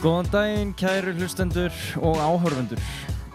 Góðan daginn, kæru hlustendur og áhorfendur.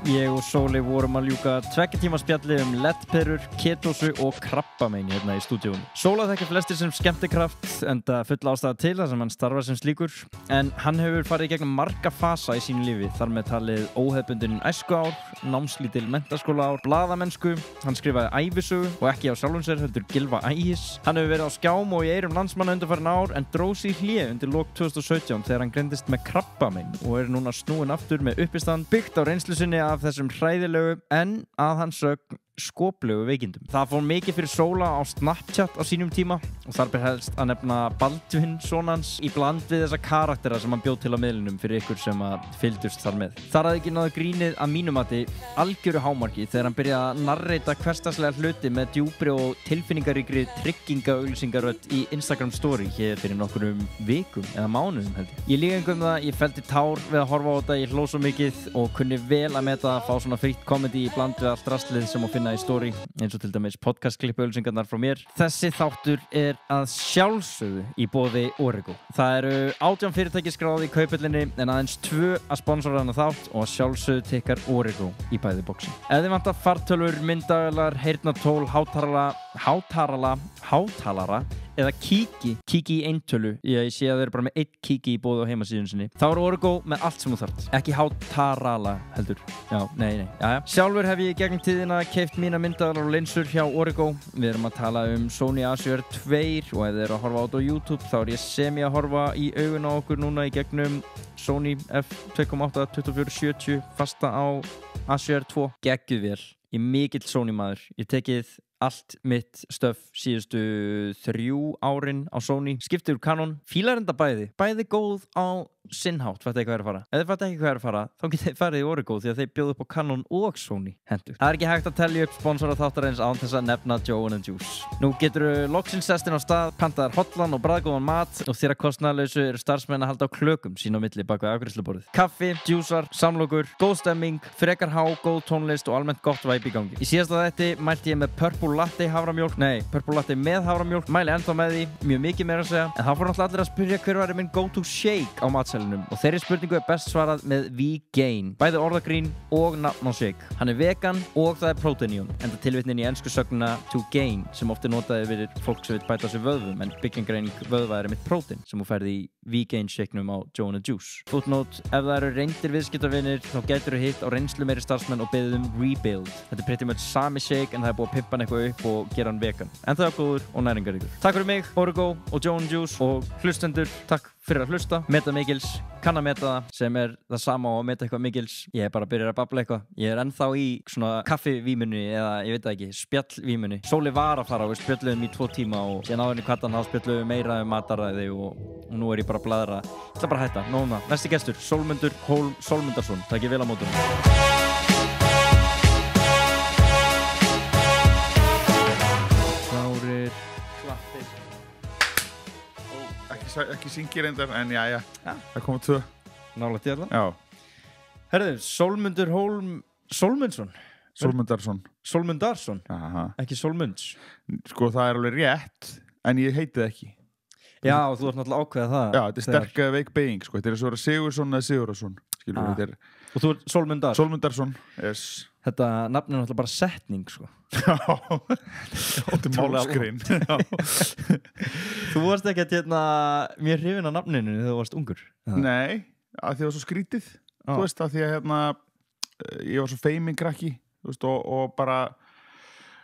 Ég og Sóli vorum að ljúka 2 tíma spjalli lettperur, ketósu og krabbamein hérna í stúdíónu. Sóla þekkja flestir sem skemmtikraft, enda full ástæða til þar sem hann starfar sem slíkur. En hann hefur farið í gegnum marga fasa í sínu lífi, þar með talið óhefbundin æskuár, námslítil menntaskólaár, blaðamennsku. Hann skrifaði ævisögu og ekki á sjálfum sér, heldur Gylfa Ægis. Hann hefur verið á skjám og í eyrum landsmanna undanfarin ár, en dró sig í hlé undir lok 2017 þegar hann greindist með krabbamein og núna snúinn aftur með uppistand byggt á reynslu sinni af þessum hræðilegu en að hans sögn skoplegu veikindum. Það fór mikið fyrir Sóla á Snapchat á sínum tíma og þar ber helst að nefna Baldvin sonans í bland við þessa karaktera sem hann bjóð til á miðlunum fyrir ykkur sem að fylgdust þar með. Þar hafði ekki náðu grínið að mínum mati algjöru hámarki þegar hann byrjaði að narreita hversdagslega hluti með djúpri og tilfinningaríkri tryggingaauglýsingarödd í Instagram story hér fyrir nokkrum vikum eða mánuðum held ég. Ég líka einhverjum það, ég felldi tár við að horfa á þetta, ég hló svo mikið og kunni vel að meta að fá svona frítt komedi í bland við allt draslið sem að finna í story, eins og til dæmis podcastklippauglýsingarnar frá mér. Þessi þáttur að sjálfsögðu í boði Origo. Það eru 18 fyrirtæki skráð í kauphellinni en aðeins 2 að sponsora þennan þátt og að sjálfsögðu tikkar Origo í bæði boxin. Ef þið vantar fartölvur, myndavélar, heyrnartól, hátalara eða kíki í eintölu, ég sé að þeir eru bara með 1 kíki í bóði á heimasíðun sinni, þá er Origo með allt sem þú þarft. Ekki hátarala heldur. Já, nei. Jæja. Sjálfur hef ég gegnum tíðina keypt mína myndavélar og linsur hjá Origo. Við erum að tala um Sony A7R II og ef þið eru að horfa á þetta á YouTube þá er ég semi að horfa í augun á okkur núna í gegnum Sony f2.8 2470 fasta á A7R II. Geggjuð vel. Ég er mikill Sony maður. Ég tekið allt mitt stöf síðustu 3 árin á Sony. Skipti úr Canon. Fílar enda bæði. Bæði góð á sinnhátt, fattu ekki hvað er að fara. Ef þið fattu ekki hvað er að fara, þá getið þið farið í Origo því að þeir bjóðu upp á Canon og Sony hendur. Það er ekki hægt að telja upp sponsora þáttarins án þess að nefna Joe & Juice. Nú geturðu loksins sest inn á stað, pantaðar hotlan og bragðgóðan mat og þér að kostnaðarlausu eru starfsmenn að halda á klökum sín á milli bak við afgreiðsluborðið. Kaffi, djúsar, samlokur, góð stemming, frekar há, góð tónlist og almennt gott væp í gangi. Í síðasta þætti mælti ég með Purple Latte með haframjólk, mæli ennþá með því, mjög mikið meira að segja, en þá fór náttúrulega allir að spyrja hver var minn go-to shake á matseðlinum og þeirri spurningu er best svarað með V-Gain, bæði orðagrín og nafn á shake. Hann er vegan og það er prótein í honum, enda tilvitnin í ensku sögnuna to gain sem oft notaði fyrir fólk sem vil bæta sér vöðvum, en byggingareining vöðva er mitt prótein sem þú færði í V-Gain shakenum á Joe & Juice. Footnote: ef það eru reyndir viðskiptavinir þá gætur þú hitt á reynslu meiri starfsmenn og beðið rebuild. Þetta er pretty much sami shake en það er búið að pimpa hann eitthvað upp og gera hann vegan. En það er góður og næringaríkur. Takk fyrir mig, Origo og Joe & Juice og hlustendur, takk fyrir að hlusta. Meta mikils, kann að meta það sem er það sama og að meta eitthvað mikils. Ég er bara að byrja að babla eitthvað. Ég er ennþá í svona kaffivímunni eða ég veit það ekki, spjallvímunni. Sóli var að fara og við spjöllum í 2 tíma og síðan áðurinn í kvartan þá spjöllum meira mataræði og nú er ég bara að bladra. Ég ætla bara að hætta, nóg um það. Næsti gestur, Sólmundur Hólm Sólmundarsson. Takk ég vel á mótum. Ekki syngi reyndar, en já. Það koma 2. Nálægt í allan? Já. Herðu, Sólmundur Hólm Sólmundsson. Sólmundarsson. Aha. Ekki Sólmunds. Sko, það er alveg rétt, en ég heiti það ekki. Já, þú ert náttúrulega ákveðað það. Já, þetta er sterk veik beyging, sko. Þetta er svo að Sigursson eða Sigurðarsson. Skilur við, þetta er... Og þú ert Sólmundarsson? Sólmundarsson, yes. Þetta nafn er náttúrulega bara setning, sko. Já, þetta er málskrein. Þú varst ekki að mjög hrifin af nafninu þegar þú varst ungur. Nei, að því það var svo skrítið. Þú veist, að því að ég var svo feiminn krakki, þú veist, og bara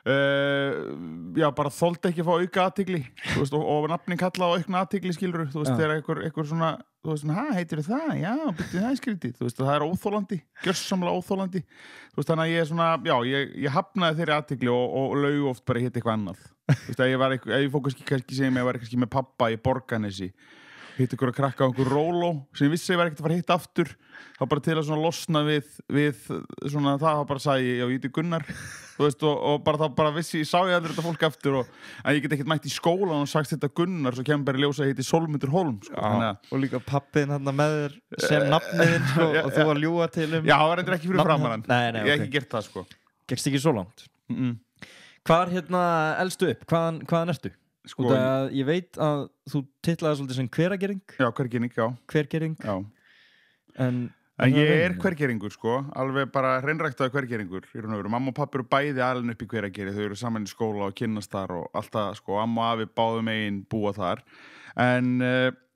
bara þoldi ekki að fá auka athygli, þú veist, og nafnin kalla á aukna athygli, skilur þú veist, þegar einhver svona, þú veist, heitirðu það? Já, byrju það skrítið, þú veist, það er óþolandi, gjörsamlega óþolandi, þú veist, þannig að ég er svona, já, ég hafnaði þeirri athygli og laug oft bara hitt eitthvað annað, þú veist, ef ég fór kannski segjum ég var kannski með pappa í Borgarnesi, hitt ykkur að krakka á einhver róló sem ég vissi ég var ekkert að fara hitt aftur þá bara til að svona losna við svona það, þá bara sagði ég, já, ég heiti Gunnar þú veist, og bara þá bara vissi ég sá ég aldrei þetta fólk aftur og ég get ekkert mætt í skólan og sagt þetta Gunnar, svo kemur bara í ljós að ég heiti Sólmundur Hólm, sko. Og líka pappiðin hann með þér sem nafniðin, sko, og þú var ljúga til Já, það var endur ekki fyrir framan hann. Nei, ég hef ekki gert það, sko. Gekkst ekki svo langt? Hvar elstu upp? Hvaðan ertu? Sko, ég veit að þú titlaði svolítið sem Hveragering. Já, Hveragering, já. Hvergering. Já. En ég hvergeringur sko, alveg bara hreinræktaði hvergeringur í raun og veru. Mamma og pappi eru bæði alin upp í Hverageri, þau eru saman í skóla og kynnast þar og alltaf sko, amma og afi báðum megin búa þar. En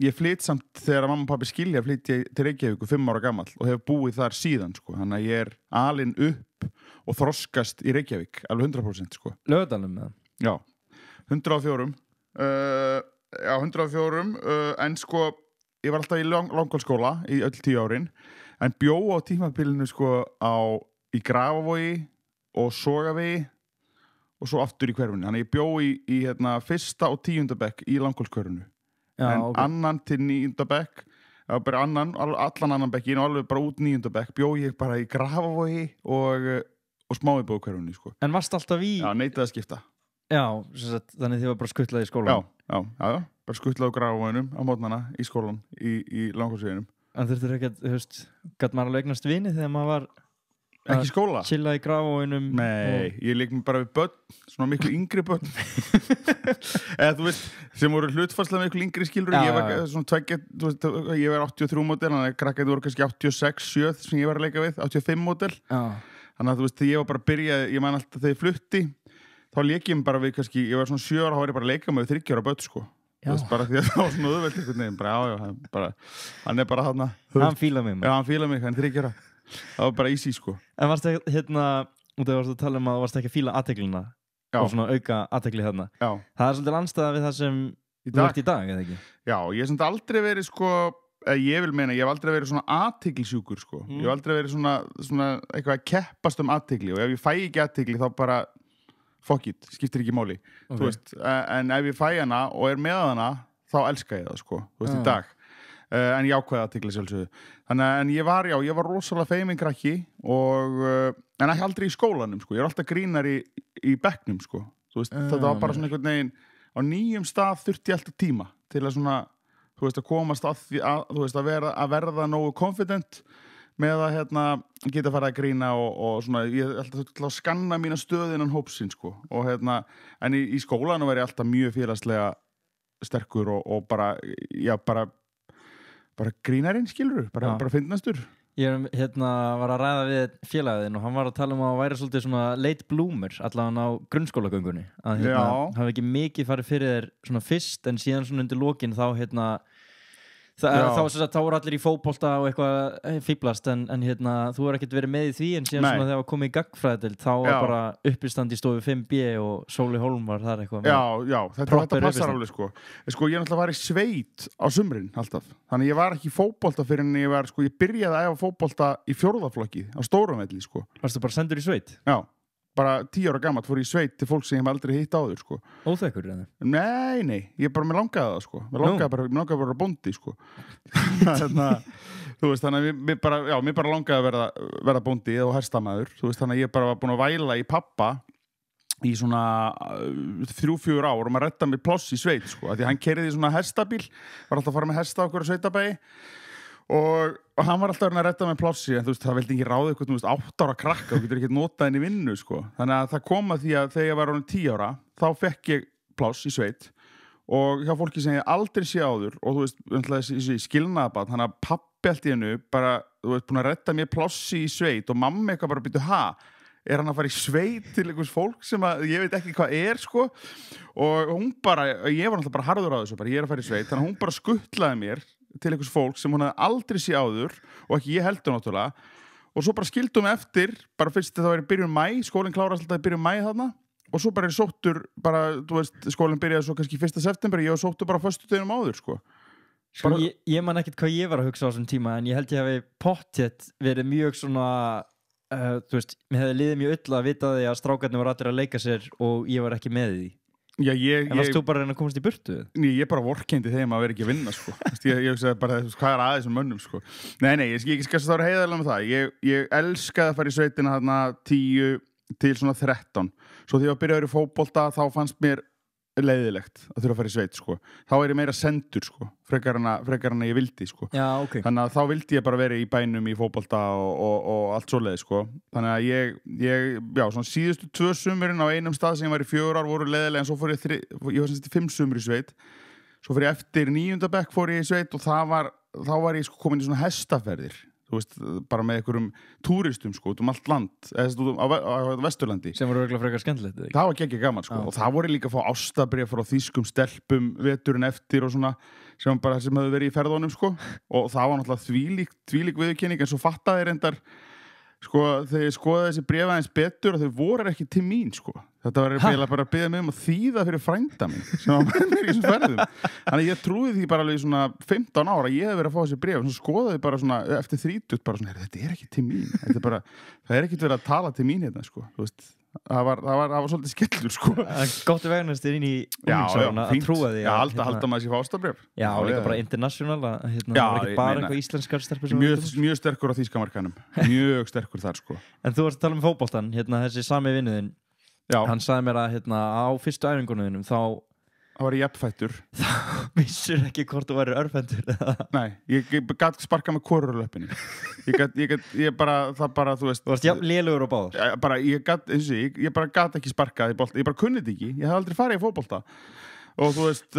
ég flyt samt þegar mamma og pappi skilja flyt ég til Reykjavíkur 5 ára gamall og hef búið þar síðan sko. Þannig að ég er alin upp og þroskast í Reykjavík, alveg 100% sko. Laugardalnum með það? Já, 104. Já, 104, en sko, ég var alltaf í Langholtsskóla í öll 10 árin. En bjó á tímabilinu sko í Grafavogi og Sogavegi og svo aftur í hverfinu. Þannig ég bjó í 1. og 10. bekk í Langholtskörfinu. En annan til 9. bekk, bara allan annan bekkin og alveg bara út 9. bekk, bjó ég bara í Grafavogi og Smáibóðhverfinu sko. En varst alltaf í... Já, neitaði að skipta. Já, þannig þið var bara skuttlaði í skólan. Já, bara skuttlaði á Grafavoginum á mótnana í skólan í Langholtsveginum. En þurftur ekki að, gæti maður alveg eignast vini þegar maður var ekki í skóla? Chilla í Grafavoginum? Nei, ég leik mig bara við börn, svona miklu yngri börn. Eða þú veist, sem voru hlutfallslega miklu yngri skilur. Ég var svona tveggja, ég var 83 módel, þannig að krakkarnir voru kannski 86, 7 sem ég var að leika við, 85 módel. Þannig að þú veist, þegar ég var bara að byrja, ég man alltaf þegar ég flutti, þá leik ég mig bara við kannski, ég var svona 7 ára, þá var ég bara að leika mig við 30 ára börn sko. Þú veist, bara því að það var svona auðvelt einhvern veginn, bara, hann er bara þarna. Hann fílar mig. Já, hann fílar mig, hann er 30 ára. Það var bara easy, sko. En varstu út af varstu að tala að þú varst ekki að fíla athyglinna og svona auka athygli þarna. Já. Það er svolítið andstæða við það sem þú ert í dag, eða ekki? Já, ég hef samt aldrei verið, sko, ég vil meina, ég hef aldrei verið svona athyglisjúkur, sko. Ég hef aldrei verið svona eitthvað að keppast athygli og ef ég fæ ekki athygli þá bara fuck it, skiptir ekki máli þú veist, en ef ég fæ hana og er með hana, þá elska ég það sko, þú veist, í dag en ég ákveði athygli sjálfsögðu þannig að ég var rosalega feiminn krakki og en ekki aldrei í skólanum sko, ég er alltaf grínar í bekknum sko, þú veist, þetta var bara svona einhvern veginn á nýjum stað þurfti ég alltaf tíma til að svona, þú veist, að komast þú veist, að verða nógu confident með að geta farið að grína og svona, ég ætla að skanna mína stöð innan hópsinn sko og en í skólanum var ég alltaf mjög félagslega sterkur og bara, já, bara grínarinn skilur, bara fyndnastur. Ég var að ræða við félaginn og hann var að tala að það væri svolítið svona late bloomer allavega á grunnskólagöngunni að hafi ekki mikið farið fyrir þér svona fyrst en síðan svona undir lokin þá þá voru allir í fótbolta og eitthvað fíblast en þú var ekkert verið með í því en síðan svona þegar það komið í gagnfræðideild þá var bara uppistand í stofu 5B og Sóli Hólm var þar eitthvað Já, þetta passar alveg sko ég náttúrulega var í sveit á sumrin alltaf, þannig ég var ekki í fótbolta fyrir en ég byrjaði að æfa fótbolta í 4. flokki á Stóravelli sko. Varstu bara sendur í sveit? Já, bara 10 ára gamall fór í sveit til fólk sem ég hef aldrei hitt áður sko. Óþekkur eða? Nei, ég bara, mér langaði það sko. Mér langaði bara að bóndi sko. Þú veist, þannig að mér bara langaði að verða bóndi og hestamæður, þú veist, þannig að ég bara var búin að væla í pappa í svona 3-4 ár og maður redda mér pláss í sveit sko, því hann keyrði í svona hestabíl, var alltaf að fara með hesta okkur á sveitabæi og hann var alltaf að redda með plássi en þú veist, það veldi ekki ráða eitthvað, þú veist, 8 ára krakka og getur ekki notað henni í vinnu, sko. Þannig að það kom að því að þegar ég var orðinn 10 ára þá fekk ég pláss í sveit og hjá fólki sem ég aldrei sé áður og þú veist, þessi skilnaðabarn, þannig að pabbi allt í hennu bara, þú veist, búin að redda mér plássi í sveit og mamma eitthvað bara byrju, er hann að fara í sveit til einhvers fólk sem að ég veit ekki hvað er, sko og hún bara, ég var alltaf bara harður á þessu, bara ég er að fara í sveit, þannig að hún bara skuttlaði mér til einhvers fólk sem hún hafði aldrei sé áður og ekki ég heldur náttúrulega og svo bara skildum við eftir, bara fyrst það var í byrjun mæ, skólinn klárast alltaf í byrjun mæ þarna og svo bara er sóttur, bara, þú veist, skólinn byrjaði svo kannski 1. september, ég var sóttur bara föstudeginum áður, sko. Bara... Ég man ekkert hvað ég var að hugsa á þessum tíma en ég held ég hafi pottþétt verið mjög svona, þú veist, mér hefði liðið mjög öll að vita því að strákarnir var allir að leika sér og ég var ekki með því. Já, en varst þú bara að reyna að komast í burtu? Ég bara vorkenndi þeim að vera ekki að vinna sko. ég hugsaði bara, hvað er aðeins um mönnum sko. Nei, ég skal það vera heiðarlega með það ég elskaði að fara í sveitina þarna 10 til svona 13 svo því að byrja að vera í fótbolta þá fannst mér leiðilegt að þurfa að fara í sveit sko. Þá er ég meira sendur sko. frekar en ég vildi sko. Já, okay. Þannig að þá vildi ég bara vera í bænum í fótbolta og allt svoleiði sko. Þannig að ég svona síðustu 2 sumurinn á einum stað sem ég var í 4 ár voru leiðilega en svo fór ég var semst í 5 sumur í sveit svo fór ég eftir 9. bekk fór ég í sveit og þá var ég sko komin í svona hestaferðir þú veist, bara með einhverjum túristum sko, út allt land eða á Vesturlandi sem voru örugglega frekar skemmtilegt það var geggja gaman sko, og það voru líka að fá ástabréf frá þýskum stelpum veturinn eftir og svona sem hefðu verið í ferðunum sko, og það var náttúrulega þvílík viðurkenning, en svo fattaði reyndar sko, þegar ég skoðaði þessi bréf aðeins betur og þau voru ekki til mín sko. Þetta var eiginlega bara að biðja mig að þýða fyrir frænda minn sem var með mér í þessum ferðum, þannig að ég trúi því bara alveg í svona 15 ára ég hef verið að fá þessi bréf og svo skoðaði bara svona eftir 30 bara svona, þetta er ekki til mín það er ekki verið að tala til mín hérna sko, þú veist það var svolítið skellur sko. Gott að vegnast inn í unglingsáruna að trúa því að halda maður sér fástabref líka bara international ekki bara eitthvað íslenskar stelpur mjög sterkur á þýskamarkanum mjög sterkur þar sko. En þú varst að tala um fótboltann, þessi sami vinnuðinn hann sagði mér að á fyrstu æfingunum þá var ég jafnfættur þá vissur ekki hvort þú væri örfendur nei, ég gat sparka með korurlöpinni ég bara, þú veist þú varst jafn lélugur og báðar ég bara gat ekki sparkað í bolta, ég bara kunnið ekki ég hef aldrei farið í fótbolta og þú veist,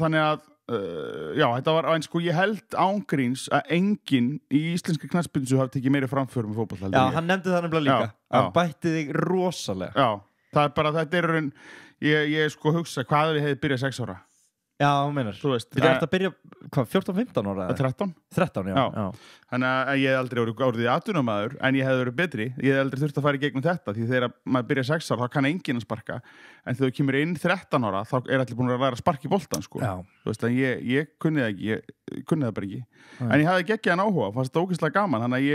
þannig að já, þetta var, en sko ég held ángríns að enginn í íslenska knattspyrnu hafi tekið meiri framför með fótbolta já, hann nefndi það nefnilega líka hann bætti þig rosalega já, það er bara, þetta er raun ég sko hugsa hvað við hefði byrjað 6 ára já, þú meinar, þú ert að byrja hvað, 14-15 ára? 13, já þannig að ég hef aldrei orðið atvinnumæður en ég hef verið betri, ég hef aldrei þurft að fara í gegnum þetta því þegar maður byrja 6 ára þá kann enginn að sparka en þegar þú kemur inn 13 ára þá er allir búin að læra að sparka í boltan sko. Þú veist að ég kunni það ekki ég kunni það bara ekki en ég hafði geggjaðan áhuga, fannst þetta ógeðslega gaman þannig að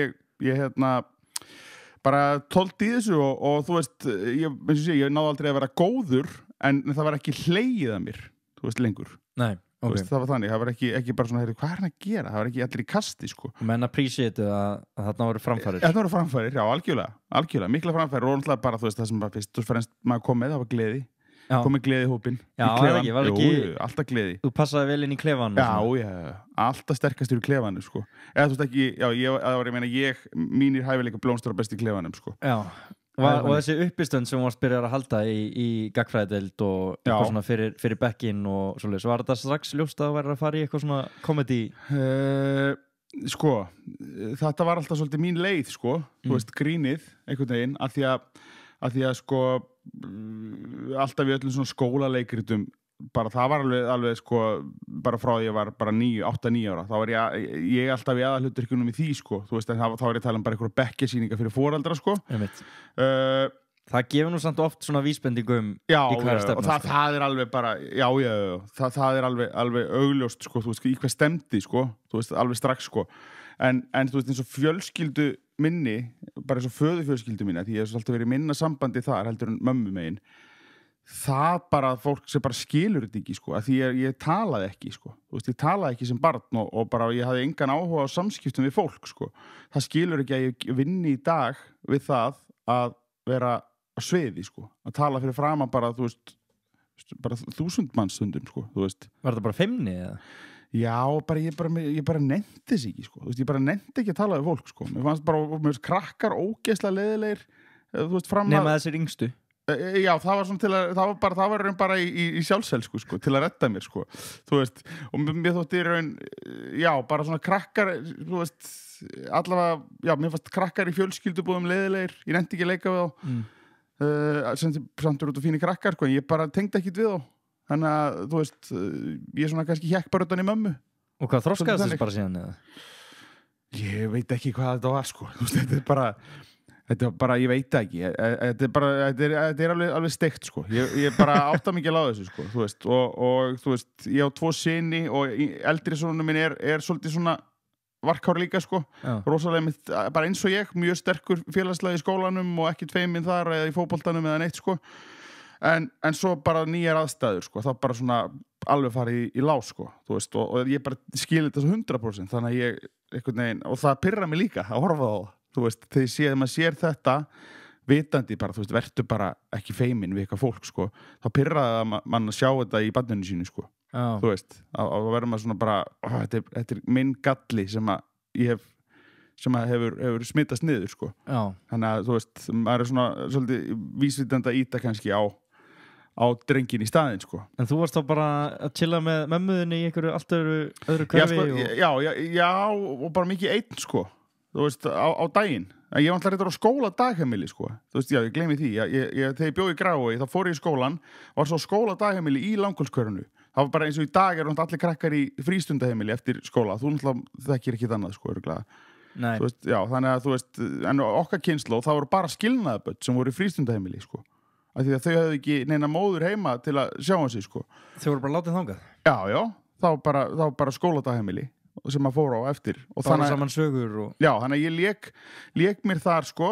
ég bara tólt í þessu og þú veist ég náði aldrei að vera góður en það var ekki hlegið að mér þú veist lengur nei, okay. Veist, það var þannig, það var ekki bara svona hvað er hann að gera, það var ekki allir í kasti sko. menn appreciate að þarna voru framfærir þarna voru framfærir, já algjörlega mikla framfærir og náttúrulega bara þú veist það sem bara fyrst þú fremst maður kom með, það var gleði komið gleði í hópinn var ekki alltaf gleði þú passaði vel inn í klefann alltaf sterkastur í klefanum sko. eða þú veist ekki mínir hæfileika blómstur best í klefanum sko. og þessi uppistönd sem þú varst byrjar að halda í gagnfræðideild og eitthvað svona fyrir bekkinn og svoleiðis, var þetta strax ljóst að vera að fara í eitthvað svona comedy? Sko, þetta var alltaf svolítið mín leið sko, þú veist, grínið einhvern veginn, af því að sko alltaf í öllum svona skólaleikritum bara það var alveg sko bara frá því ég var bara 8-9 ára þá var ég alltaf í aðalhlutverkunum í því sko, þú veist, þá var ég að tala um bara einhverja bekkjasýningar fyrir foreldra sko það gefur nú samt oft svona vísbendingum í hverja stefna og það er alveg bara, það er alveg augljóst sko, þú veist, í hver stemdi sko, þú veist, alveg strax sko en þú veist, eins og fjölskyldu minni, bara eins og föðufjölskyldu minni því ég hef alltaf verið minna sambandi þar heldur en mömmu megin það bara fólk sem bara skilur þetta ekki sko, að því ég talaði ekki sko, þú veist, ég talaði ekki sem barn og bara ég hafði engan áhuga á samskiptum við fólk sko, það skilur ekki að ég vinni í dag við það að vera á sviði sko, að tala fyrir framan bara, þú veist, bara 1000 manns stundum sko, þú veist. Var þetta bara feimni eða? Já, ég bara nennti þess ekki sko, þú veist, ég bara nennti ekki að tala við fólk sko, mér fannst bara krakkar ógeðslega leiðilegir, þú veist, nema þessir yngstu? Já, það var svona til að það var bara í sjálfselsku sko, til að redda mér sko, þú veist, og mér þótti bara svona krakkar, þú veist, allavega, já, mér fannst krakkar í fjölskyldubúðum leiðilegir, ég nennti ekki að leika við þá, samt út og fínir krakkar sko, en ég bara tengdi ekkit við þá. Þannig að, þú veist, ég svona kannski hékk bara utan í mömmu. Og hvað þroskaðist þess bara síðan eða? Ég veit ekki hvað þetta var, sko. Þú veist, þetta er bara, ég veit ekki. Þetta er alveg steikt, sko. Ég bara átta mikið á þessu, sko. Þú veist, og þú veist, ég á 2 syni og eldri sonur minn er svolítið svona varkár líka, sko. Rosalega mitt, bara eins og ég, mjög sterkur félagslega í skólanum og ekki feiminn þar eða í fótboltanum eða neitt, sko. En svo bara nýjar aðstæður sko, þá bara svona alveg farið í lás sko, þú veist, og ég bara skil þetta svo 100% þannig að ég einhvern veginn, og það pirrar mig líka að horfa á það, þú veist, þegar maður sér þetta vitandi bara, þú veist, vertu bara ekki feiminn við eitthvað fólk sko, þá pirraði að mann að sjá þetta í barninu sínu sko, þú veist, að verður maður svona bara, þetta er minn galli sem að hefur smittast niður sko. Þannig að þú veist, maður er svona svolítið vísvitandi að íta kannski á drengin í staðinn sko. En þú varst þá bara að chilla með mömmuðinni í einhverju allt öðru hverfi? Já, og bara mikið einn sko. þú veist, á daginn en ég var alltaf reyndar á skóla dagheimili sko. Þú veist, já, ég gleymi því þegar ég bjó í Grái, þá fór ég í skólan var svo skóla dagheimili í Langholtskörunu það var bara eins og í dag allir krakkar í frístundaheimili eftir skóla þú náttúrulega þekkir ekki annað sko, þú veist, já, þannig að þú veist en okkar kynslóð, það voru bara skilnaðaböld sem voru í frístundaheimili sko. Af því að þau hefðu ekki neina móður heima til að sjá sig sko. Þau voru bara látið þangað? Já, þá bara skóladagheimili sem að fóra á eftir og bara saman sögur og... Já, þannig að ég lék mér þar sko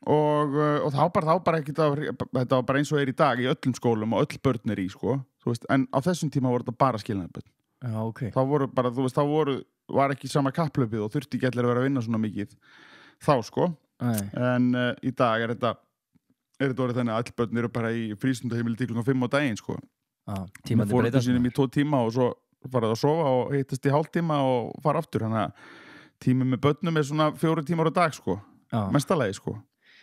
og þá bara ekki þetta var bara eins og í dag í öllum skólum og öll börn í sko, þú veist, en á þessum tíma voru þetta bara skilnaðarbörn. Já, ok. Þá voru bara, þú veist, var ekki sama kapplaupið og þurfti ekki allir að vera að vinna svona mikið þá sko. En í dag þetta orðið þannig að öll börn eru bara í frístundaheimili til klukkan 5 á daginn sko. Tímandi breytast sínum í 2 tíma og svo farið að sofa og hittast í hálftíma og fara aftur, þannig að tími með börnum svona 4 tímar á dag sko, mestalagi sko.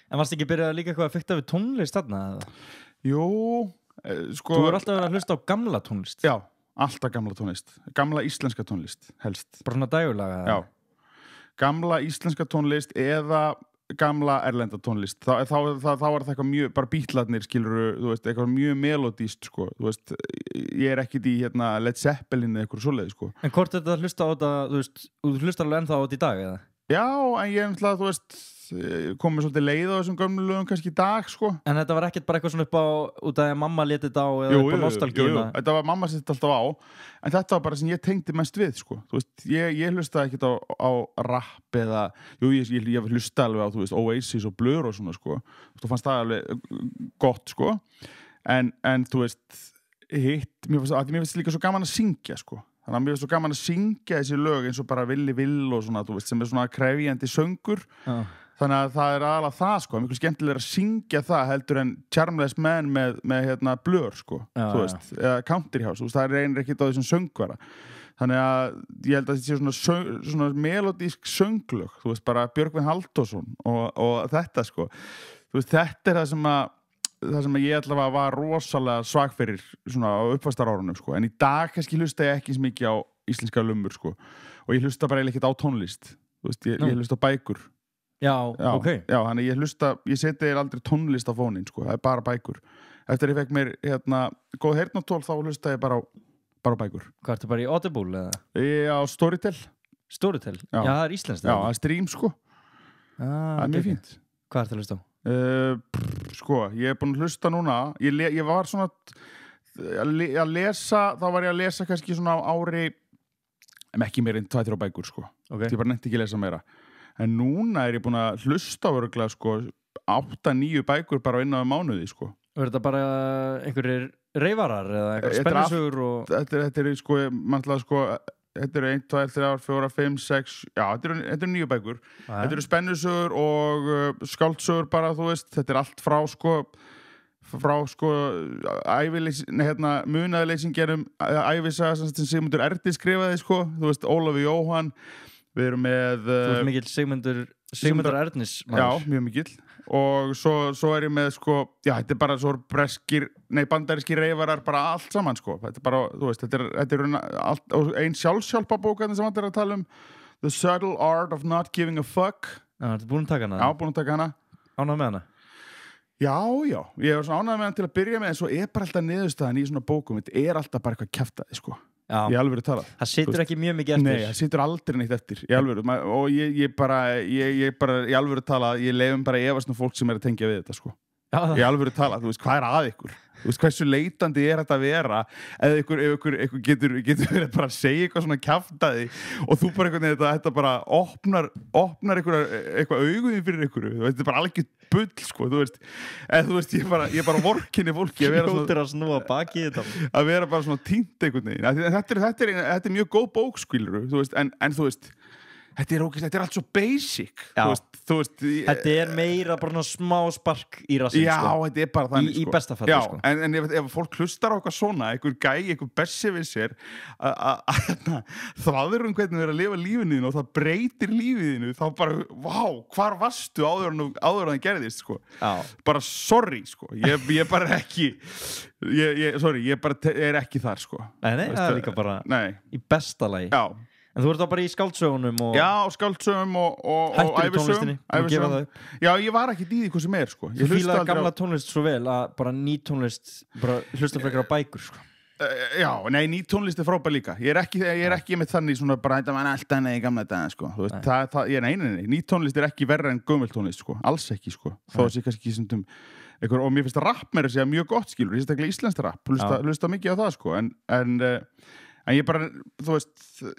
En varst ekki byrjað líka eitthvað að fikta við tónlist þarna? Jú, sko. Þú alltaf verið að hlusta á gamla tónlist? Já, alltaf gamla tónlist, gamla íslenska tónlist helst. Bara svona dægurlaga? Já, gamla íslenska tónlist eða gamla erlenda tónlist þá var það eitthvað mjög, bara Beatlarnir skilur, þú veist, eitthvað mjög melodíst sko, þú veist, ég ekkit í Led Zeppelin eða eitthvað svoleið sko. En hvort þetta hlusta á þetta, þú hlustar alveg ennþá á þetta í dag, eða? Já, en ég náttúrulega, þú veist komið svolítið leið á þessum gömlu lögum kannski í dag sko. En þetta var ekkert bara eitthvað svona upp á út af að mamma leti þetta á eða upp á nostalgíuna? Jú, þetta var mamma sett alltaf á en þetta var bara sem ég tengdi mest við sko. Þú veist, ég hlustaði ekkert á rap eða, ég hlustaði alveg á, þú veist, Oasis og Blur og svona sko. Þú fannst það alveg gott sko. En þú veist mér finnst líka svo gaman að syngja sko. Þannig að mér finnst svo gaman að syngja þessi lög eins og bara Villi Vill og svona, þú veist, sem svona krefjandi söngur. Þannig að það aðalega það sko, mjög skemmtilega að syngja það heldur en Charmless Man með Blur sko, þú veist, eða Country House, þú veist, það reynir ekkert á þessum söngvara. Þannig að ég held að þetta sé svona melodísk sönglög, þú veist, bara Björgvin Halldórsson og þetta sko. Þú veist, þetta það sem ég allavega var rosalega svag fyrir svona á uppvaxtarárunum sko, en í dag kannski hlusta ég ekki svo mikið á íslenska lumur sko, og ég hlusta bara ekkert á tónlist, þú veist, ég hlusta á bækur. Já, ok. Já, þannig ég seti aldrei tónlist á fóninn sko, það bara bækur. Eftir ég fekk mér góð heyrnartól þá hlusta ég bara á bækur. Hvað ertu bara í Audible eða? Já, Storytel. Storytel? Já, það er íslenskt. Já, það er Stream sko. Það er mjög fínt. Hvað ertu að hlusta á? Sko, ég er búin að hlusta núna. Ég var svona að lesa, þá var ég að lesa kannski svona á ári ekki meir en 2-3 bækur sko. Ég bara nefndi ekki að lesa meira. En núna er ég búin að hlusta á örgulega sko 8-9 bækur bara á innan mánuði sko. Og er þetta bara einhverjir reyfarar eða eitthvað spennisugur og... Þetta er sko, mannlega sko, þetta eru 1, 2, 3, 4, 5, 6, já, þetta eru 9 bækur. Þetta eru spennisugur og skáldsögur bara, þú veist, þetta er allt frá munaðarleysingjarum ævisaga sem Sigmundur Ernir skrifaði sko, þú veist, Ólafur Jóhann. Við erum með... Þú ert mikill Sigmundur Ernir maður. Já, mjög mikill. Og svo er ég með sko, já, þetta er bara svo bandarískir reyfarar bara allt saman sko. Þetta er bara, þú veist, þetta er allt, ein sjálfshjálpabók sem hann er að tala um. The Subtle Art of Not Giving a Fuck. Já, þetta er búin að taka hana? Já, búin að taka hana. Ánægð með hana? Já, ég var svona ánægð með hana til að byrja með en svo er bara alltaf niðurstaðan í svona bókum. Þetta er alltaf bara eitthvað kjaftaði sko. Í alvöru talað. Það situr ekki mjög mikið eftir. Nei, það situr aldrei neitt eftir í alvöru og ég bara í alvöru talað, ég leifum bara efast fólk sem er að tengja við þetta sko. Í alvöru talað, þú veist, hvað er að ykkur? Þú veist, hversu leitandi er þetta að vera eða ykkur getur verið bara að segja eitthvað svona kjaftaði og þú bara þetta bara opnar eitthvað auguðin fyrir ykkur, þú veist, þetta er bara alveg bull sko, þú veist, ég bara vorkinni fólki að vera svona að snúa baki þetta að vera bara svona týnt einhvern veginn. Þetta er mjög góð bók, skilur þú veist, en þú veist þetta er allt svo basic þú veist, þetta er meira bara smá spark í rassinn já, sko. Þetta er bara þannig í besta falli sko. En ef fólk hlustar á eitthvað svona einhver bessi við sér það er hvernig við erum að lifa lífinu þínu og það breytir lífið þínu þá bara, hvar varstu áður en það gerðist sko. Bara sorry sko. ég bara ekki ég bara er ekki þar sko. Nei, það er líka bara í besta lagi. En þú ert þá bara í skáldsögunum og Já, skáldsögum og hættir í ævisögum tónlistinni og gefa það upp. Já, ég var ekki í því hvað sem sko. Þú fílaði gamla tónlist svo vel að bara ný tónlist bara hlusta frekar á bækur sko. Já, nei, ný tónlist frábær líka. Ég er ekki með þannig svona bara þetta var alltaf nei gamla daga sko. Þú veist, nei, ný tónlist ekki verra en gömul tónlist sko. Alls ekki sko. Þó sé kannski stundum og mér finnst að rapp meira segja mjög gott skilur. Ég staklega íslenskt rapp, hlusta mikið á það sko. En ég bara, þú veist,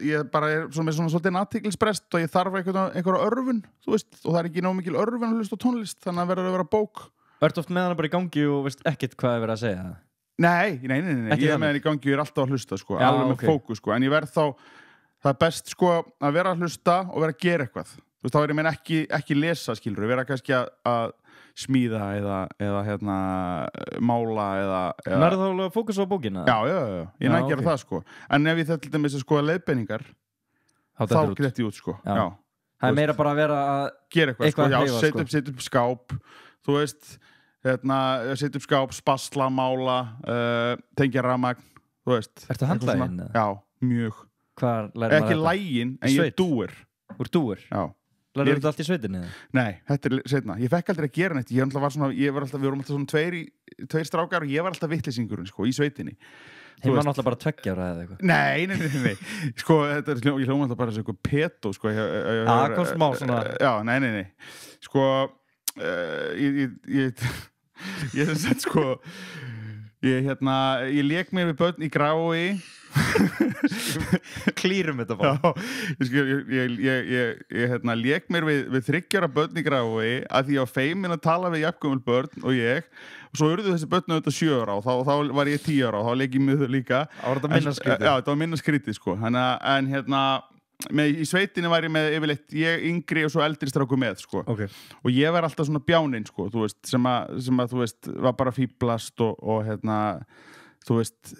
ég bara er svona með svona svolítið athyglisbrest og ég þarf einhverja örvun, þú veist, og það er ekki nóg mikil örvun að hlusta á tónlist, þannig að verður að vera bók. Ertu oft með hana bara í gangi og veist ekkert hvað er verið að segja það? Nei, ég er með hana í gangi og ég er alltaf að hlusta, sko, alveg með fókus, sko, en ég verð þá, það er best, sko, að vera að hlusta og vera að gera eitthvað. Þú veist, þá er ég meina ekki lesa, skilur, vera kannski að smíða eða mála eða Nærðu þá alveg að fókusa á bókina? Já, ég næ að gera það sko. En ef ég þetta til dæmis að skoða leiðbeiningar þá greitt ég út sko. Já. Það er meira bara að vera að gera eitthvað sko. Já, setja upp skáp þú veist, setja upp skáp spasla, mála tengja rafmagn, þú veist. Ertu handlaginn? Já, mjög. Hvar lærir maður þetta? Ekki lægin, en ég er dúer. Úr dúer? Já. Lærðu þetta allt í sveitinni? Nei, þetta er setna. Ég fekk aldrei að gera neitt. Við vorum alltaf svona tveir strákar og ég var alltaf vitleysingurinn sko, í sveitinni. Þeim var náttúrulega bara 2 ára eða eitthvað. Nei. Sko, þetta ég hljóma alltaf bara þessu eitthvað peto sko. Kom smá svona. Já, nei. Sko, ég sem sagt sko, ég lék mér við börn í grái klýrum þetta bara. Ég lék mér við 3 ára börn í grái að því ég var feimin að tala við jafngömmul börn og svo urðu þessi börn auðvitað 7 ára og þá var ég 10 ára og þá lék ég með þau líka. Var þetta minna skrítið? Já, þetta var minna skrítið sko. Í sveitinni var ég með yfirleitt ég yngri og svo eldri stráku með sko. Okay. Og ég var alltaf svona bjáninn sko, þú veist, sem að þú veist, var bara fíblast og þú veist,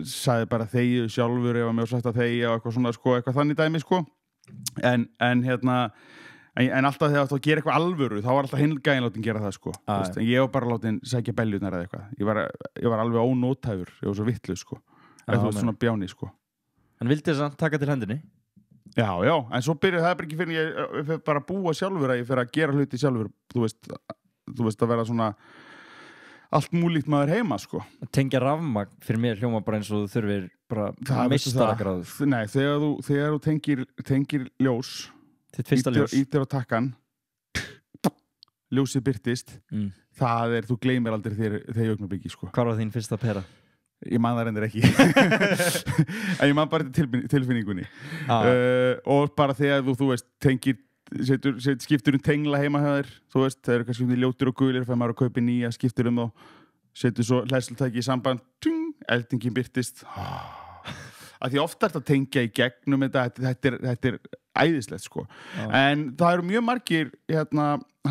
sagði bara þegið sjálfur ef að mér var sagt að þegja og eitthvað svona sko, eitthvað þannig dæmi sko. En alltaf þegar þú gera eitthvað alvöru þá var alltaf hinn látin gera það sko. En ég var bara látin sækja beljunar eða eitthvað. Ég var alveg ónótæfur, ég var svo vitlaus sko. Þú veist, svona bjáni sko. Hann vildi þess að taka til hendinni? Já, en svo byrjuði það bara ekki fyrir ég bara búa sjálfur að ég fyrir að gera hluti sjálfur, þú veist að vera svona allt múlíkt maður heima sko. Að tengja rafmagn fyrir mér hljóma bara eins og þú þurfir bara meistaragráður. Nei, þegar þú tengir ljós þitt fyrsta ljós ítir á takkan ljósið byrtist það þú gleymir aldrei þegar ég augnablikki sko. Hvað var þín fyrsta pera? Ég man það reyndir ekki en ég man bara tilfinningunni og bara þegar þú veist tengir skiptur tengla heima hjá þér þú veist, það eru kannski ljótur og gulir þegar maður er að kaupa nýja, skiptur þá setur svo hlæðslutæki í samband eldingin byrtist að því ofta er þetta að tengja í gegnum þetta er æðislegt sko. En það eru mjög margir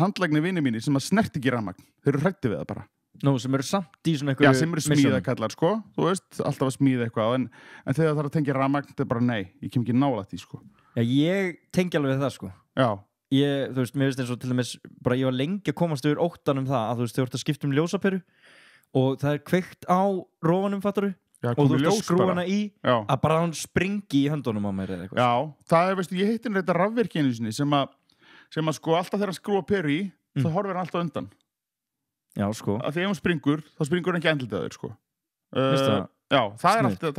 handlægni vinir mínir sem að snert ekki rafmagn, þeir eru hræddir við það bara. Sem eru samt í svona eitthvað. Já, sem eru smíðakallar sko, þú veist, alltaf að smíða eitthvað en þegar það þarf að tengja rafmagn, þetta er bara nei, ég kem ekki nálægt því sko. Já, ég tengi alveg það sko. Já. Þú veist, mér finnst eins og til dæmis bara ég var lengi að komast yfir óttan það að þú veist, þau ert að skipta ljósaperu og það er kveikt á rófunum, fattaru? Já, og þú ert að skrúa hana í Já. að bara hann springi í höndunum á mér eða eitthvað. Já, það er, veistu, ég heitti þetta rafvirki einu sinni sem að sko alltaf þegar hann skrúa peru í, þá horfir hann alltaf undan. Já, sko. Að þegar hún springur, þá springur hann ekki endildaður, sko. Já, það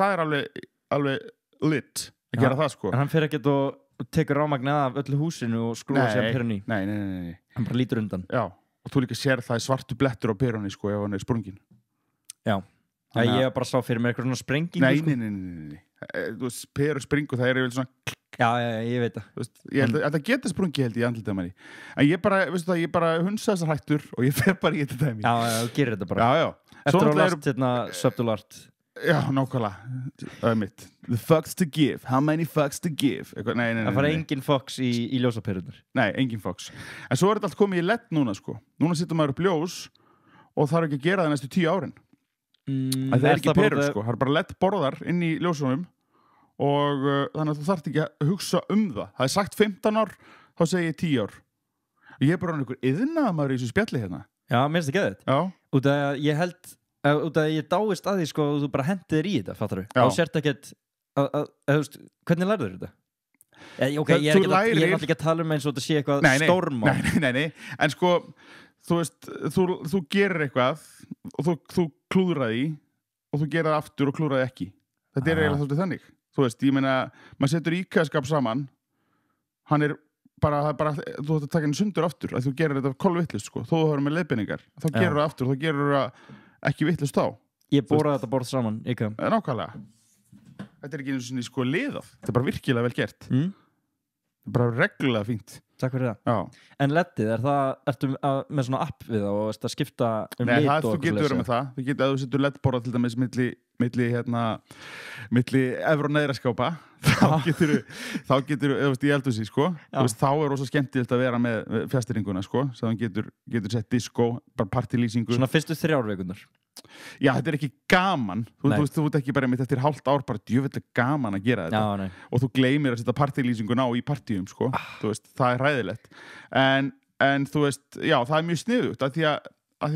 er alveg lit að gera það, sko. En hann fer ekkert og tekur rafmagn af öllu húsinu og skrúa sér perun í. Nei. Hann bara lítur undan. Já, og þú líka sér það er svartu blettur á perunni, sko, ef hann er sprungin. Já. Ég bara sá fyrir mér eitthvað svona sprengingu. Nei. Þú veist, peru springu, það er yfir svona Já, ég veit það. Ég held að það geta sprungið held í andlitið manni. En ég bara hunsa þessar hættur og ég fer bara í þetta dæmi. Já, þú gerir þetta bara. Já. Eftir að last subtulart. Já, nákvæmlega. Það er mitt. The fucks to give. How many fucks to give? Nei. Það fara engin fucks í ljósaperunar. Nei, engin fucks. En svo er þetta allt komið í LED núna, sko. Núna sittur maður upp ljós og þarf ekki að gera það næstu 10 árin. Það er ekki perur, sko. Það er bara LED borðar inn í ljósunum og þannig að þú þarft ekki að hugsa það. Það er sagt 15 ár, þá segi ég 10 ár. Ég er bara einhver iðnaðarmaður í þessu spjalli hérna. Já, mér finnst það geðveikt. Já. Út af að ég dáist að því sko, þú bara hendir þér í þetta, fattar þú? Þá sért ekkert þú veist, hvernig lærður þetta? Ok, ég er náttúrulega ekki að tala eins og þetta sé eitthvað stórmál. Nei, en sko þú veist, þú gerir eitthvað og þú klúðraði og þú gerir það aftur og klúðraði ekki. Þetta eiginlega svolítið þannig. Þú veist, ég meina, maður setur íkæðskap saman, hann bara, þú ætti að taka henni sundur aftur, að þú gerir þetta kolvittlust, sko, þó þú höfum með leiðbeiningar, þá gerur það aftur, þá gerur það ekki vittlust þá. Ég bóraði þetta borð saman, ekki? Nákvæmlega. Þetta ekki einu sinni, sko, liðað. Þetta bara virkilega vel gert. Bara reglulega fínt. Takk fyrir það. Já. En leddið, ertu með svona app við það og að skipta lit og Nei, þú getur verið með það. Þú getur, ef þú setur leddborða til dæmis milli efra og neðra skápa, þá getur í eldhúsi, sko. Þá rosa skemmtilegt að vera með fjastýringuna, sko. Svo þannig getur sett disco, bara partylýsingu. Svona fyrstu 3 vikunar. Já, þetta ekki gaman. Þú ert ekki bara mitt eftir hálft ár bara djöfull gaman að gera þetta. Og þú gleymir að setja partylýsinguna á í partíum, sko. Þú veist, það hræðilegt. En þú veist, já, það mjög sniðugt af því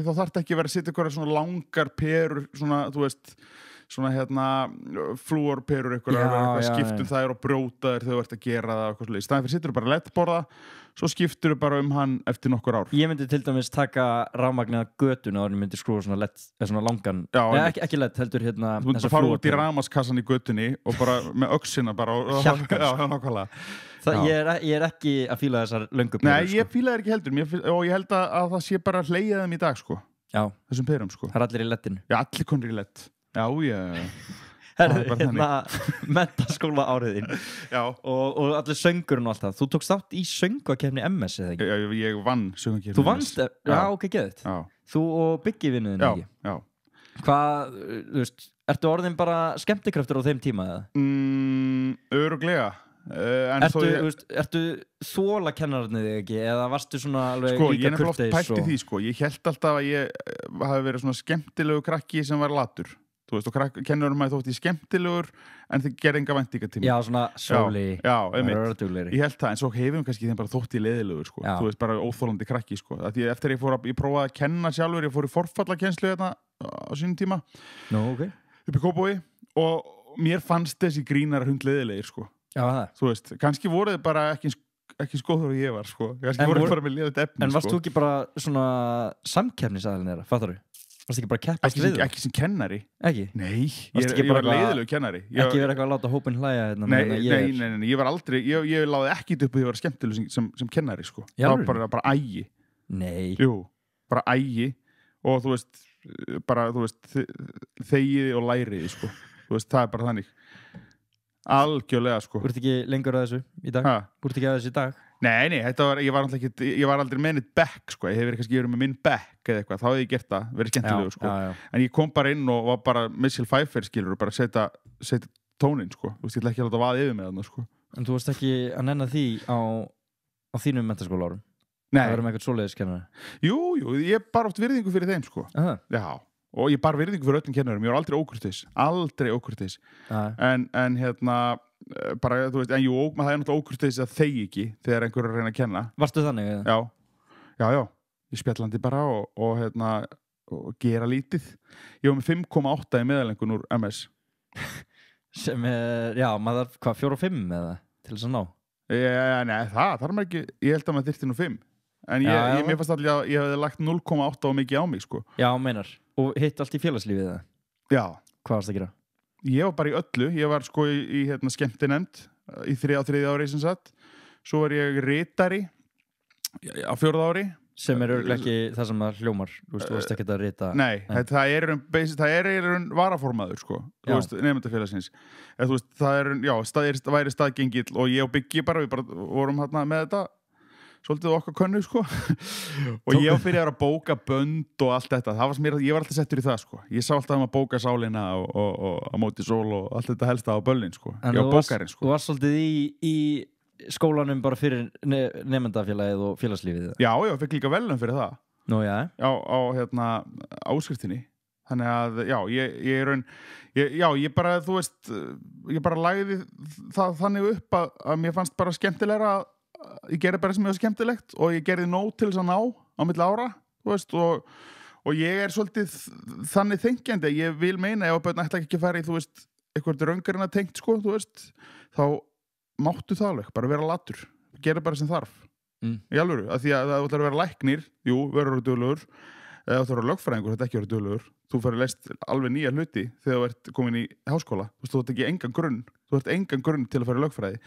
þá þarf ekki að vera að setja eitthvað svona langar perur, svona, þú veist, svona flúorperur eitthvað skiptum þær og brjóta þær þegar þú ert að gera það eitthvað svolítið. Í staðinn fyrir setur þú bara leddborða, svo skiptur þú bara hann eftir nokkur ár. Ég myndi til dæmis taka rafmagnið að götuna og ég myndi skrúa svona ledd, svona langan, ekki ledd heldur hérna. Þú myndi fara út í rafmagnskassan í götunni og bara með öxina bara hjarkar. Já, nákvæmlega. Ég er ekki að fíla þessar löngu perur. Nei, ég fíla þær ekki heldur og ég held að það sé bara hlegið þeim í dag, sko. Já. Þessum perum, sko. Það allir í leddinu. Já, allir konur í ledd. Já. Hérna menntaskóla áriðin. Já. Og allir söngurinn og allt það. Þú tókst þátt í söngvakeppni MS, eða ekki? Já, ég vann söngvakeppni MS. Þú vannst? Já, ok, geðið. Já. Þú og Biggi vinnuðin, ekki? Já. Hvað, þú veist, ertu orðin bara skemmtikraftur á þeim tíma, eða? Örugglega. Ertu þóla kennararnið þig ekki eða varstu svona alveg sko, líka kurteis? Sko, ég er oft pælt í því, sko. Ég held alltaf að ég hafi verið svona skemmtilegu krakki sem var latur. Þú veist, og kennarum maður þótt ég skemmtilegur en þið gerði enga væntingatíma. Já, svona sóli. Já, einmitt. Ég held það, en svo hefum kannski þeim bara þótt ég leiðilegur, sko. Þú veist, bara óþólandi krakki, sko. Því eftir ég prófaði að kenna sjálfur, ég fór í forfallakennslu hérna á sínum tíma. Ok. Upp í Kópavogi og mér fannst þessi grínar hundleiðilegir, sko. Já, það. Þú veist, kannski voru þið bara ekki skóður og ég var, sko. Kannski voru þið bara með liðið efni, sko. En varst þú ekki bara svona samkeppnisaðilin þeirra, fattar þú? Varst ekki bara að keppast við það? Ekki sem kennari. Ekki? Nei, ég var leiðilegu kennari. Ekki verið eitthvað að láta hópinn hlæja hérna? Nei, ég var aldrei, ég láði ekkit upp og ég var skemmtileg sem kennari, sko. Það var bara ægi. Nei. Jú, bara ægi og þú veist, þegiði og læriði, sko. Þú veist, það er bara þannig. Algjörlega, sko. Þú ert ekki lengur að þessu í dag? Þú ert ekki að þessu í dag? Nei, ég var aldrei með neitt bekk, sko. Ég hef kannski verið með minn bekk eða eitthvað, þá hefði ég gert það, verið skemmtilegu, sko. En ég kom bara inn og var bara Michelle Pfeiffer, skilur, og bara setja tónin, sko. Þú veist, ég ætla ekki að láta vaða yfir með þarna, sko. En þú varst ekki að nenna því á þínum menntaskóla árum? Nei. Það verður með eitthvað svoleiðiskennari? Jú, ég bar oft virðingu fyrir þeim, sko. Já. Og ég bar virðingu fyrir öllum kennurum, ég var aldrei ókurteis. En hérna, bara, þú veist, það er náttúrulega ókurteis að þegi ekki þegar einhver er að reyna að kenna. Varstu þannig? Já, ég spjallandi bara og hérna, og gera lítið. Ég var með 5,8 í meðalengun úr MS. Sem er, já, maður, 4 og 5 eða, til þess að ná? Nei, það er maður ekki, ég held að maður þyrfti nú 5. En mér fannst allir að ég hefði lagt 0,8 og mikið á mig, sko. Já, meinar. Og hitt allt í félagslífið það? Já. Hvað varst að gera? Ég var bara í öllu. Ég var sko í skemmtinefnd í þriðja ári sem sagt. Svo var ég ritari á 4. ári. Sem er ekki það sem það hljómar. Þú veist, þú varst ekki að rita. Nei, það er varaformaður, sko. Þú veist, nefndafélagsins. Þú veist, það væri staðgengill og ég og Biggi bara, við bara vorum hérna með þetta. Svolítið okkar könnu, sko. Og ég byrjaði að bóka bönd og allt þetta. Ég var alltaf settur í það, sko. Ég sá alltaf að bóka sálina og á móti sól og allt þetta helsta á böllin, sko. Ég var bókarinn, sko. Þú varst svolítið í skólanum bara fyrir nemendafélagið og félagslífið? Já, ég fekk líka velum fyrir það. Nú, já. Á hérna, áskriftinni. Þannig að, ég bara, þú veist, ég bara lagði það þannig upp að mér fannst bara skemmtilegra að ég gerði bara sem ég var skemmtilegt og ég gerði nóg til þess að ná á milli ára, þú veist, og ég er svolítið þannig þengjandi, ég vil meina ef börn ætla ekki að fara í, þú veist, eitthvað röngarina tengt sko, þú veist, þá máttu það alveg, bara vera latur gera bara sem þarf í alvöru, af því að það ætlar að vera læknir verður duglegur, eða það ætlar að vera lögfræðingur þetta ekki verður duglegur, þú fyrir leist alveg nýja hluti þegar þú ert komin í háskóla þú ert ekki engan grunn til að fara í lögfræði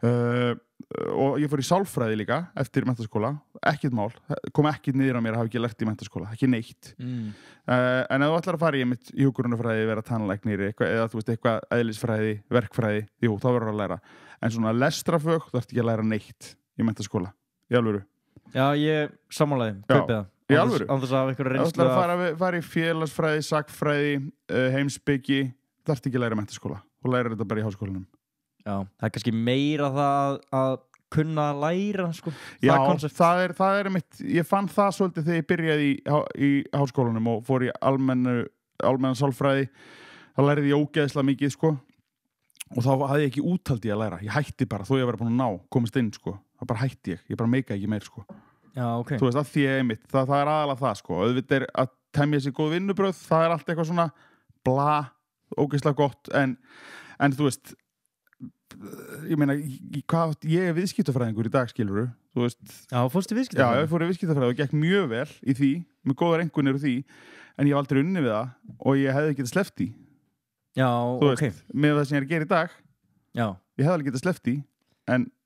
og ég fór í sálfræði líka eftir menntaskóla, ekkert mál kom ekkert niður á mér að hafa ekki lært í menntaskóla ekki neitt en ef þú ætlar að fara í hjúkrunarfræði, vera tannlæknir eða þú veist eitthvað eðlisfræði, verkfræði þá verður að læra, en svona lestrafög þú ert ekki að læra neitt í menntaskóla í alvöru. Já, ég sammálaði, kaupið það í alvöru, án þess að hafa einhverja reynslu þú ætlar að fara í félagsfræði, sagnfræði heimspeki, þú ert ekki að læra í menntaskóla þú lærir þetta bara í háskólanum. Já, það kannski meira það að kunna að læra sko. Já, það er mitt, ég fann það svolítið þegar ég byrjaði í háskólanum og fór í almenna sálfræði, þá lærði ég ógeðslega mikið sko og þá hafði ég ekki úthaldi að læra, ég hætti bara þó ég var búin að komast inn sko, það bara hætti ég bara meika ekki meir sko. Já, ok. Þú veist, að því ég einmitt, það er aðalega það sko, auðvitað er að temja sér góð vinnubröð, það er allt eitthvað svona bla, ógeðslega gott, en þú veist, ég meina, ég er viðskiptafræðingur í dag, skilurðu, þú veist. Já, fórstu í viðskiptafræði? Já, ég fór í viðskiptafræði og gekk mjög vel í því, með góðar einkunnir úr því, en ég hef aldrei unnið við það og ég hefði getað sleppt því. Já, þú veist, með það sem ég er að gera í dag, já. Ég hefði alveg getað sleppt því,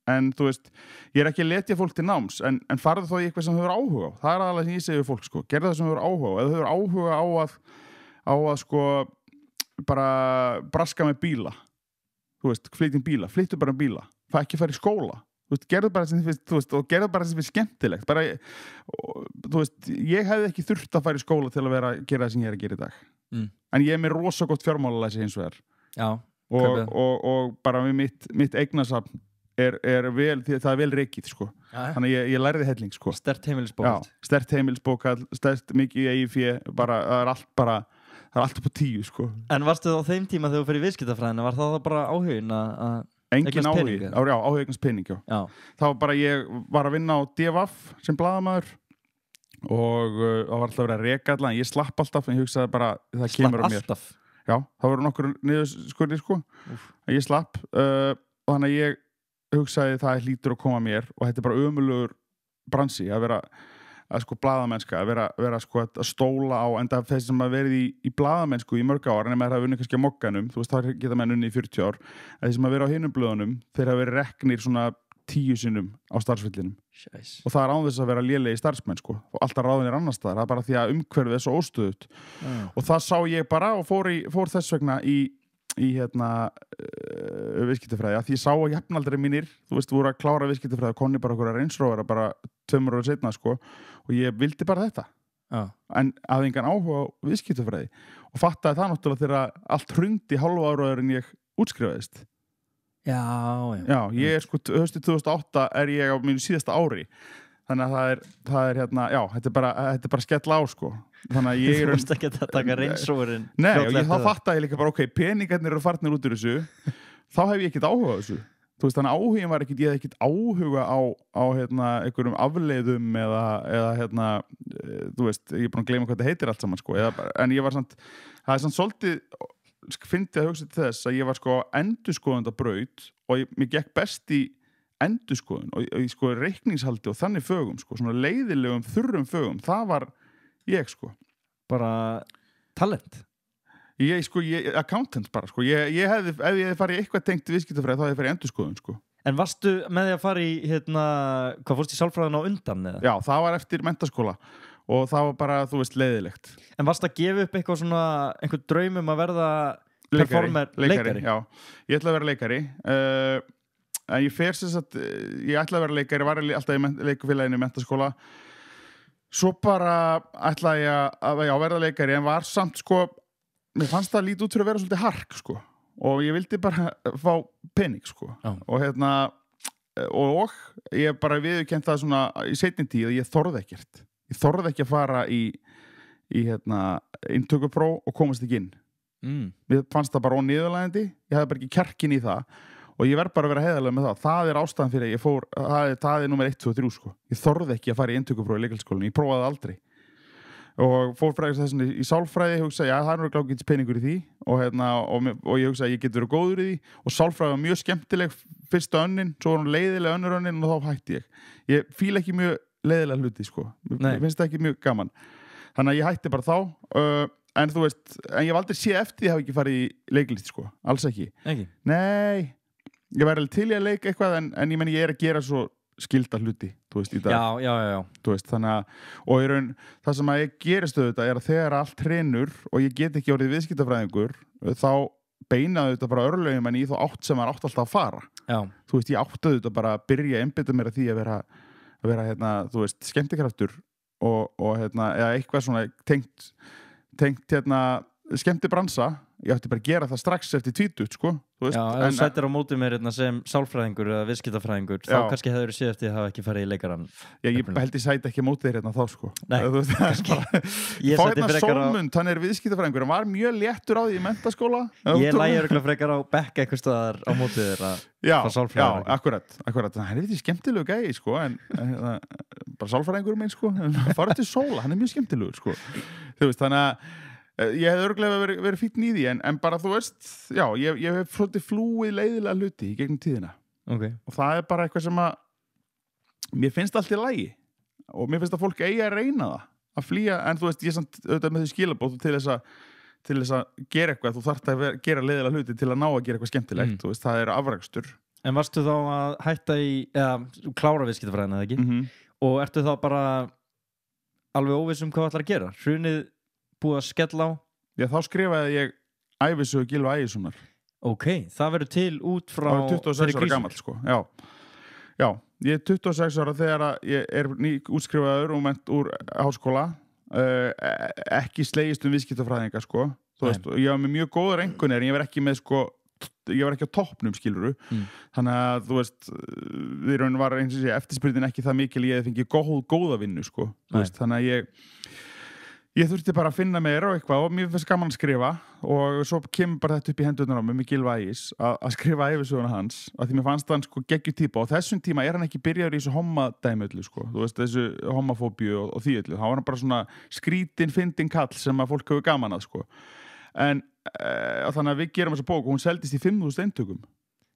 en þú veist, ég er ekki að letja fólk til náms, en farðu þá í eitthvað sem þau hefur áhuga á. Það er aðalega sem ég segi við fólk, sko. Gerðu það sem þau hefur áhuga á. Ef þau hefur áhuga á að sko, bara braska með bíla. Þú veist, flytjum bíla. Flyttu bara bíla. Það ekki fara í skóla. Þú veist, gerðu bara sem þið finnst, þú veist, og gerðu bara sem þið finnst skemmtilegt. Bara, þú veist, ég hefði ekki þurft að fara í skóla til að gera það sem ég er að gera í dag. En ég er með rosa gott fjármálalæsi hins vegar. Já. Og bara mitt eignasafn er vel, því það er vel reikið sko. Þannig að ég lærði helling sko. Sterkt heimilisbókald. Já, sterkt heimilisbókald, sterkt mikið eigið fé, bara, það er allt upp á 10 sko. En varstu á þeim tíma þegar þú fyrir viðskiptafræðina, var það bara áhugin að engin áhugi, áhugi eignast pening, já. Það var bara, ég var að vinna á DFF sem blaðamaður og það var alltaf verið að reka allan, en ég slapp alltaf, en ég hugsaði bara, það kemur á mér. Slapp alltaf? Já, það voru nokkur niðurskurðir sko, ég slapp og þannig að ég hugsaði það hlýtur að koma mér og þetta er bara ömurlegur bransi að vera að sko blaðamennska, að vera sko að stóla á, enda þess sem að verið í blaðamennsku í mörg ár, en ef maður hafa unnið kannski á mokkanum, þú veist, það geta menn unnið í 40 ár, en þeir sem að vera á hinum blöðunum, þeir hafa verið reknir svona 10 sinnum á starfsvillinum og það er án þess að vera lélegi starfsmenn sko, og alltaf ráðinir annars staðar, það er bara því að umhverfið er svo óstöðut og það sá ég bara og fór þess vegna í viðskiptafræði, að því ég sá að jafnaldri mínir, þú veist, voru að klára viðskiptafræði og konni bara okkur að reynsrófara bara 2 ára seinna sko, og ég vildi bara þetta en hafði engan áhuga á viðskiptafræði og fattaði það náttúrulega þegar allt hrundi hálfa ára en ég útskrifaðist. Já, ég er sko, höstið 2008 er ég á mínu síðasta ári, þannig að það er já, þetta er bara skell á sko. Þannig að ég Þú veist ekki að taka reynsrófurinn. Nei, og þá fattaði ég líka bara, ok, peningarnir eru farnir út úr þessu, þá hef ég ekkert áhuga á þessu. Þú veist, þannig að áhugin var ekkert, ég hef ekkert áhuga á einhverjum afleiðum eða þú veist, ég er búin að gleyma hvað þetta heitir allt saman, sko, en ég var samt, það er samt svolítið, fyndi að hugsa til þess að ég var sko endurskoðandabraut og mér gekk best í endurskoðun og í sko reikningshaldi og þannig fögum, sko, svona leiðilegum, þurrum fögum, það var ég sko. Bara talent? Ég accountant bara sko, ef ég hefði farið í eitthvað tengt viðskiptafræði þá hefði ég farið í endurskoðun sko. En varstu með því að fara í, hvað fórst í sálfræðina á undan eða? Já, það var eftir menntaskóla og það var bara, þú veist, leiðilegt. En varstu að gefa upp eitthvað svona, einhver draum um að verða performer? Leikari, já. Ég ætla að vera leikari. En ég fer sem sagt, ég ætla að vera leikari, var alltaf í leikufélaginu í menntaskóla. Svo bara ætlaði ég að verða leikari, en var samt sko, mér fannst það lítið út fyrir að vera svolítið hark sko, og ég vildi bara fá pening sko, og ég bara viðurkennt það svona í seinni tíð að ég þorði ekkert. Ég þorði ekki að fara í inntökupróf og komast ekki inn. Mér fannst það bara óniðurlægjandi, ég hefði bara ekki kjarkin í það og ég verð bara að vera heiðarlega með það. Það er ástæðan fyrir að ég fór, það er númer 1, 2 og 3 sko. Ég þorði ekki að fara í inntökupróf í leiklisskólanum, ég prófaði aldrei. og fór fræðist þessin í sálfræði, hugsa, já, það er nú glákins peningur í því og ég hugsa að ég get verið góður í því og sálfræði var mjög skemmtileg fyrsta önnin, svo var hún leiðileg önnur önnin og þá hætti ég fíla ekki mjög leiðilega hluti, sko, mér finnst það ekki mjög gaman, þannig að ég hætti bara þá en þú veist, en ég hef aldrei séð eftir því að hafa ekki farið í leiklist, sko, alls ekki. Nei, ég væri alveg til í að leika eitthvað en ég meni ég að gera svo skilda hluti, þú veist, í dag. Já. Þú veist, þannig að, og í raun, það sem að ég gerist auðvitað að þegar allt hreinur og ég get ekki orðið viðskiptafræðingur, þá beinaðu þetta bara örlögum en í þá átt sem maður átt alltaf að fara. Já. Þú veist, ég átti auðvitað bara að byrja að einbeita mér að því að vera hérna, þú veist, skemmtikraftur og hérna, eða eitthvað svona tengt hérna, skemmtibransa, ég átti bara að gera það strax eftir 20, sko. Þú veist, ef þú sættir á móti mér hérna, sem sálfræðingur eða viðskiptafræðingur, þá kannski hefur séð eftir að hafa ekki farið í leikarann. Já, ég held ég sæti ekki á móti þér hérna þá, sko. Nei, kannski. Ég sætti frekar á... Sólmund, hann viðskiptafræðingur, hann var mjög léttur á því í menntaskóla. Ég lægi örugglega frekar á bekk einhvers staðar á móti þér að fá sálfræðingur. Já, akkurat. Hann er skemmtilegu gæi, sko, en bara sálfræðingur minn, sko. Farið til sóla, hann er mjög skemmtilegur, sko. Þú veist, þannig að ég hef örugglega verið fínn í því en bara þú veist, já, ég hef svolítið flúið leiðilega hluti í gegnum tíðina og það er bara eitthvað sem að mér finnst allt í lagi og mér finnst að fólk eigi að reyna það að flýja, en þú veist, ég samt auðvitað með því skilabóð til þess að gera eitthvað, þú þarft að gera leiðilega hluti til að ná að gera eitthvað skemmtilegt, þú veist, það er afrakstur. En varstu þá að hætta eða klára viðskiptafræðina, eða ekki? Og ertu þá bara alveg óviss hvað ætlar að gera? Hrunið búið að skella á? Já, þá skrifaði ég ævisögu Gylfa Ægissonar. Það verður til út frá... Það var 26 ára gamall, sko. Já, ég er 26 ára þegar ég er útskrifaður og ment úr háskóla. Ekki slegist viðskiptafræðinga, sko. Þú veist, ég var með mjög góðar einkunnir en ég var ekki með, sko, ég var ekki á toppnum, skilurðu. Þannig að, þú veist, í raun var eins og sé, eftirspurnin ekki það mikil, ég fengi góða vinnu, sko. Þú veist, þannig að ég þurfti bara að finna mér og eitthvað og mér finnst gaman að skrifa og svo kemur bara þetta upp í hendurnar á mig með Gylfa Ægis að skrifa ævisöguna hans að því mér fannst hann, sko, geggjuð típa og þessum tíma er hann ekki byrjaður í þessu hommadæmi öllu, sko, þú veist, þessu homofóbíu og því öllu, þá var hann bara svona skrítin, fyndin kall sem að fólk hefur gaman að, sko, en þannig að við gerum þessa bók og hún seldist í 5.000 eintökum.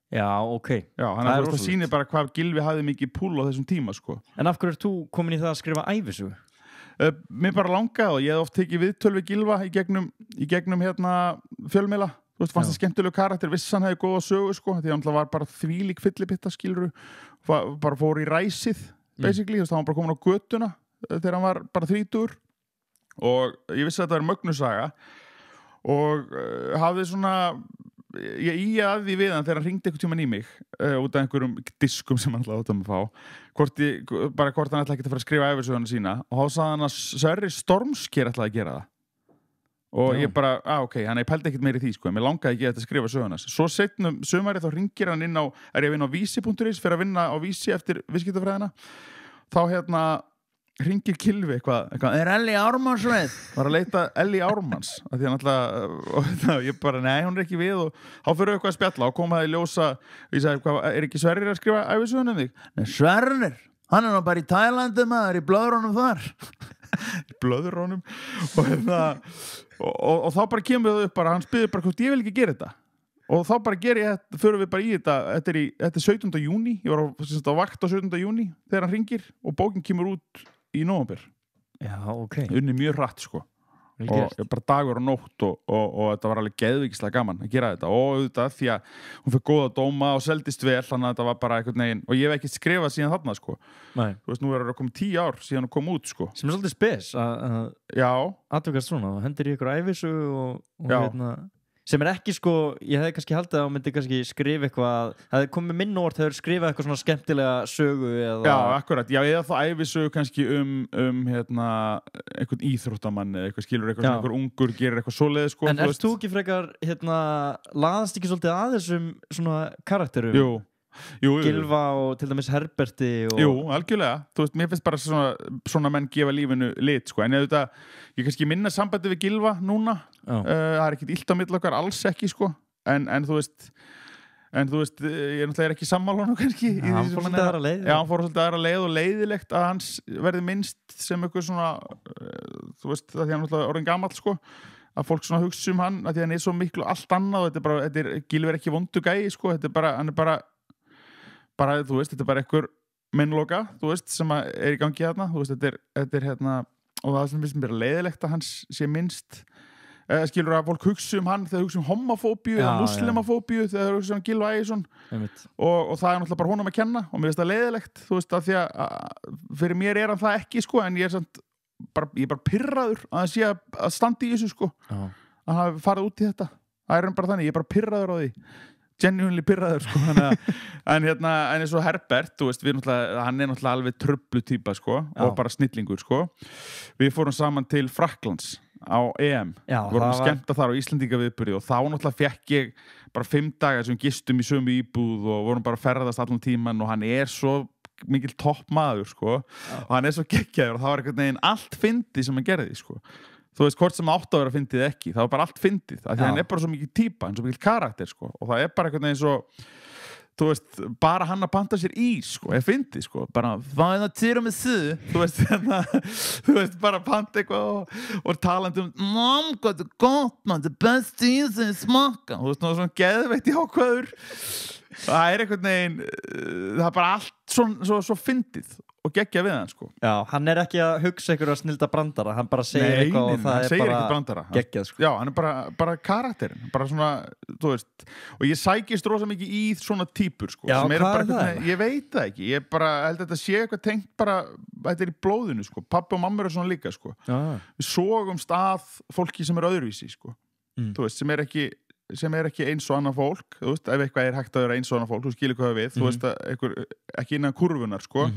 Já, þannig að það sýnir bara hvað Gylfi hafði mikið púl á þessum tíma, sko. En af hverju ert þú komin í það að skrifa ævisögu? Mér bara langaði og ég hef oft tekið viðtöl við Gylfa í gegnum hérna fjölmiðla, þú veist, fannst það skemmtilegu karakter, viss hann hefði góða sögu, sko, því hann var bara þvílík fyllipitta, skiluru, bara fór í ræsið, basically, þú veist, hann var bara komin á götuna þegar hann var bara 30 og ég vissi að þetta var mögnusaga og hafði svona, ég íja að því við hann þegar hann hringdi einhvern tímann í mig út af einhverjum diskum sem hann ætlaði að fá hvort hann ætlaði ekki að fara að skrifa ævisöguna sína og þá sagði hann að Sverrir Stormsker ætlaði að gera það og ég bara, hann pældi ekkert meir í því, sko, en mér langaði ekki að skrifa sögunas svo seinna sumari þá hringir hann inn á ég að vinna á vísi.is fyrir að vinna á vísi eftir viðskiptafræðina þá hérna hringir Gylfi eitthvað er Elli Ármanns með? Var að leita Elli Ármanns af því hann alltaf ég bara, nei, hún er ekki við og þá fyrir eitthvað að spjalla og kom það í ljósa og ég sagði, er ekki Sverrir að skrifa ævisögun um þig? Nei, Sverrir, hann er nú bara í Tælandi maður, í blöðrónum þar í blöðrónum og þá bara kemur það upp bara, hann spyrir bara hvort ég vil ekki gera þetta og þá bara förum við bara í þetta þetta er 17. júní, ég var á vakt á 17. júní þegar hann hringir og bókin kemur út í nóvember. Já, unni mjög hratt, sko. Og bara dagur og nótt og þetta var alveg geðvíkislega gaman að gera þetta og auðvitað því að hún fyrir góða dóma og seldist vel þannig að þetta var bara einhvern veginn og ég hef ekki skrifað síðan þarna, sko. Nei. Þú veist, nú er það komið 10 ár síðan hún kom út, sko. Sem er svolítið spes að atvökkast svona, hendur í ykkur ævisögu og hérna sem er ekki, sko, ég hefði kannski haldið að hún myndi kannski skrifa eitthvað, það hefði komið minn orð þegar skrifa eitthvað svona skemmtilega sögu eða... Já, akkurat, eða þá ævisögu kannski hérna, einhvern íþróttamann eða eitthvað skilur eitthvað, einhver ungur gerir eitthvað svoleiði, sko. En ert þú ekki frekar, hérna, laðast ekki svolítið að þessum svona karakterum? Jú. Gylfa og til dæmis Herberti og... Jú, algjörlega, þú veist, mér finnst bara svona menn gefa lífinu lit, sko, en ég kannski minna sambandi við Gylfa núna, það er ekkert illt á milli okkar, alls ekki, sko, en þú veist, ég náttúrulega ekki sammála honum kannski. Já, hann fór svolítið aðra leið. Já, hann fór svolítið aðra leið og leiðilegt að hans verði minnst sem eitthvað svona, þú veist, það því hann náttúrulega orðin gamall sko, að fólk svona hugsa hann að því hann svo miklu allt annað og Gylfi ekki vondu gæi sko, hann bara, þú veist, þetta bara minnloka, þú veist, sem í gangi þarna, þú veist, þetta hérna, og það sem finnst mér leiðilegt að hans sé minnst skilur að fólk hugsa hann þegar hugsa homofóbíu eða muslimafóbíu þegar hugsa Gylfa Ægisson og það náttúrulega bara honum að kenna og mér finnst það leiðilegt, þú veist, að því að fyrir mér hann það ekki, sko, en ég er bara pirraður að það sé að standa í þessu, sko að hann hafi farið út í þetta, það bara þannig, ég er bara pirraður á því genuinely pirraður, sko en eins og Herbert, þú veist, hann náttúrulega alveg tröflu týpa, sko og bara snillingur, sko við fórum saman til Frakklands á EM, vorum skemmta þar á Íslendingaviðburði og þá náttúrulega fekk ég bara 5 daga sem gistum í sömu íbúð og vorum bara að ferðast allan tíman og hann svo mikil toppmaður, sko og hann svo geggjaður og það var einhvern veginn allt fyndið sem hann gerði, sko þú veist, hvort sem átt að vera fyndið ekki, það var bara allt fyndið af því hann bara svo mikil típa, hann svo mikil karakter, sko og það bara einhvern veginn svo þú veist, bara hann að panta sér sko, fyndið, sko, bara hvað það týra með þú veist, bara panta eitthvað og talandi hvað gott, man, það besti í þessi smakka þú veist, svona geðveitt í ákvæður það einhvern veginn það bara allt svo fyndið og geggja við hann, sko Já, hann ekki að hugsa ykkur að snilda brandara hann bara segir eitthvað og það bara geggjað, sko Já, hann bara karakterinn bara svona, þú veist og ég sækist rosa mikið í svona típur, sko Já, hvað það? Ég veit það ekki, ég bara held að þetta sé eitthvað tengt bara, þetta í blóðinu, sko pappi og mamma svona líka, sko Við sogumst að fólki sem öðruvísi, sko Þú veist, sem ekki eins og annað fólk, þú veist, ef eitthvað hægt að vera eins og annað fólk, þú skilur hvað við, þú veist, ekki innan kurvunar, sko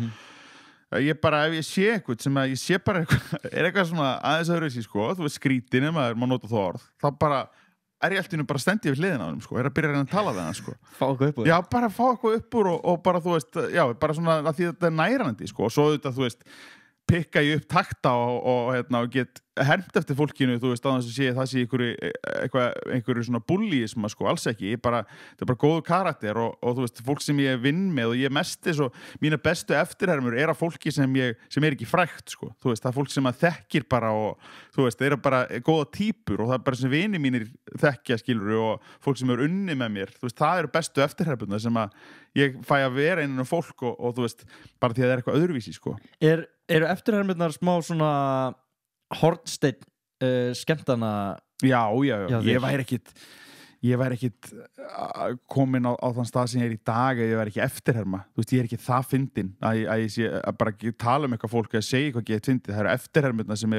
ég bara, ef ég sé eitthvað sem að ég sé bara eitthvað svona aðeins öðruvísi, sko, þú veist, skrítin ef maður má nota það orð, þá bara ég alltaf bara stendið við hliðina á þeim, sko, að byrja að reyna að tala við hann, sko Fá eitthvað upp úr Já, bara fá eitthvað upp úr og bara, þú veist, já, bara svona að því þetta nærandi, sko, og svo þetta, þú veist pikka ég upp takta og get hermt eftir fólkinu, þú veist, á þess að það sé einhverju svona bullyisma, sko, alls ekki, þetta er bara góður karakter og þú veist, fólk sem ég vinn með og ég mestis og mína bestu eftirhermur að fólki sem ekki frægt, sko, þú veist, það er fólk sem að þekkir bara og þú veist, bara góða típur og það er bara sem vini mínir þekkja, skilur, og fólk sem unni með mér, þú veist, það bestu eftirhermurna sem að ég fæ að vera innan fólk og þú veist, bara því að það eitthvað öðruvísi, sko Eru eftirhermurnar smá svona hornsteinn skemmtana? Já, ég væri ekkit komin á þann stað sem ég í dag ef ég væri ekki eftirherma, þú veist, ég ekki það fyndin að ég sé að bara tala eitthvað fólk að segja hvað ég fyndið, það eru eftirhermurnar sem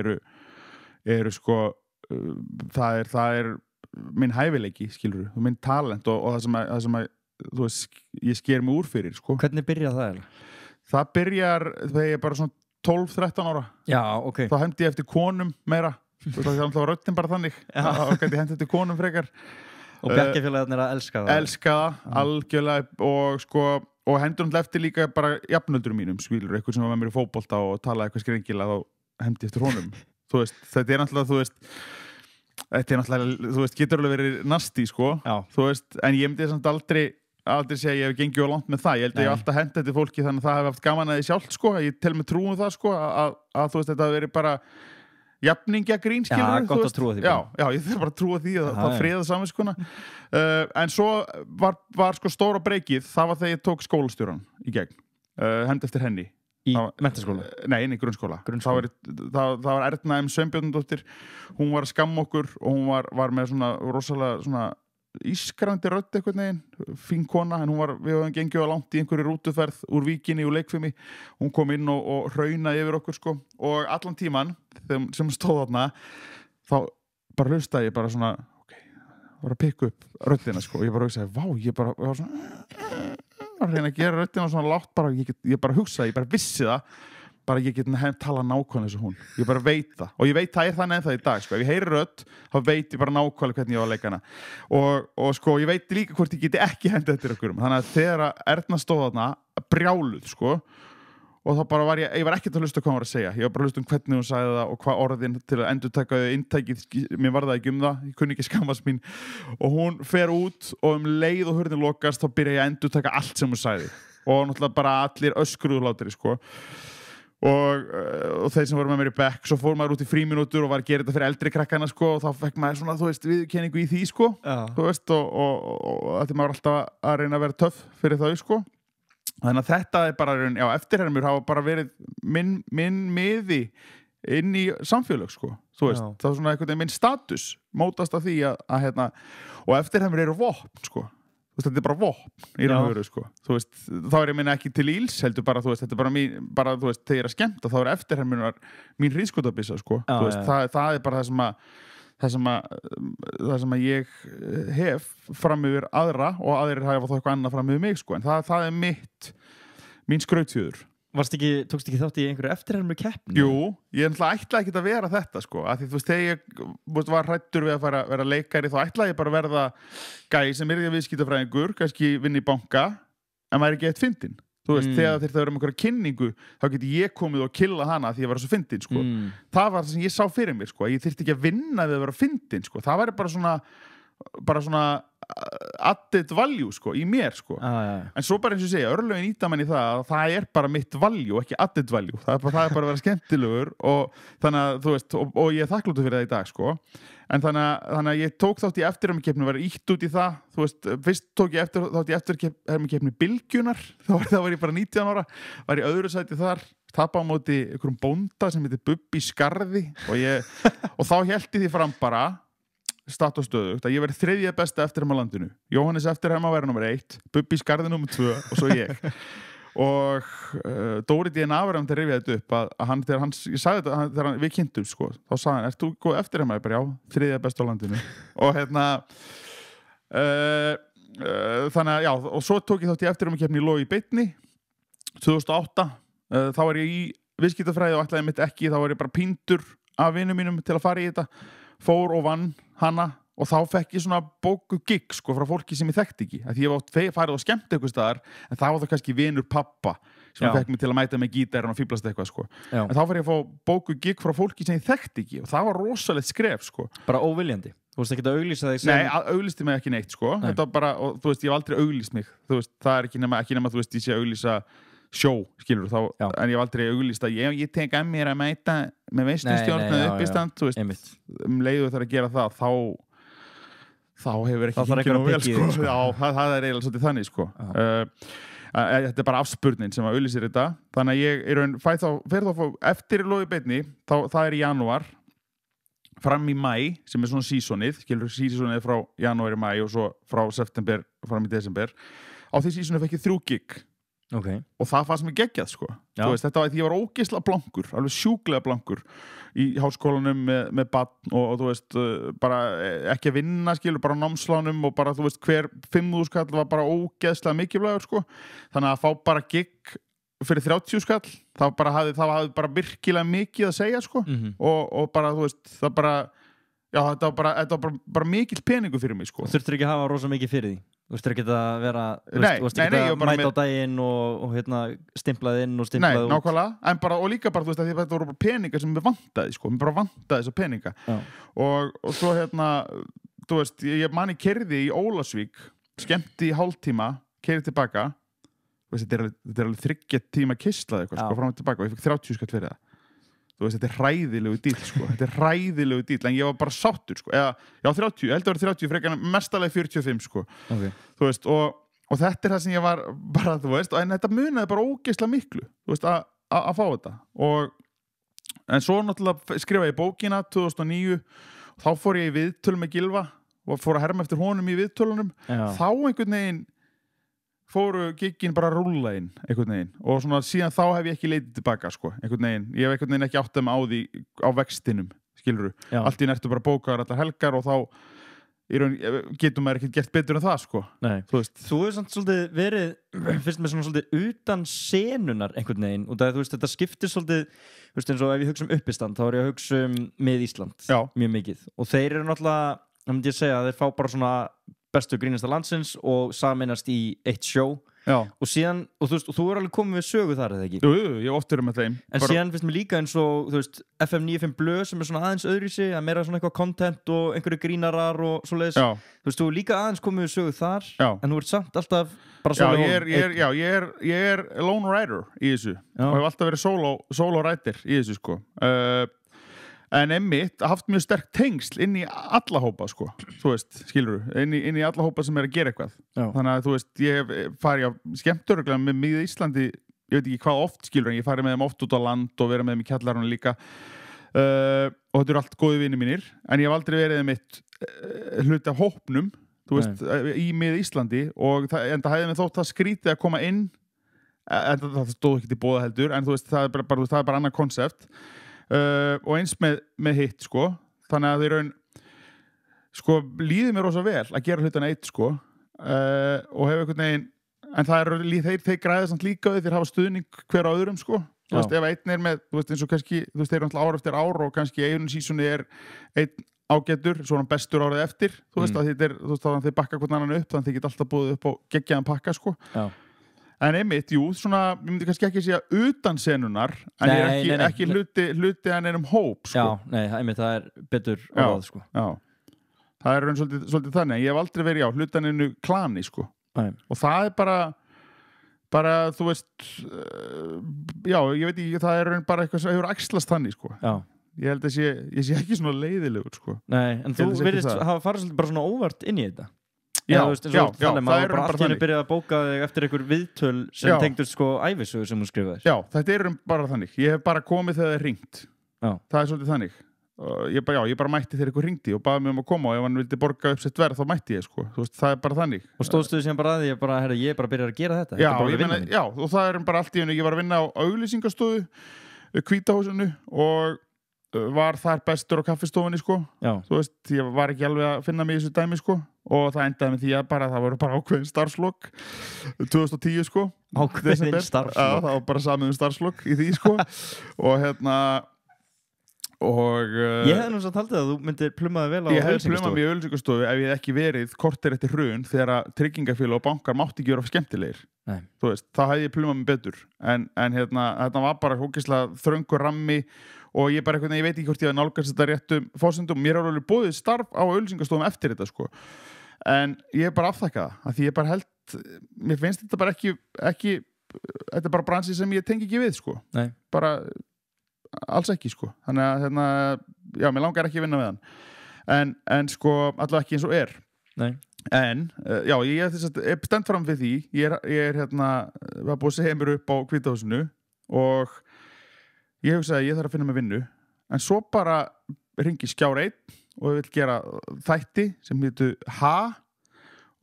eru sko það er minn hæfileiki, skilur þú, minn talent og það sem að þú veist, ég sker mig úr fyrir, sko Hvernig byrjar það? Það byrjar þegar ég bara svona 12-13 ára Já, ok Þá hendi ég eftir konum meira Það var röddin bara þannig Þá hendi ég eftir konum frekar Og bekkjarfélagarnir að elska það Elska það, algjörlega og sko, og hendur hann eftir líka bara jafnöldurum mínum, skilur, eitthvað sem var með mér í fótbolta og talaði eitthvað skringilega þá hendi ég eftir honum Þú veist, þetta náttúrulega, þú veist, getur alveg verið nasti, sko Þú veist, en ég myndi samt aldrei segja að ég hef gengið á langt með það ég held að ég hef alltaf hendið til fólki þannig að það hef haft gaman að því sjálft, sko ég tel mig trúum það, sko að þú veist, þetta hafi verið bara jafningja grín, skilur Já, gott að trúa því Já, ég þarf bara að trúa því að það friða saminskuna en svo var sko stóra breykið, það var þegar ég tók skólastjóran í gegn, hendi eftir henni Í menntaskóla? Nei, inn í grunnskóla. Það var Erna M. Sveinbjörnsdóttir, hún var að skamma okkur og hún var með svona rosalega svona ískrandi rödd eitthvað neginn, fín kona en við höfum gengið á langt í einhverju rútuferð úr Víkinni, úr Leikfimi hún kom inn og hraunaði yfir okkur, sko og allan tíman sem stóð þarna þá bara hlustaði ég bara svona var að pikka upp röddina, sko og ég bara hugsaði, ég var svona að reyna að gera röddina svona lágt bara, ég bara hugsaði, ég bara vissi það bara ég get talað nákvæmlega eins og hún ég bara veit það, og ég veit það þannig ennþá í dag, sko, ef ég heyri rödd, þá veit ég bara nákvæmlega hvernig ég á að leika hana og sko, ég veit líka hvort ég geti ekki hendið eftir okkur, þannig að þegar Erna stóð þarna brjáluð, sko og þá bara var ég var ekkert að hlusta hvað hún var að segja ég var bara að hlusta hvernig hún sagði það og hvað orðin til að endurtaka inntækið, mér var það ekki það ég kunni ekki skammast mín og hún fer út og leið og hurðin lokast þá byrja ég að endurtaka allt sem hún sagði og náttúrulega bara allir öskruðu hlátri, sko og þeir sem voru með mér í bekk svo fór maður út í frímínútur og var að gera þetta fyrir eldri krakkana sko, og þá fekk maður svona, þú veist, viðurkenningu í því sko, þú veist, og þetta maður alltaf að reyna að vera töff fyrir þau sko. Þannig að þetta bara, já, eftirhermur hafa bara verið minn miði inn í samfélög sko, þú veist, það er svona einhvern veginn minn status mótast af því að hérna, og eftirhermur eru vopn sko, þú veist, þetta er bara vopn í raun og veru sko, þú veist, þá er ég minna ekki til íls, heldur bara, þú veist, þetta er bara þú veist, þegar ég er að skemmta, þá er eftirhermunar mín hríðskotabissa sko, þú veist, það er bara það sem að ég hef fram yfir aðra og aðrir hafa þá eitthvað annað fram yfir mig sko, en það er mín skrautfjöður. Tókst ekki þátt í einhverju eftirhermu keppni? Jú, ég ætlaði ekki að vera þetta sko, af því þú veist, þegar ég var hræddur við að vera leikari, þá ætlaði ég bara að verða gæi sem yrði að viðskiptafræðingur, kannski vinna í banka, en væri ekki eitt fyndin. Þú veist, þegar þeir eru um einhverja kynningu, þá geti ég komið og killa hana því að vera svo fyndin sko. Það var það sem ég sá fyrir mér sko, ég þyrfti ekki að vinna við að vera fyndin sko, það væri bara svona added value sko, í mér sko. En svo bara eins og segja, örlögin íta mann í það er bara mitt value, ekki added value, það er bara að vera skemmtilegur og þannig að, þú veist, og ég er þakkláttur fyrir það í dag sko, en þannig að ég tók þátt í eftirhermukeppni, var ítt út í það, þú veist, fyrst tók ég þátt í eftirhermukeppni Bylgjunar, þá var ég bara 19 ára, var í öðru sæti þar, tapa á móti einhverjum bónda sem heitir Bubbi Skarði og þá hélt ég því fram bara statt og stöðugt að ég verið þriðja besta eftirherma á landinu. Jóhannes eftirherma væri nummer 1, Bubbi Skarði nummer 2 og svo ég. Og Dóri DNA var að rifja þetta upp að hann, ég sagði þetta þegar við kynntum sko, þá sagði hann, ert þú góð eftirherma? Ég bara, já, þriðja besta á landinu. Og hérna þannig að, já, og svo tók ég þátt í eftirhermakeppni í Logi í beinni 2008, þá var ég í viðskiptafræði og ætlaði mitt ekki, þá var ég bara píndur af vinum mínum til að fara í þetta, fór og vann hana og þá fekk ég svona bóku gig sko frá fólki sem ég þekkti ekki, að ég var farið og skemmt eitthvað staðar, en það var það kannski vinur pappa sem fekk mig til að mæta með gítarinn og fíblast eitthvað sko, en þá var ég að fá bóku gig frá fólki sem ég þekkti ekki og það var rosalegt skref sko. Bara óviljandi? Þú veist ekki að auglýsa þig sem... Nei, auglýsti mig ekki neitt sko, þetta var bara, og þú veist, ég hef aldrei auglýst mig, þú veist, það er ekki nema þú veist, ég sé auglýsa sjó, skilur þá, en ég hef aldrei auglýst að ég tek að mér að mæta með veislustjórn eða uppistand, þú veist, leiðu þar að gera það, þá hefur ekki hengið nú vel sko. Já, það er eiginlega svolítið þannig sko. Þetta er bara afspurnin sem að auglýsir þetta, þannig að ég fer þá eftir Logi beinni, það er í janúar fram í maí, sem er svona seasonið, skilur, seasonið frá janúar í maí og svo frá september fram í desember. Á því seasonið fekk ég 3 gig. Okay. Og það fannst mér geggjað sko. Þú veist, þetta var því ég var ógeðslega blankur, alveg sjúklega blankur í háskólanum með barn og þú veist, bara ekki að vinna skilur, bara námslánum og bara þú veist hver 5.000 skall var bara ógeðslega mikilvægur sko, þannig að fá bara gig fyrir 30 skall það hafði bara virkilega mikið að segja sko, og bara þú veist, það bara já, þetta var bara mikill peningu fyrir mig sko. Þurftur ekki að hafa rosa mikið fyrir því? Þú veist ekki að vera mæta á daginn og hérna stimplað inn og stimplað út? Nei, nákvæmlega, en bara, og líka bara þú veist að þetta voru bara peningar sem mér vantaði sko, mér bara vantaði þessa peninga og svo hérna, þú veist, ég manni keyrði í Ólafsvík, skemmti í hálftíma, keyrði tilbaka, þú veist, þetta er alveg 3 tíma kistlaði eitthvað sko, fram og tilbaka og ég fikk 30 skall fyrir það. Þú veist, þetta er hræðilegu dýl sko, þetta er hræðilegu dýl, en ég var bara sáttur sko, eða, já 30, ég held að vera 30 frekar mestalegi 45 sko, þú veist, og þetta er það sem ég var bara, þú veist, en þetta munaði bara ógeðslega miklu, þú veist, að fá þetta, en svo náttúrulega skrifaði ég bókina 2009, og þá fór ég í viðtöl með Gylfa, og fór að herma eftir honum í viðtölunum, þá einhvern veginn, fóru giggin bara að rúlla inn einhvern veginn og svona síðan þá hef ég ekki leitið tilbaka sko, einhvern veginn, ég hef einhvern veginn ekki áttað mig á því á vextinum, skilurðu, allt í nertu bara bókaðar allar helgar og þá getur maður ekkert gert betur en það sko. Nei, þú hefur samt svolítið verið, fyrst með svona svolítið utan senunar einhvern veginn og það, þú veist, þetta skiptir svolítið, þú veist, eins og ef ég hugsa uppistand, þá er ég að hugsa með Ísland mjög mikið og þeir eru náttúrulega, það myndi ég segja, þeir fá bara svona bestu grínasta landsins og sameinast í eitt sjó Já. og síðan, og þú veist, og þú alveg komið við sögu þar eða ekki Jú, ég hef oft verið með þeim en síðan finnst mér líka eins og, þú veist, FM 95 Blöð sem svona aðeins öðruvísi, að meira svona eitthvað content og einhverju grínarar og svoleiðis þú veist, þú er líka aðeins komið við sögu þar en þú ert samt alltaf bara solo ég er lone writer í þessu og hef alltaf verið solo writer í þessu sko en einmitt haft mjög sterk tengsl inn í alla hópa sko, þú veist, skilurðu inn í alla hópa sem að gera eitthvað þannig að þú veist, ég fari á skemmturuglega með miða Íslandi, ég veit ekki hvað oft skilurðu, en ég fari með þeim oft út á land og vera með þeim í kjallarunum líka og þetta eru allt góði vinir mínir, en ég hef aldrei verið mitt hluti af hópnum þú veist, í miða Íslandi og en það hefði mig þótt það skrítið að koma inn en það stóð ekki til boða heldur, en þú veist, það er bara annað konsept og eins með hitt sko þannig að þeir raun sko líður mér rosa vel að gera hlutina eitt sko og hefur einhvern veginn en það er þeir græða samt líka þeir hafa stuðning hver á öðrum sko þú veist ef einn er með þú veist eins og kannski þú veist þeir eru alltaf ár eftir ár og kannski einu sísoni er einn ágætur svona bestur árið eftir þú veist að þú veist að þeir bakka hvern annan upp þannig að þeir geta alltaf búið upp á geggjaðan pakka sko en einmitt, jú, svona, ég myndi kannski ekki segja utan senunar, en ég er ekki hluti en einum hóp, sko. Já, nei, einmitt, það er betur orðað, sko. Já, það er raun svolítið þannig, ég hef aldrei verið, hluti en einu klani, sko. Nei. Og það er bara, þú veist, já, ég veit ekki, það er raun bara eitthvað sem hefur æxlast þannig, sko. Já. Ég held að ég sé ekki svona leiðilegur, sko. Nei, en þú virðist hafa farið svolítið bara svona óvart inn í þetta. Já, það er bara allt í henni byrjað að bóka þig eftir einhver viðtöl sem tengdust sko ævisögu sem hún skrifaði. Já, þetta er bara þannig. Ég hef bara komið þegar það er hringt. Það er svolítið þannig. Ég bara mætti þegar einhver hringdi og baði mig að koma og ef hann vildi borga upp sitt verð þá mætti ég sko. Þú veist, það er bara þannig. Og stóðstu þið sem bara að ég er bara byrjað að gera þetta? Já, og það er bara allt í henni. Ég var að vinna á auglýsingastofu, Hvítahúsinu og var þar bestur á kaffistofunni sko. Þú veist, ég var ekki alveg að finna mig í þessu dæmi sko og það endaði með því að það voru bara ákveðin starfslokk 2010 sko ákveðin starfslokk það var bara samið starfslokk í því sko og ég hefði nú samt haldið að þú myndir plummaði vel á ég hefði plummað mjög auglýsingastofu ef ég ekki verið korter eftir hrun þegar tryggingafélag og bankar mátti ekki vera skemmtilegir þú veist, þá hefði ég plummað mig betur en þetta var bara hókislega þröngur rammi og ég bara ég veit ekki hvort ég hef nálgast þetta réttum fórsendum, mér er alveg búið starf á auglýsingastofum eftir þetta sko en ég er bara afþakkað það, af því ég bara held mér finnst þetta bara ekki þetta er bara bransi sem ég tengi ekki við sko Nei. Bara alls ekki sko þannig að já, mér langar ekki að vinna við hann en sko allavega ekki eins og er Nei. En já, ég er stend fram við því ég er var búið að segja mér upp á Hvítahúsinu og ég hugsaði að ég þarf að finna mig vinnu en svo bara ringi Skjár 1 og ég vil gera þætti sem heitu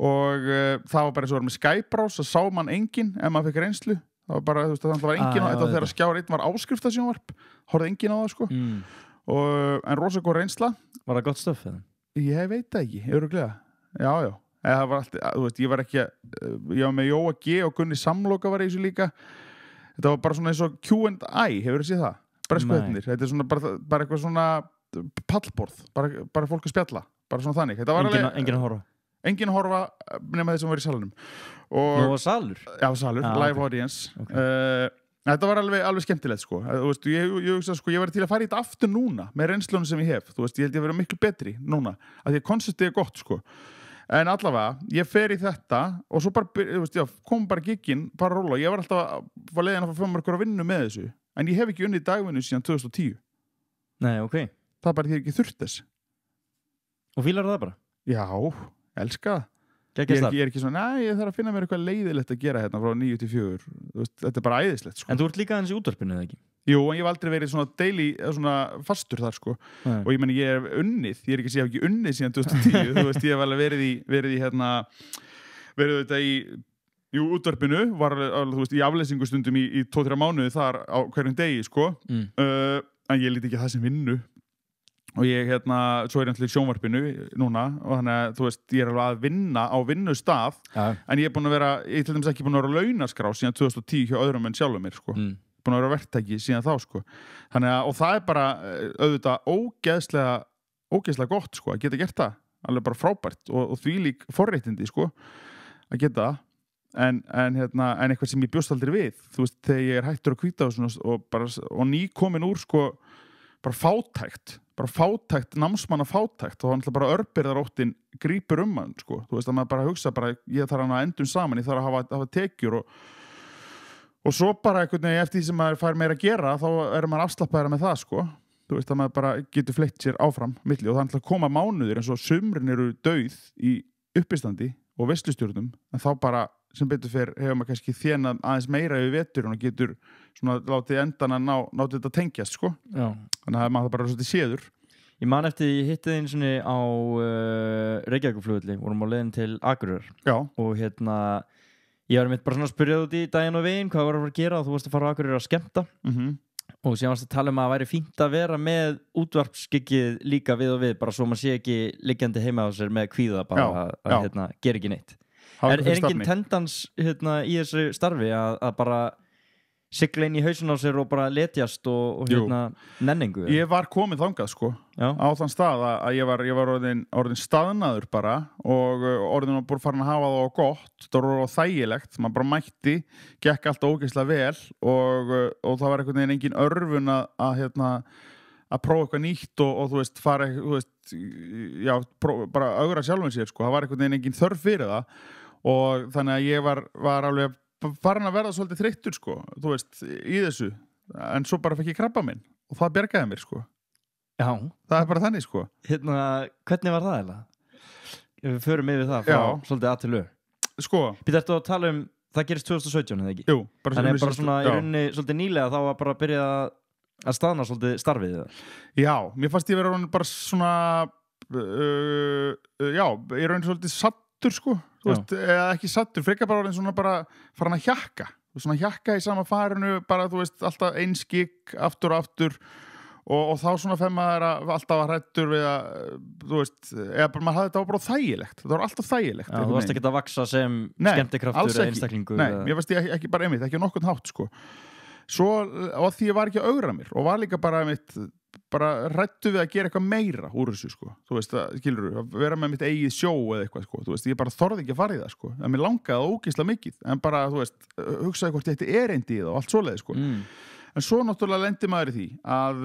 og það var bara eins og var með Skype-brás að sá mann enginn ef maður fekk reynslu það var bara, þú veist, það var enginn þetta þegar Skjár 1 var áskriftasjónvarp horfði enginn á það sko en rosa góð reynsla. Var það gott stöf? Ég veit það ekki, örugglega já það var allt, þú veist, ég var með Jóa G og Gunni Samloka var í þessu líka þetta var bara svona eins og Q&A, hefur þið séð það? Breskuhetnir, þetta er svona bara eitthvað svona pallborð, bara fólk að spjalla bara svona þannig. Enginn að horfa? Enginn að horfa nema þeir sem var í salunum. Nú var salur? Já, salur, live audience. Þetta var alveg skemmtilegt sko. Veist, ég var til að fara í þetta aftur núna með reynslunum sem ég hef. Þú veist, ég held ég að vera miklu betri núna af því að konceptið er gott sko. En allavega, ég fer í þetta og svo bara, kom bara gigginn, bara róla. Ég var alltaf var leiðin að fá mörgur að vinna með þessu. En ég hef ekki unnið dagvinnu síðan 2010. Nei, ok. Það er bara því að ég ekki þurft þess. Og fílar það bara? Já, elska það. Ég er ekki svona, ég þarf að finna mér eitthvað leiðilegt að gera hérna frá 9 til 4. Þetta er bara æðislegt, sko. En þú ert líka aðeins í útvarpinu, eða ekki? Jú, en ég hef aldrei verið svona daily, svona fastur þar, sko. Nei. Og ég meni, ég er unnið, ég er ekki unnið síðan 2010, þú veist, ég hef alveg verið þetta í útvarpinu, var, þú veist, í afleysingustundum í 2-3 mánuði þar á hverjum degi, sko. En ég líti ekki það sem vinnu. Og ég svo er ég í sjónvarpinu núna og þannig að þú veist, ég er alveg að vinna á vinnustað en ég er búin að vera, ég til dæmis ekki búin að vera launaskrá síðan 2010 hjá öðrum en sjálfum mér sko. Búin að vera verktaki síðan þá sko. Þannig að, og það er bara auðvitað ógeðslega gott sko, að geta gert það alveg bara frábært og því lík forréttindi sko, að geta en eitthvað sem ég bjóst aldrei við þú veist, þegar ég hættur að hvíta og nýkomin úr sko bara fátækt námsmanna fátækt og hann bara örbirðaróttin grípur hann sko, þú veist að maður bara hugsa bara, ég þarf hann að endum saman, ég þarf að hafa tekjur og svo bara einhvern veginn eftir því sem maður fær meira að gera þá maður afslappaðara með það sko, þú veist að maður bara getur fleytt sér áfram milli og það er alltaf að koma mánuðir eins og sumrin eru dauð í uppistandi og veislustjórnum en þá bara sem betur fyrr hefur maður kannski þjenað aðeins meira yfir veturinn og getur svona látið endan að ná þetta tengjast sko. Já. Þannig að maður bara svolítið séður. Ég man eftir ég hitti þín svona á Reykjavíkurflugvelli, vorum á leiðin til Akureyrar. Já. Og ég var mitt bara svona að spyrja út í daginn og veginn hvað var að fara að gera og þú varst að fara á Akureyrar að skemmta. Og síðan varst að tala að væri fínt að vera með útvarpskyggið líka við og við bara svo maður sé ekki liggjandi heima á sér með kvíða bara að gera ekki neitt. Er engin tendans í þessu starfi að bara sigla inn í hausin á sér og bara letjast og nenningu? Ég var komin þangað sko á þann stað að ég var orðin staðnaður bara og orðin var bara farin að hafa það gott, það var þægilegt, maður bara mætti, gekk allt ógeðslega vel og það var einhvern veginn engin örfun að prófa eitthvað nýtt og þú veist, fara, þú veist, já, bara ögra sjálfum sér sko, það var einhvern veginn engin þörf fyrir það og þannig að ég var alveg farin að verða svolítið þreyttur sko, þú veist, í þessu en svo bara fekk ég krabbamein og það bjargaði mér sko. Já. Það bara þannig sko. Hvernig var það eiginlega? Við förum yfir það frá svolítið að til Sko. Býttu að tala það gerist 2017 eða ekki? Jú. Þannig bara svona í rauninni svolítið nýlega þá var bara að byrja að staðna svolítið starfið það. Já, mér fannst ég vera bara svona já, í rauninni svolítið sattur sko. Þú veist, eða ekki sattur, frekar bara orðin svona bara farin að hjakka, svona hjakka í sama farinu, bara þú veist, alltaf einskikk, aftur og aftur og þá svona fer maður alltaf að hrættur við að, þú veist, eða bara maður hafði þetta bara þægilegt, það var alltaf þægilegt. Já, þú varst ekki að vaksa sem skemmtikraftur eða einstaklingur? Nei, mér varst ég ekki bara einmitt, ekki á nokkurn hátt sko. Svo, og því ég var ekki að augra mér og var líka bara einmitt, bara hrættu við að gera eitthvað meira úr þessu sko, þú veist að, skilurðu, að vera með mitt eigið sjó eða eitthvað sko, þú veist, ég bara þorði ekki að fara í það sko, en mér langaði ógeðslega mikið, en bara, þú veist, hugsaði hvort ég ætti erindi í það og allt svoleiði sko, en svo náttúrulega lendi maður í því að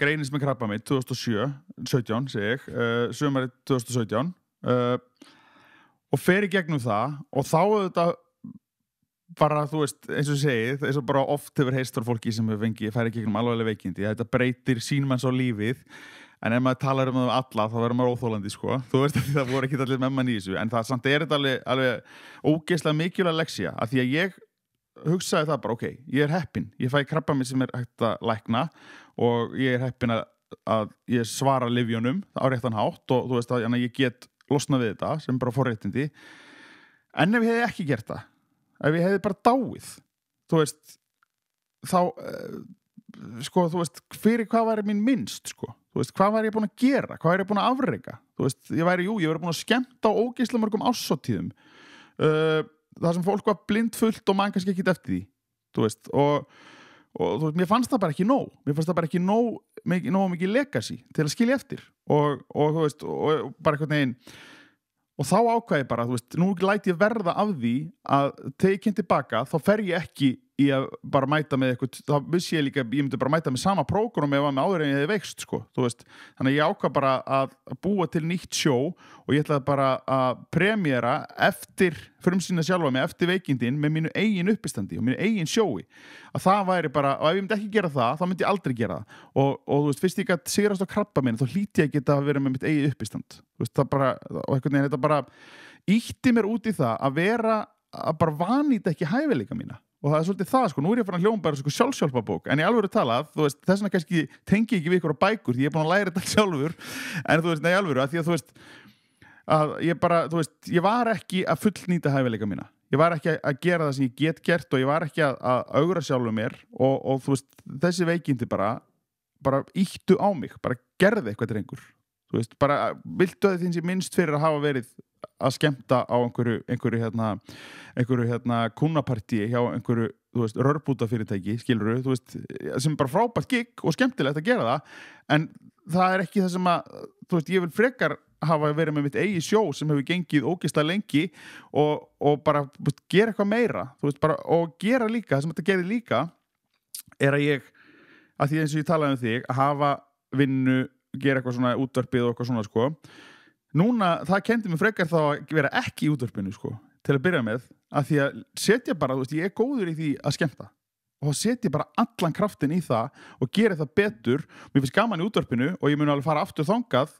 greinist með krabbamein 2017, segi ég, sumarið 2017 og fer í gegnum það og þá auðvitað bara, þú veist, eins og segið, eins og bara oft hefur heyrst frá fólki sem hefur færi gegnum alvarlega veikindi, þetta breytir sínmanns á lífið, en ef maður talar um það alla, þá verður maður óþólandi, sko. Þú veist að það voru ekki allir með mann í þessu, en það samt þetta alveg ógeðslega mikilvæg leksía, af því að ég hugsaði það bara, ok, ég er heppinn, ég fæ krabbamein sem er hægt að lækna og ég er heppinn að ég svara lyfjunum á réttan hátt og þú veist að ég get losnað við þetta sem bara forréttindi, en ef ég hefði ekki gert það, ef ég hefði bara dáið, þú veist, þá, sko, þú veist, fyrir hvað væri mín minnst, sko, þú veist, hvað væri ég búin að gera, hvað væri ég búin að afreka, þú veist, ég væri búin að skemmta á ógeðslega mörgum árshátíðum, það sem fólk var blindfullt og mann kannski ekkert eftir því, þú veist, og þú veist, mér fannst það bara ekki nóg, nóg mikið legacy til að skilja eftir, og þú veist, og bara einhvern veginn, og þá ákvað ég bara, þú veist, nú læt ég verða af því að þegar ég kemur tilbaka, þá fer ég ekki í að bara mæta með eitthvað, þá vissi ég líka, ég myndi bara mæta með sama prógram ef ég var með áður en ég hefði veikst, sko, þú veist, þannig að ég ákvað bara að búa til nýtt sjó og ég ætlaði bara að premjera eftir frumsýna sjálfa mig, eftir veikindin með mínu eigin uppistandi og mínu eigin sjói, að það væri bara, og ef ég myndi ekki gera það, þá myndi ég aldrei gera það og þú veist, fyrst ég gæti sigrast á krabbamein, þá hlýti ég geta að vera með mitt eigin uppistand, þú veist, það bara, og einhvern veginn, þetta bara ýtti mér út í það að vera, að bara vanýta ekki hæfileika mína og það svolítið það, sko, nú ég farin að hljóma bara sko sjálfshjálparbók, en í alvöru talað, þú veist, þess vegna kannski tengi ég ekki við ykkur á bækur, því ég búin að læra þetta sjálfur, en þú veist, nei, alvöru, að því að þú veist, að ég bara, þú veist, ég var ekki að fullnýta hæfileika mína, ég var ekki að gera það sem ég get gert og ég var ekki að augra sjálfur mér og þú veist, þessi veikindi bara ýttu á mig, bara gerði eitthvað drengur, þú veist, bara viltu að þín sé minnst fyrir að hafa verið að skemmta á einhverju kunnapartíi hjá einhverju, þú veist, rörbútafyrirtæki, skilurðu, þú veist, sem bara frábært gig og skemmtilegt að gera það, en það er ekki það sem að, þú veist, ég vil frekar hafa verið með mitt eigi sjó sem hefur gengið ógeðslega lengi og bara gera eitthvað meira bara, og gera líka, það sem þetta gerir líka er að ég, að því eins og ég talaði um þig, að hafa vinnu, gera eitthvað svona útvarpið og eitthvað svona sko. Núna, það kendi mér frekar þá að vera ekki í útvarpinu sko, til að byrja með, að því að setja bara, ég er góður í því að skemmta og setja bara allan kraftin í það og gera það betur. Mér finnst gaman í útvarpinu og ég mun alveg fara aftur þangað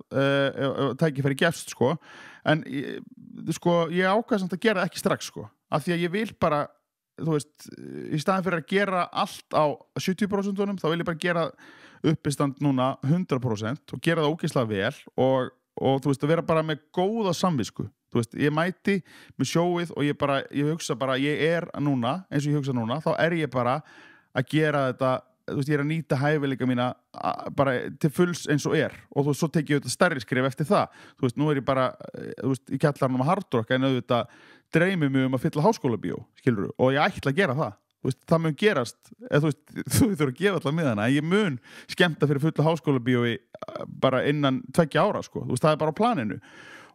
tækifæri gefst sko, en ég ákvað samt að gera það ekki strax sko, af því að ég vil bara, í staðin fyrir að gera allt á 70% þá vil ég bara gera uppistand núna 100% og gera það ógeðslega vel og að vera bara með góða samvisku. Ég mæti með sjóið og ég hugsa bara, ég er núna, eins og ég hugsa núna, þá er ég bara að gera þetta, ég er að nýta hæfileika mína bara til fulls eins og er og svo tek ég þetta stærri skrif eftir það. Nú er ég bara, í kjallarnum að Hard Rock en auðvitað dreymi mig að fylla háskólabíó, skilurðu, og ég ætla að gera það. Það mun gerast, þú þurfur að gefa allar miðana, en ég mun skemmta fyrir fulla háskólabíói bara innan 2 ára, sko. Það er bara á planinu.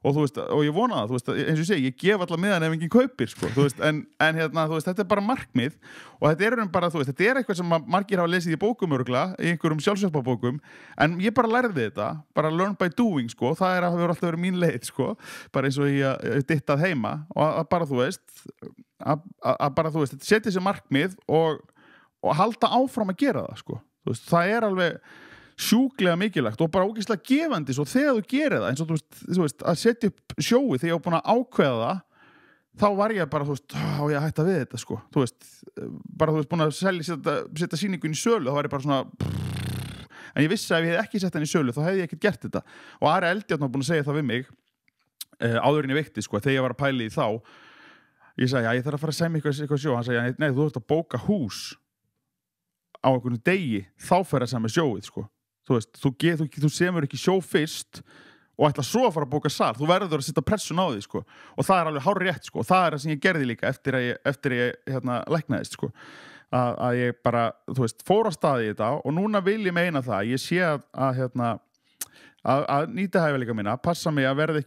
Og ég vona það, eins og ég segi, ég gef allar miðan ef enginn kaupir, sko, en þetta er bara markmið og þetta er bara, þetta er eitthvað sem margir hafa lesið í bókum örgulega, í einhverjum sjálfsjálfarbókum, en ég bara lærði þetta, bara learn by doing, sko, það er að hafa alltaf verið mín leið, sko, bara eins og ég dittað heima og að bara, að setja þessi markmið og halda áfram að gera það, sko, það er alveg sjúklega mikilvægt og bara ógeðslega gefandi svo þegar þú gerir það, eins og þú veist að setja upp sjóið þegar ég var búin að ákveða það, þá var ég bara, á ég að hætta við þetta, sko, bara búin að setja sýningun í sölu, þá var ég bara svona, en ég vissi að ef ég hef ekki sett hann í sölu, þá hefði ég ekkert gert þetta og Ari Eldjárn var búin að segja það við mig áður en ég veikti, sko, þegar ég var að pæla í þá, ég sagði, ég þarf að fara að semja eitthvað sjó, hann sagði, nei, þú þarft að bóka hús á einhvern degi, þá fer að semja sjóið, sko. Þú semur ekki sjó fyrst og ætla svo að fara að bóka sal, þú verður að setja pressun á því, sko, og það er alveg hárrétt, sko, og það er það sem ég gerði líka eftir að ég læknaðist, sko, að ég bara, fór á stað í þetta og núna vil ég meina það, ég sé að nýta hæfileika mína, passa mig að verða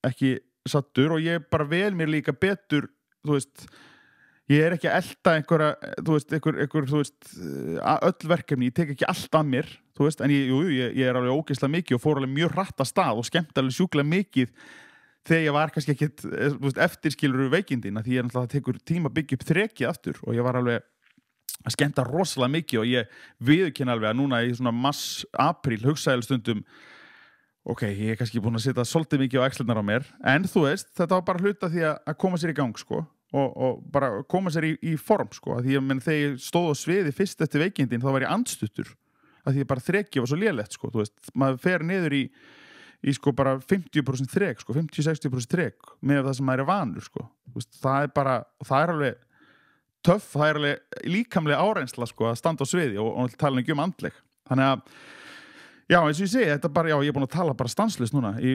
ekki sattur og ég bara vel mér líka betur, ég er ekki að elta einhver öll verkefni, ég tek ekki allt að mér, en ég er alveg ógeðslega mikið og fór alveg mjög hratt að stað og skemmt alveg sjúklega mikið þegar ég var kannski ekkit eftirskilur veikindina, því ég náttúrulega tekur tíma að byggja upp þrekið aftur og ég var alveg að skemmta rosalega mikið og ég viðurkenni alveg að núna í svona mars-apríl hugsaði stundum ég er kannski búin að setja svolítið mikið á axlirnar á mér, en þetta var bara hluta því að koma sér í gang, sko, og bara koma sér í form, sko, því að þegar ég stóð á sviði fyrst eftir veikindin, þá var ég andstuttur, að því að bara þrekið var svo lélegt, sko, maður fer niður í sko bara 50% þrek, sko, 50-60% þrek með það sem maður er vanur, sko, það er bara, það er alveg töff, það er alveg líkamlega áreynsla, sko, að standa á sviði og tala ekki andleg, þannig að já, eins og ég segi, þetta bara, ég er búin að tala bara stanslaust núna í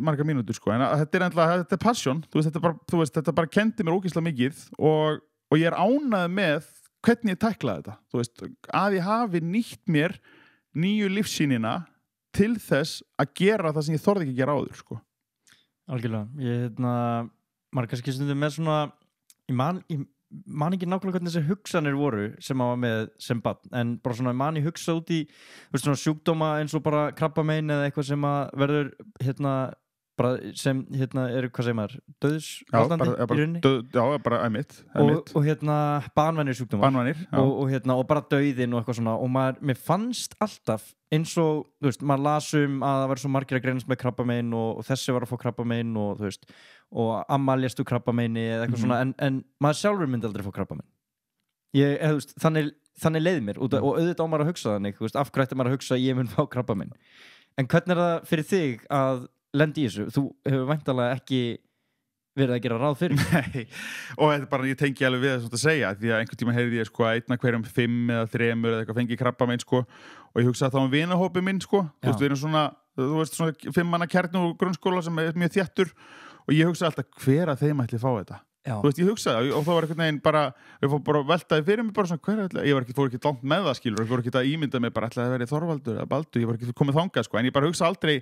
margar mínútur, sko, en þetta er passion, þetta bara kendi mér ógeðslega mikið og ég er ánægð með hvernig ég tæklaði þetta, að ég hafi nýtt mér nýju lífssýnina til þess að gera það sem ég þorði ekki að gera áður, sko. Algjörlega, maður kannski stundum með svona, ég man ekki nákvæmlega hvernig þessi hugsanir voru sem maður var með sem barn, en bara svona man ég hugsa út í svona sjúkdóma eins og bara krabbamein eða eitthvað sem að verður bara sem eru, hvað segir maður, döðsvaldandi í rauninni? Já, bara æmitt. Og banvænir sjúkdómar. Banvænir, já. Og bara döðin og eitthvað svona, og mér fannst alltaf eins og, maður las að það var svo margir að greinast með krabbamein og þessi var að fá krabbamein og og amma lést úr krabbameini eða eitthvað svona, en maður sjálfur myndi aldrei fá krabbamein. Þannig leið mér, og auðvitað á maður að hugsa þannig, af hverju ætti maður að hugsa að ég mun fá krabbamein. En hvernig er það fyrir þig að lendi í þessu? Þú hefur væntanlega ekki verið að gera ráð fyrir. Nei, og þetta er bara, ég tengi alveg við það að segja, því að einhvern tíma heyrði ég, sko, að 1 af hverjum 5 eða 3 eða eitthvað fengi krabbamein, sko, og ég hugsaði þá vinahópi minn, sko, við erum svona 5 manna kjarni úr grunnskóla sem er mjög þéttur, og ég hugsaði alltaf hver að þeim ætli að fá þetta. Ég hugsaði, og þá var einhvern veginn bara, ég fór bara veltaði fyrir mig bara svona, fór ekki langt með það, skilur, ég fór ekki að ímynda mig bara ætlaði að vera Þorvaldur eða Baldur, ég var ekki komið þangað, sko, en ég bara hugsa aldrei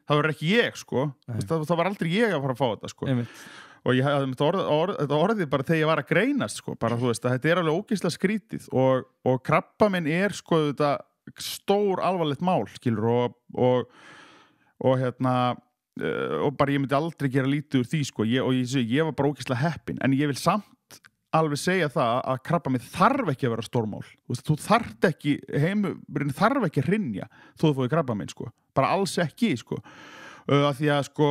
það var ekki ég sko það var aldrei ég að fara að fá þetta sko og ég hafði þetta orðið bara þegar ég var að greinast sko, bara þú veist að þetta er alveg ógeðslega skrítið og krabbamein sko þetta stór alvarlegt mál skilur og hérna og bara ég myndi aldrei gera lítið úr því sko ég var bara ógeðslega heppinn en ég vil samt alveg segja það að krabbamein þarf ekki að vera stórmál þú þarft ekki heimurinn þarf ekki að hrynja þó þú fóði krabbamein sko bara alls ekki sko af því að sko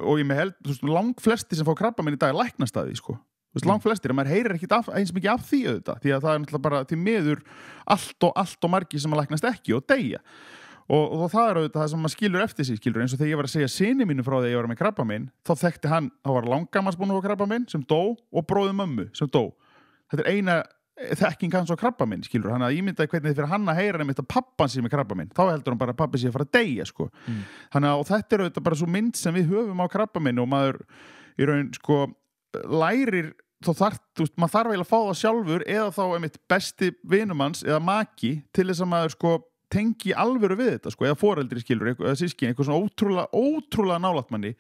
og ég með held langflesti sem fá krabbamein í dag læknast að því sko langflestir, en maður heyrir ekki eins mikið af því auðvitað, því að það er náttúrulega bara til miður allt og margir sem að læknast ekki og deyja og það er auðvitað það sem maður skilur eftir sig skilur eins og þegar ég var að segja syni mínu frá því að ég var með krabbamein þá þekkti hann, þá var langamans búinn að fá krabbamein sem dó og bróðir mömmu sem dó þetta er eina þekking hans á krabbamein skilur, hann að ímyndaði hvernig þið fyrir hann að heyra nefnt að pappan sé með krabbamein, þá heldur hann bara að pappi sé að fara að deyja sko. Þannig að og þetta er auðvitað bara svo mynd sem við höfum á krabbamein og maður í raun sko lærir maður þarf eiginlega að fá það sjálfur eða þá einmitt besti vinumanns eða maki til þess að maður sko tengi alvöru við þetta sko, eða foreldri skilur eða sískin, eitthvað svona ótrúlega nálægt manni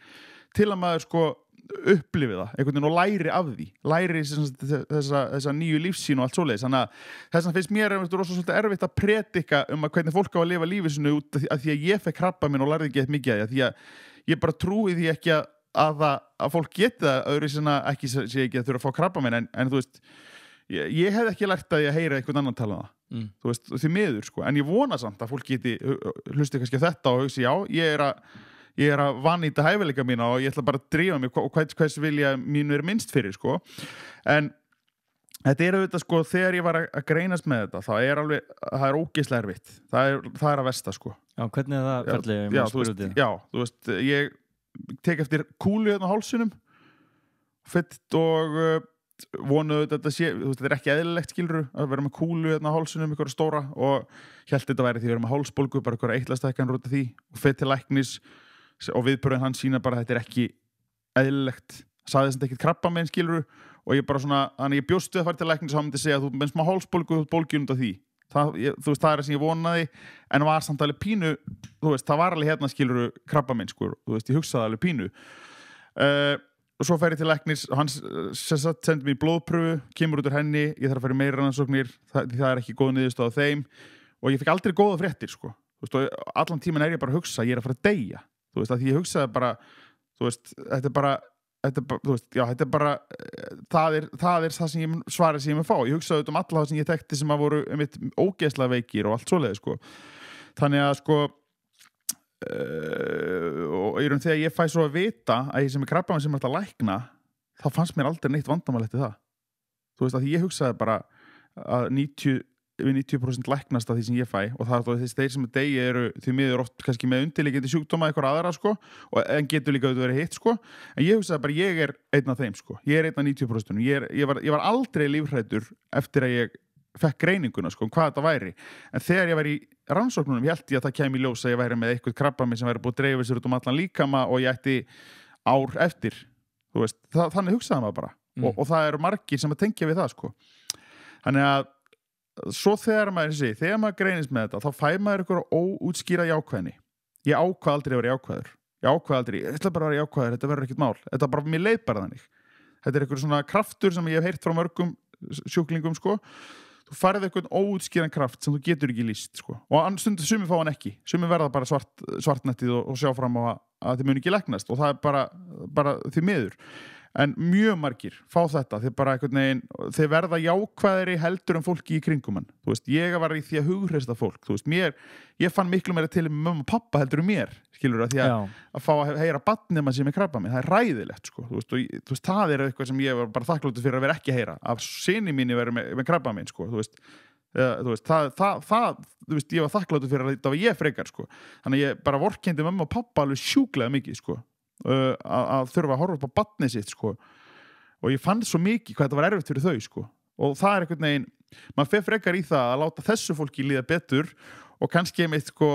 til að maður sko upplifi það, einhvern veginn og læri af því læri þessa nýju lífsýn og allt svoleiðis, þannig að þess vegna finnst mér svolítið erfitt að predika að hvernig fólk á að lifa lífið sinu út af því að ég fekk krabbamein og lærði ekki eitthvað mikið af því að ég bara trúi því ekki að fólk geti það öðru sem ekki sé ekki að þurfa að fá krabbamein en þú veist, ég hef ekki lært að ég heyra einhvern annan tala þú veist, því miður sko, en ég vona samt að fólk geti hlusti kannski á þetta og hugsi já, ég er að vannýta hæfileika mína og ég ætla bara að drífa mig og hvers vilja mín er minnst fyrir sko en þetta er auðvitað sko þegar ég var að greinast með þetta það er ógeðslega erfitt það er að versta sko Já, hvernig er það ferli? Þú veist, ég tek eftir kúlu hérna á hálsinum fett og vonuðu þetta sé, þú veist, þetta er ekki eðlilegt skilru að vera með kúlu hérna á hálsinum ykkur stóra og hélt þetta væri því að vera með hálsbólgu bara ykkur eittlastækkan rúta því og fett til læknis og viðbröðin hann sína bara að þetta er ekki eðlilegt sagði þess að ekki krabbamein skilur og ég bara svona, þannig ég bjóstu að fara til læknis og hann myndi segja að þú með smá hálsbólgu þú bólgjum undan því þú veist, það er það sem ég vonaði en var samt alveg pínu þú veist, það var alveg hérna skilur krabbamein sko, þú veist, ég hugsaði alveg pínu og svo fer ég til læknis og hann sendi mér blóðpröfu kemur út úr henni, ég þarf að fara í meira rannsóknir það er ekki góð niðurstaða á þeim og ég fikk aldrei góða fréttir sko, þú veist, og allan tíman er ég bara að hugsa, ég er að fara að deyja þú veist, að því ég hugsaði bara þú veist, þetta er bara það er það sem ég svarið sem ég mun fá ég hugsaði alla það sem ég tekti sem að voru einmitt ógeðslega veikir og allt svoleiði sko þannig að sko og í raun þegar ég fæ svo að vita að ég sem er krabbamein sem er alltaf að lækna þá fannst mér aldrei neitt vandamál eftir það þú veist, að því ég hugsaði bara að 90% læknast af því sem ég fæ og það er þeir sem degi eru því miður oft kannski með undirliggjandi sjúkdóma eitthvað aðra sko en getur líka auðvitað verið hitt sko en ég hugsaði bara ég er einn af þeim sko ég er einn af 90% ég var aldrei lífhræddur eftir að ég fekk greininguna sko hvað þetta væri en þegar ég var í rannsóknunum held ég að það kæmi í ljós að ég væri með eitthvað krabbamein sem væri búið að dreifa sér út allan líkama og ég ætti ár eftir þú veist, þannig hugsaði maður bara og það eru margir sem að tengja við það sko þannig að svo þegar maður greinist með þetta þá fær maður ykkur óútskýra jákvæðni ég ákvað aldrei að vera jákvæður ég ætla bara að vera jákvæður, þetta verður ekkert mál þetta bara, mér leið bara þannig þetta er ykkur svona kraftur sem ég hef heyrt frá mörgum sjúklingum sko þú færði eitthvað óútskýran kraft sem þú getur ekki lýst sko og stundum sumi fá hann ekki sumi verða bara svartnættið og sjá fram á að þið muni ekki læknast og það er bara því miður en mjög margir fá þetta þeir bara einhvern veginn, þeir verða jákvæðari heldur en fólki í kringum hann þú veist, ég var í því að hughreysta fólk þú veist, ég fann miklu meira til með mömmu og pappa heldur en mér, skilur að því að fá að heyra barnið maður sem er krabbamein það er ræðilegt, sko, þú veist, það er eitthvað sem ég var bara þakkláttur fyrir að vera ekki að heyra af syni mínu verið með krabbamein, sko þú veist, þú veist, ég var þakkláttur fyrir að þetta var ég frekar, sko þannig ég bara vorkenndi mömmu og pappa alveg sjúklega mikið, sko að þurfa að horfa upp á barnið sitt sko og ég fann svo mikið hvað þetta var erfitt fyrir þau sko og það er einhvern veginn maður fer frekar í það að láta þessu fólki líða betur og kannski einmitt sko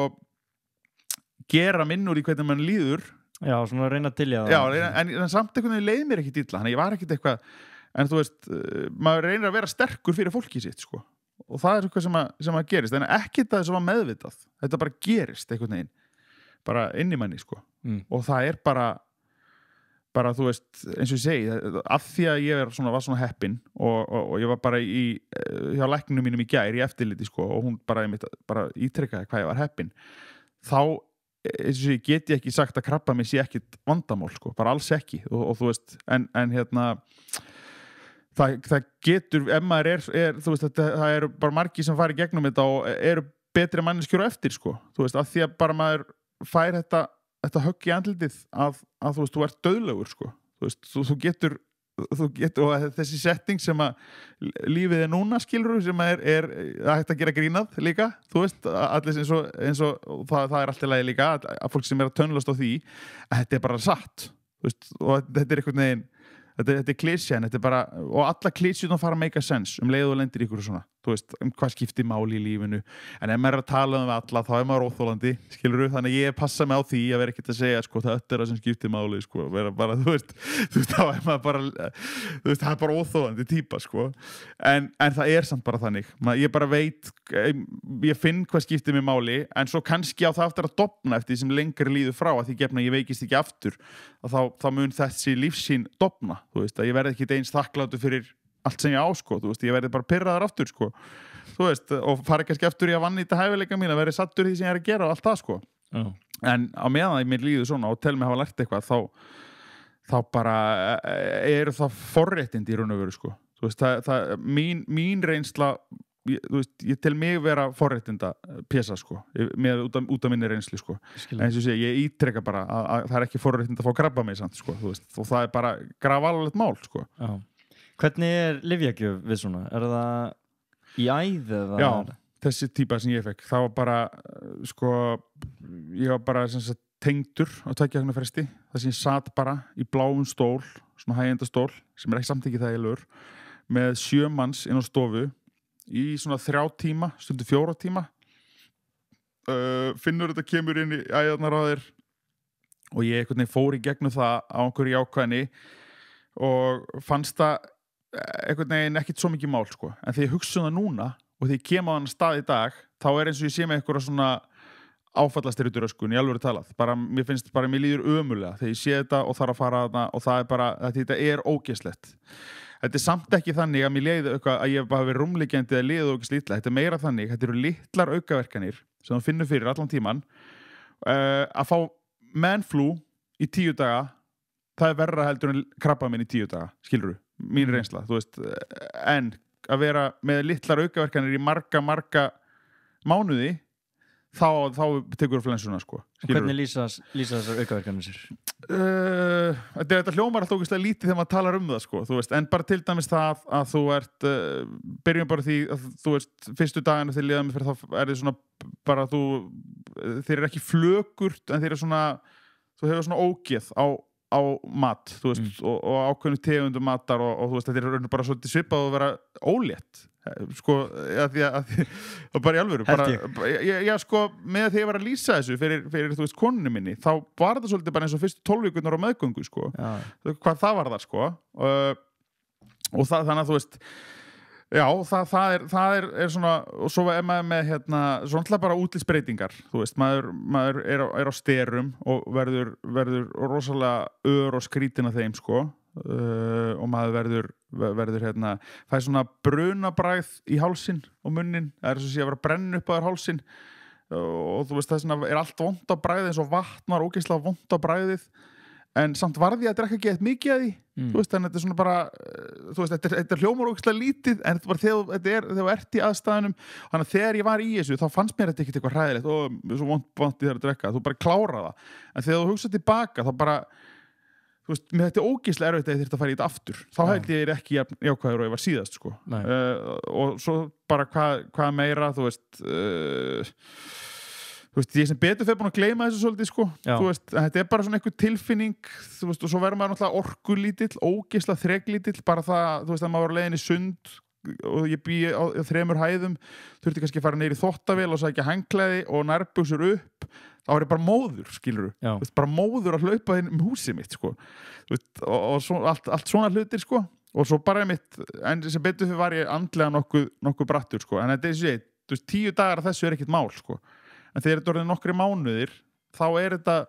gera minnur í hvernig mann líður já, svona að reyna til það en samt einhvern veginn leið mér ekkit illa þannig ég var ekkit eitthvað en þú veist, maður reynir að vera sterkur fyrir fólkið sitt sko og það er eitthvað sem að gerist en ekki það sem að meðvitað þetta bara gerist einhvern veginn bara inn í manni sko. Og það bara þú veist, eins og ég segi af því að ég var svona heppinn og ég var bara hjá læknum mínum í gær í eftirliti sko, og hún bara ítrekkaði hvað ég var heppinn þá eins og ég get ég ekki sagt að krabbamein sé ekkit vandamál sko, bara alls ekki og þú veist, en hérna það getur, ef maður þú veist, það eru bara margir sem fara í gegnum þetta og eru betri manneskjur á eftir sko, þú veist, af því að bara maður fær þetta högg í andlitið að þú veist, þú ert dauðlegur sko, þú veist, þú getur og þessi setting sem að lífið núna skilur sem að hægt að gera grínað líka, þú veist, allir eins og það alltaf lagi líka að fólk sem að tönlast á því að þetta bara satt, þú veist, og þetta einhvern veginn þetta klísjan, þetta bara, og alla klísjuna fara að make a sense leið og lendir ykkur svona, þú veist, hvað skiptir máli í lífinu, en ef maður að tala alla, þá maður óþólandi, skilur þannig að ég passa mig á því að vera ekkert að segja sko, þetta það sem skiptir máli, sko, vera bara þú veist, þá maður bara þú veist, það bara óþólandi típa, sko en það samt bara þannig ég bara veit, ég finn hvað skiptir mig máli, en svo kannski á það aftur að dofna eftir því sem lengri líður frá að því gefna ég veikist ekki aftur þá mun þessi lífsýn dofna, þú veist, að ég verði ekki eins þakklátur fyrir allt sem ég á, sko, þú veist, ég verði bara pirraður aftur, sko, þú veist, og fara kannski aftur í að vannýta hæfileika mín, að verði sattur í því sem ég að gera og allt það, sko en á meðan að mér líður svona og tel mig hafa lært eitthvað, þá bara eru það forréttindi í raun og veru, sko, þú veist, mín reynsla, þú veist, ég tel mig vera forréttinda pésa, sko, með út af minni reynslu, sko, en eins og sé, ég ítrekka bara að það ekki forréttinda að fá krabbamein samt, sko, þú veist, og það bara grafalvarlegt mál, sko. Já. Hvernig lyfjagjöf við svona? Það í æð eða? Já, þessi típa sem ég fekk, það var bara, sko, ég var bara tengdur á 2 vikna fresti, það sem ég sat bara í bláum stól, svona hægjendastól, sem ekki samþykki þægilegur, með 7 manns inn á stofu, í svona 3 tíma, stundu 4 tíma, finnur þetta kemur inn í æðarnar á þér og ég einhvern veginn fór í gegnum það á einhverju jákvæðni og fannst það einhvern veginn ekkit svo mikið mál, sko, en þegar ég hugsa það núna og þegar ég kem á þann stað í dag þá eins og ég sé með einhverja svona áfallastyrjuturöskun í alvöru talað, bara mér finnst bara mér líður ömulega þegar ég sé þetta og þarf að fara þarna og það bara, þetta ógeðslegt. Þetta samt ekki þannig að mér leiði eitthvað að ég bara verið rúmliggjandi eða liðið ógeðslega illa, þetta meira þannig, þetta eru litlar aukaverkanir sem þú finnur fyrir allan tíman að fá manflu í 10 daga, það verra heldur en krabbamein í 10 daga, skilurðu, mín reynsla, þú veist, en að vera með litlar aukaverkanir í marga mánuði þá tekur flensuna, sko. Hvernig lýsa þessar aukaverkanir sér? Þetta hljómar alltaf ógeðslega lítið þegar maður talar það, sko, þú veist, en bara til dæmis það að þú ert byrjum bara því að þú veist, fyrstu dagana þegar liða mig fyrir þá þið svona bara þeir eru ekki flökurt en þeir eru svona, þú hefur svona ógeð á mat, þú veist, og ákveðnu tegundum matar og þú veist, þetta er bara svolítið svipað að vera ólétt, sko, að því bara í alvöru, já, sko, með því að ég var að lýsa þessu fyrir þú veist, konunni minni, þá var það svolítið bara eins og fyrstu 12 vikurnar á meðgöngu, sko, hvað það var það, sko, og það, þannig að þú veist, já, það er svona, og svo er maður með svona bara útlitsbreytingar, þú veist, maður er á sterum og verður rosalega og skrítin af þeim, sko, og maður verður fær svona brunabræð í hálsinn og munnin, það er svo að vera að brenna upp á þér hálsinn og þú veist, það er allt vont á bragðið eins og vatnar ógeðslega vont á bragðið en samt varði að drekka ekki eitthvað mikið af því þú veist, en þetta er svona bara þú veist, þetta er hljómar ógeðslega lítið en þetta bara þegar þú ert í aðstæðunum þannig að þegar ég var í þessu, þá fannst mér þetta ekkert eitthvað hræðilegt og svo vont í þér að drekka þú bara klára það, en þegar þú hugsa tilbaka þá bara, þú veist, mér þetta er ógeðslega erfitt að ég þyrfti að fara í þetta aftur þá held ég ekki jákvæður og ég var síðast, sko og svo bara hvað meira, þú veist ég sem betur fyrir búin að gleyma þessu svolítið, sko þú veist, þetta er bara svona einhver tilfinning þú veist, og svo verður maður náttúrulega orkulítill ógeðslega þreglítill, bara það þú veist, að maður var á leiðinni í sund og ég bý á 3 hæðum, þurfti kannski að fara niður í þvottavél og sækja hangklæði og nærbuxur upp, þá er ég bara móður, skilurðu, þú veist, bara móður að hlaupa inn húsið mitt, sko þú veist, og svo, allt svona hlutir, sko og svo bara en sem betur fyrir var ég andlega nokkuð brattur, sko en þetta er þessu, þú veist, 10 dagar af þessu er ekkert mál, sko en þegar þetta orðið nokkri mánuðir þá þetta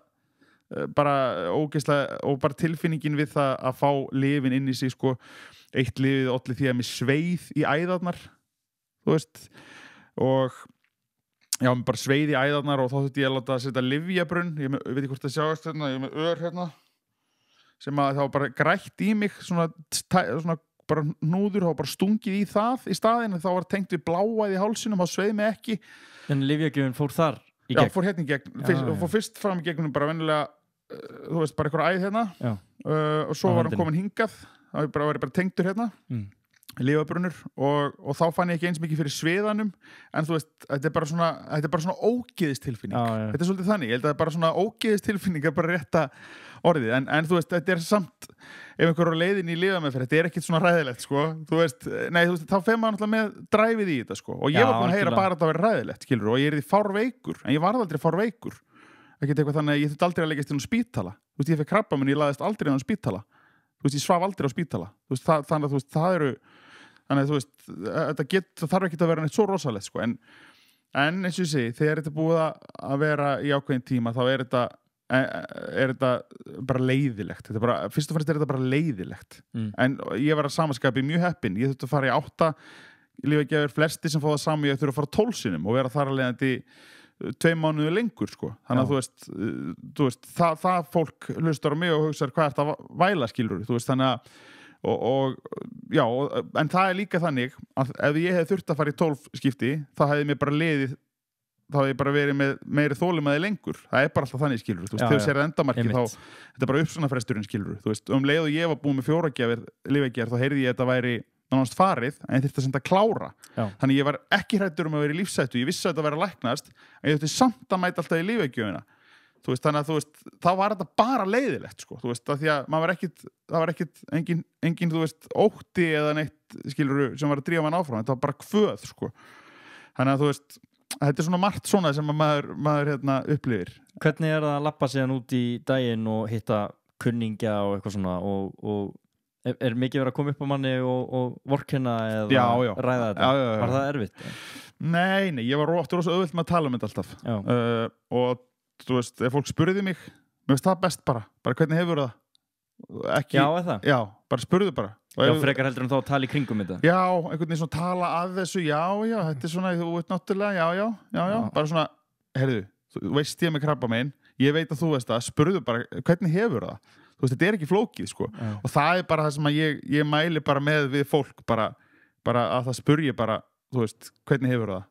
bara ógeðslega og bara tilfinningin við það að fá lyfin inn í sig sko, eitt lyfið olli því að mér sveið í æðarnar þú veist og já, mér bara sveið í æðarnar og þá þurfti ég að láta að setja lyfjabrunn ég veit ekki hvort það sjáast hérna, ég er með hérna sem að það var bara grætt í mig svona bara hnúður, þá bara stungið í það í staðinn, þá var tengt við bláæð í hálsinum, þá sveið mig ekki En lyfjagjöfin fór þar í gegn? Já, fór hérna í gegn, fór fyrst fram í gegnum bara venjulega þú veist, bara eitthvað æð hérna og svo var hann komin hingað það var bara tengdur hérna lyfjabrunnur og þá fann ég ekki eins mikið fyrir sviðanum en þú veist, þetta er bara svona ógeðistilfinning þetta er svolítið þannig, ég held að bara svona ógeðistilfinning er bara rétta orðið en þú veist, þetta er samt ef einhver á leiðin í lyfjameðferð, þetta er ekkit svona ræðilegt sko, þú veist, þá fer maður náttúrulega með dræfið í þetta sko og ég var búin að heyra bara að þetta væri ræðilegt, skilur og ég því fárveikur, en ég varð aldrei fárveikur ekkert eitthvað þannig að ég þurfti aldrei að leggjast inn á spítala þú veist, ég fekk krabbamein, ég lagðist aldrei inn á spítala þú veist, ég svaf aldrei á spítala þú veist, þannig að þú veist, þannig að þú veist, það þarf ekki að vera neitt svo rosalegt sko, en eins og ég segi, þegar þetta búið að vera í ákveðin tíma, þá er þetta bara leiðilegt þetta bara, fyrst og fremst er þetta bara leiðilegt en ég var að samaskapi mjög heppinn, ég þurfti að fara í 8 lyfjagjafir, flesti sem fá það saman, ég þurfti að fara 12 sinnum og vera þar að leiðandi 2 mánuði lengur sko, þannig að þú veist það fólk hlustar á mig og hugsaður hvað er þetta væla skilur, þú veist, þannig að já, en það er líka þannig að ef ég hef þurft að fara í 12 skipti, þá hefði mér bara liðið þá hefði ég bara verið með meiri þolinmæði lengur það er bara alltaf þannig skilur, þú veist, þegar þú sér endamarki þá, þetta er bara uppsannafresturinn skilur þú veist, leið og ég var búin með 4 gjafir lyfjagjafir, þá heyrði ég að þetta væri nánast farið, en ég þurfti að senda að klára þannig ég var ekki hræddur að vera í lífshættu ég vissi að þetta væri að læknast en ég þurfti samt að mæta alltaf í lyfjagjöfina þú veist, þannig að þú veist, þá var þetta bara leiðilegt sko, þú veist, að því að það var ekkit engin þú veist, ótti eða neitt skiluru sem var að drífa mann áfram, þetta var bara kvöð sko, þannig að þú veist þetta er svona margt svona sem maður hérna upplifir. Hvernig er það að lappa síðan út í daginn og hitta kunningja og eitthvað svona og er mikið verið að koma upp á manni og vorkenna eða ræða þetta? Já. Var það erfitt? Nei, ég var rosa auðvelt með að tala um þetta alltaf og þú veist, ef fólk spurði mig mér veist það best bara hvernig hefur það? Ekki, já, eða? Já, bara spurðu bara Já, frekar heldur þá að tala í kringum þetta? Já, einhvern veginn svona tala að þessu já, þetta er svona, þú veit náttúrulega já, bara svona, heyrðu þú veist ég með krabbamein, ég veit að þú veist það spurðu bara, hvernig hefur það? Þú veist, þetta er ekki flókið, sko og það er bara það sem að ég mæli bara með við fólk bara að það spurji bara, þú veist, hvernig hefur það?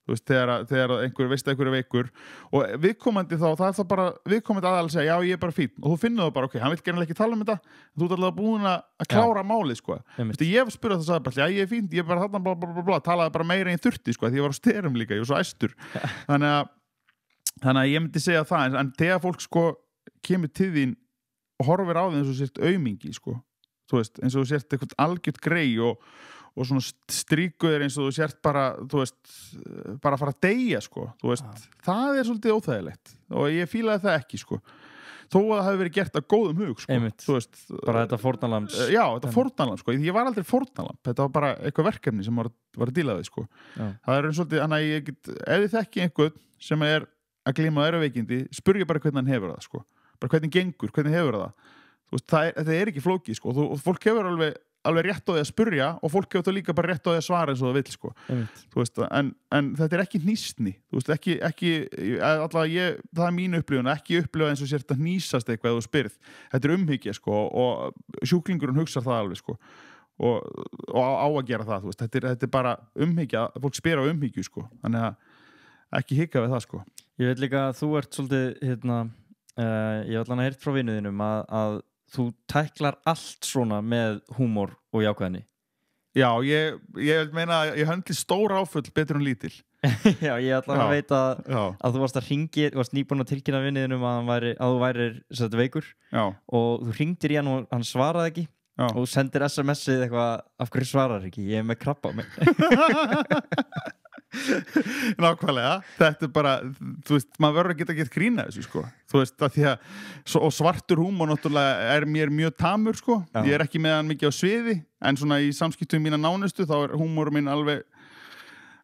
Þú veist, þegar einhver veist að einhver er veikur og viðkomandi þá, það er það bara viðkomandi aðal að segja, já, ég er bara fín og þú finnur það bara, ok, hann vil gernilega ekki tala um þetta en þú ert alltaf búin að klára málið, sko Þú veist, ég hef spurðað það bara, já, ég er fín, ég er bara þarna blablabla, talaði bara meira en 30, sko því ég var á styrum líka, ég var svo æstur þannig að ég myndi segja það en þegar fólk, sko, kemur til þín og horfir á þig eins og sért aumingi, sko, þú veist, eins og þú sért eitthvað algjört grey og svona stríkuðir eins og þú sért bara, þú veist, bara að fara að deyja, sko, þú veist, það er svolítið óþægilegt og ég fílaði það ekki, sko, þó að það hefði verið gert að góðum hug, sko, þú veist, bara þetta fórnarlamps. Já, þetta fórnarlamps, sko, ég var aldrei fórnarlamp, þetta var bara eitthvað verkefni sem var að díla við, sko, það er svolítið, þannig að ég get, ef þið þekki einhvern sem er að glíma á veikindi, spurja bara hvernig hann hefur það, sko, bara hvernig gengur, hvernig hefur það, þú veist, þetta er ekki flókið, sko, og fólk hefur alveg rétt á því að spurja og fólk hefur það líka bara rétt á því að svara eins og það vill, sko. Þú veist, en þetta er ekki hnýsni, þú veist, ekki allavega það er mín upplifun, ekki upplifa eins og sért að hnýsast eitthvað eða þú spyrð, þetta er umhyggja, sko, og sjúklingurinn hugsar það alveg, sko, og á að gera það, þú veist, þetta er bara umhyggja, fólk spyr á umhyggju, sko, þannig að ekki hika við það, sko. Ég veit líka að þú ert svolítið, hérna, ég hef allan að heyrt frá vinuðinum að þú tæklar allt svona með húmor og jákvæðni. Já, ég vil meina að ég höndli stór áföll betur en lítil. Já, ég ætla að veita að þú varst að hringi, þú varst nýbúin að tilkynna vinuðinum að þú værir veikur og þú hringdir í hann og hann svaraði ekki og þú sendir SMS-ið eitthvað, af hverju svarar ekki? Ég er með krabbamein. Nákvæmlega, þetta er bara þú veist, maður verður að geta grína þessu, sko þú veist, að því að og svartur húmor náttúrulega er mér mjög tamur, sko ég er ekki með hann mikið á sviði en svona í samskiptum mína nánustu þá er húmor minn alveg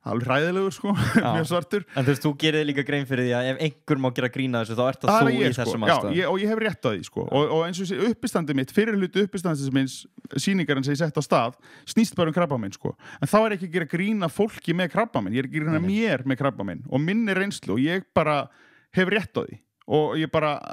alveg hræðilegur sko, mjög svartur. En þú veist, þú gerir líka grein fyrir því að ef einhver má gera grína þessu, þá ert það þú í þessum aðstæðum. Já, og ég hef rétt á því sko, og eins og uppistandið mitt, fyrir hluti uppistandsins minns, sýningarinn sem ég sett á stað, snýst bara krabbamein sko, en þá ekki að gera grína fólki með krabbamein, ég gera grína mér með krabbamein og minni reynslu og ég bara hef rétt á því. Og ég bara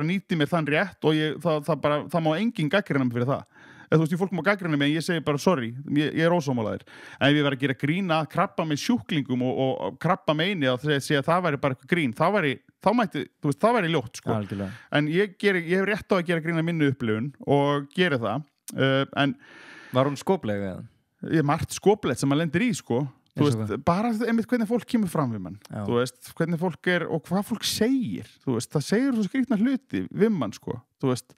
nýti mér þann rétt og það má enginn gagnrýna mig fyrir það. Þú veist, fólk má gagnrýna mig en ég segi bara sorry, ég ósammálaður. En ef ég var að gera grína krabbamein sjúklingum og krabbameini að segja að það væri bara eitthvað grín, þá mætti, þú veist, það væri ljótt sko. Algjörlega. En ég hef rétt á að gera grína minni upplifun og geri það. En var hún skoplega eða? Ég margt skoplegt sem maður lendir í sko. Þú veist, bara einmitt hvernig fólk kemur fram við mann. Þú veist, hvernig fólk og hvað fólk segir. Þú veist, það segir svo skrýtna hluti við mann, sko. Þú veist,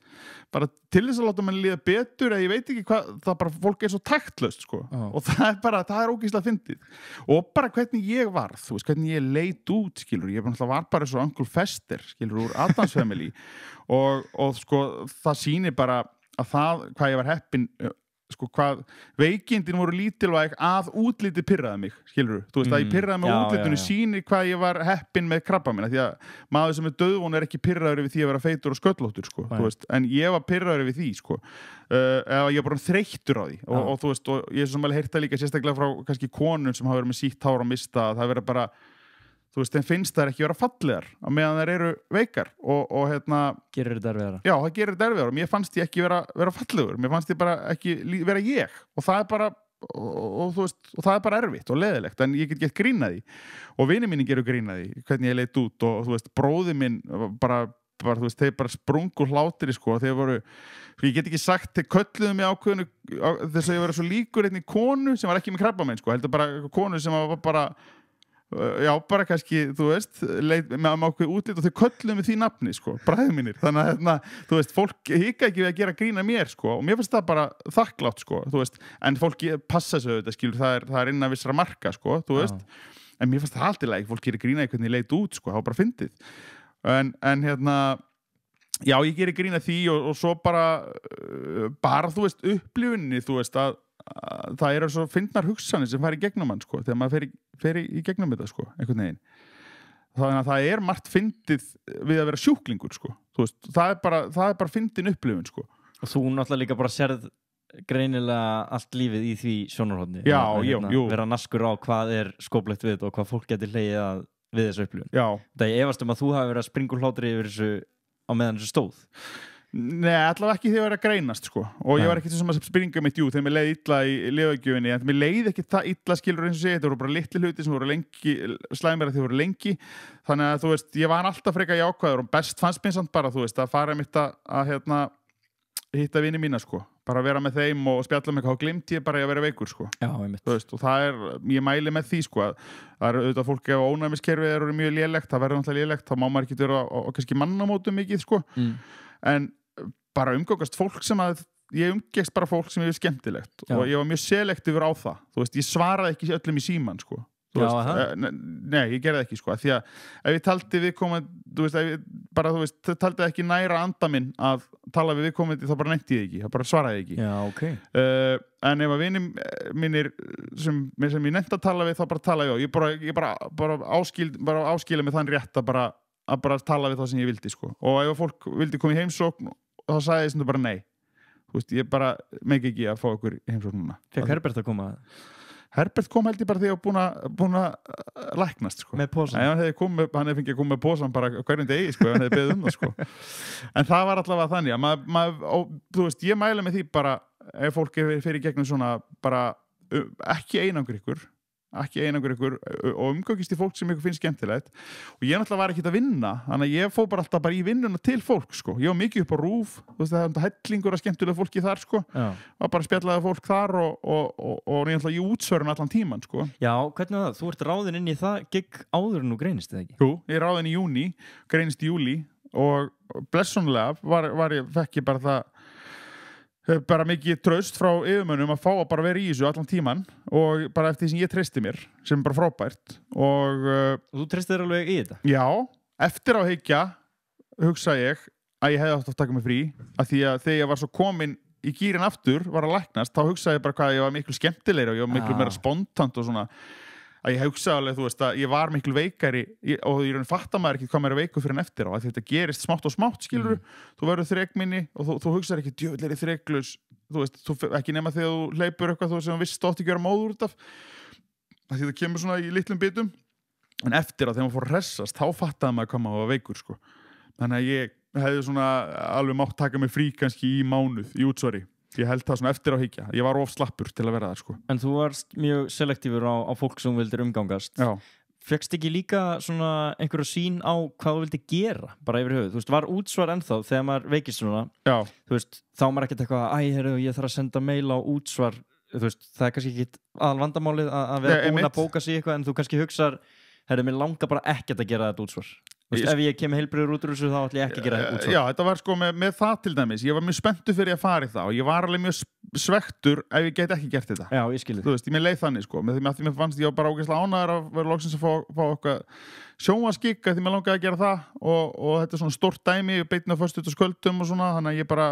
bara til þess að láta mann líða betur eða ég veit ekki hvað, það bara fólk svo taktlaust, sko. Og það er ógeðslega fyndið. Og bara hvernig ég var, þú veist, hvernig ég leit út, skilur. Ég var bara svo Uncle Fester, skilur, úr Addams Family. og sko, það sýnir bara að hvað ég var heppinn sko hvað veikindin voru lítilvæg að útlitið pirraði mig, skilurðu, þú veist að ég pirraði mig útlitinu sýnir hvað ég var heppinn með krabbamein, því að maður sem er dauðvon ekki pirraður yfir því að vera feitur og sköllóttur sko, þú veist, en ég var pirraður yfir því sko, eða ég var bara þreyttur á því og þú veist, og ég er svo mæli heyrt það líka sérstaklega frá kannski konun sem hafa verið með sítt hár og mista, það verið bara þú veist, þeim finnst þær ekki vera fallegar á meðan þær eru veikar og gerir þetta erfiðara. Já, það gerir þetta erfiðara og mér fannst ég ekki vera fallegur, mér fannst ég bara ekki vera ég og það er bara og þú veist, og það er bara erfitt og leiðilegt en ég get gett grína því og vinir mínir gerir grína því, hvernig ég leit út og þú veist, bróði minn bara þú veist, þeir bara sprungu hlátri sko, þeir voru, ég get ekki sagt þeir kölluðu mig ákveðinu þess að ég var svo líkur einni konu sem var ekki með krabbamein sko, heldur bara konu sem var bara já, bara kannski, þú veist með ákveð útlit og þau kölluðu með því nafni sko, bræður mínir, þannig að þú veist, fólk hika ekki við að gera grína mér sko, og mér finnst það bara þakklátt sko, þú veist, en fólk passa sig auðvitað, skilur, það er innan vissra marka sko, þú veist, en mér finnst það alltaf leik, fólk gerir grína í hvernig ég leit út sko, það var bara fyndið, en já, ég gerir grína því og svo bara þú veist, upplifunni, þú veist, að það eru svo fyndnar hugsanir sem fara í gegnum hann sko, þegar maður fer í gegnum þetta sko, einhvern veginn þannig að það er margt fyndið við að vera sjúklingur sko, þú veist, það er bara fyndin upplifun sko. Og þú náttúrulega líka bara sérð greinilega allt lífið í því sjónarhorni vera naskur á hvað er skóplegt við og hvað fólk getur hlegið við þessu upplifun. Það ég efast að þú hafi verið að springa úr hlátri yfir þessu á meðan þessu stóð. Nei, allavega ekki þegar ég var að greinast sko. Og ég var ekki þessum að springa mitt þegar mér leið illa í lifagjöfinni, en mér leið ekki það illa, skilur eins og segja, þetta voru bara litli hluti sem voru lengi, slæmir að þið voru lengi, þannig að þú veist, ég var alltaf frekar jákvæður og best fannst mér samt bara, þú veist, að fara mitt að hitta vini mína sko, bara vera með þeim og spjalla með hvað og glimt ég bara að vera veikur sko. Já, einmitt. Þú veist, og ég mæli með því sko, að það er auðvitað fólk ef ónæmiskerfið eru mjög lélegt, það verður náttúrulega lélegt, þá má maður ekki vera á kannski mannamótum mikið sko, en bara umgangast fólk sem ég umgengst bara fólk sem er skemmtilegt og ég var mjög selektífur á það, þú veist, ég svaraði ekki öllum í síman sko, nei, ég gerði ekki sko, því að ef ég taldi viðkomandi, þú veist, taldi ekki næra anda minn að tala við viðkomandi, þá bara nefndi ég ekki, þá bara svaraði ekki. Já, ok. En ef að vinir mínir sem ég nefndi að tala við, þá bara tala ég bara áskilja með þann rétt að bara tala við það sem ég vildi sko, og ef fólk vildi koma í heimsókn þá sagði ég sem þú bara nei, þú veist, ég bara meik ekki að fá okkur í heimsókn núna. Fekk Herbert að koma? Herbert kom held ég bara þegar ég var búin að læknast sko. Með posan? Hann hefði fengið að koma með posan bara hverjum degi sko, hann hefði beðið það sko. En það var allavega þannig að þú veist, ég mæla með því bara ef fólk fyrir gegnum svona bara ekki einangur ykkur og umgangist í fólk sem ykkur finnst skemmtilegt og ég náttúrulega var ekki að vinna þannig að ég fór bara alltaf bara í vinnuna til fólk sko. Ég var mikið upp á RÚV, þú veist, það er hellingur að skemmtilega fólki þar sko. Var bara spjallaði fólk þar og ég útsvörun allan tíman sko. Já, hvernig var það? Þú ert ráðinn inn í það gigg áður en þú greinist, eða ekki? Jú, ég er ráðinn í júní, greinist í júlí og blessunlega fekk ég bara það bara mikið traust frá yfirmönnum að fá að bara vera í þessu allan tíman og bara eftir því sem ég treysti mér sem er bara frábært og þú treystir þér alveg í þetta? Já, eftir á hyggja hugsa ég að ég hefði átt að taka mig frí af því að þegar ég var svo komin í gýrin aftur var að læknast, þá hugsaði ég bara hvað ég var miklu skemmtilegri og ég var miklu meira spontant og svona að ég hugsaði alveg, þú veist, að ég var miklu veikari og ég raun fattar maður ekki hvað maður er veikur fyrir en eftir á, að þetta gerist smátt og smátt, skilur þú verður þrekminni og þú hugsaði ekki djöfull er ég þreklaus, þú veist, ekki nema þegar þú hleypur eitthvað þú sem visst átt ekki að vera móður út af að þetta kemur svona í litlum bitum en eftir á þegar maður fór að hressast þá fattaði maður hvað maður var veikur, sko þannig að ég hefði svona alveg mátt taka mig frí kannski í mánuð í útsvari ég held það svona eftir á hyggja, ég var of slappur til að vera það, sko. En þú varst mjög selektífur á fólk sem vildir umgangast. Já. Fékkst ekki líka svona einhverju sýn á hvað þú vildi gera, bara yfir höfuð? Þú veist, var útsvar ennþá þegar maður veikist svona? Já. Þú veist, þá maður ekkert eitthvað, heyrðu, ég þarf að senda mail á útsvar. Þú veist, það er kannski ekki aðal vandamálið að vera búin að bóka sig eitthvað, en þú kannski hugsar, heyrðu, mér langar bara ekkert að gera þetta útsvar. Ef ég kem heilbrigður út úr þessu þá ætlum ég ekki að gera útsvar. Já, þetta var sko með það til dæmis. Ég var mjög spenntur fyrir að fara í það og ég var alveg mjög svektur ef ég get ekki gert þetta. Já, ég skil þig. Þú veist, ég með leið þannig sko. Með því mér fannst ég var bara ógeðslega ánægður að vera loksins að fá eitthvað sjónvarpsgigg því mér langaði að gera það og þetta er svona stórt dæmi, ég beit mér föstudagskvöldum og svona, þannig að ég bara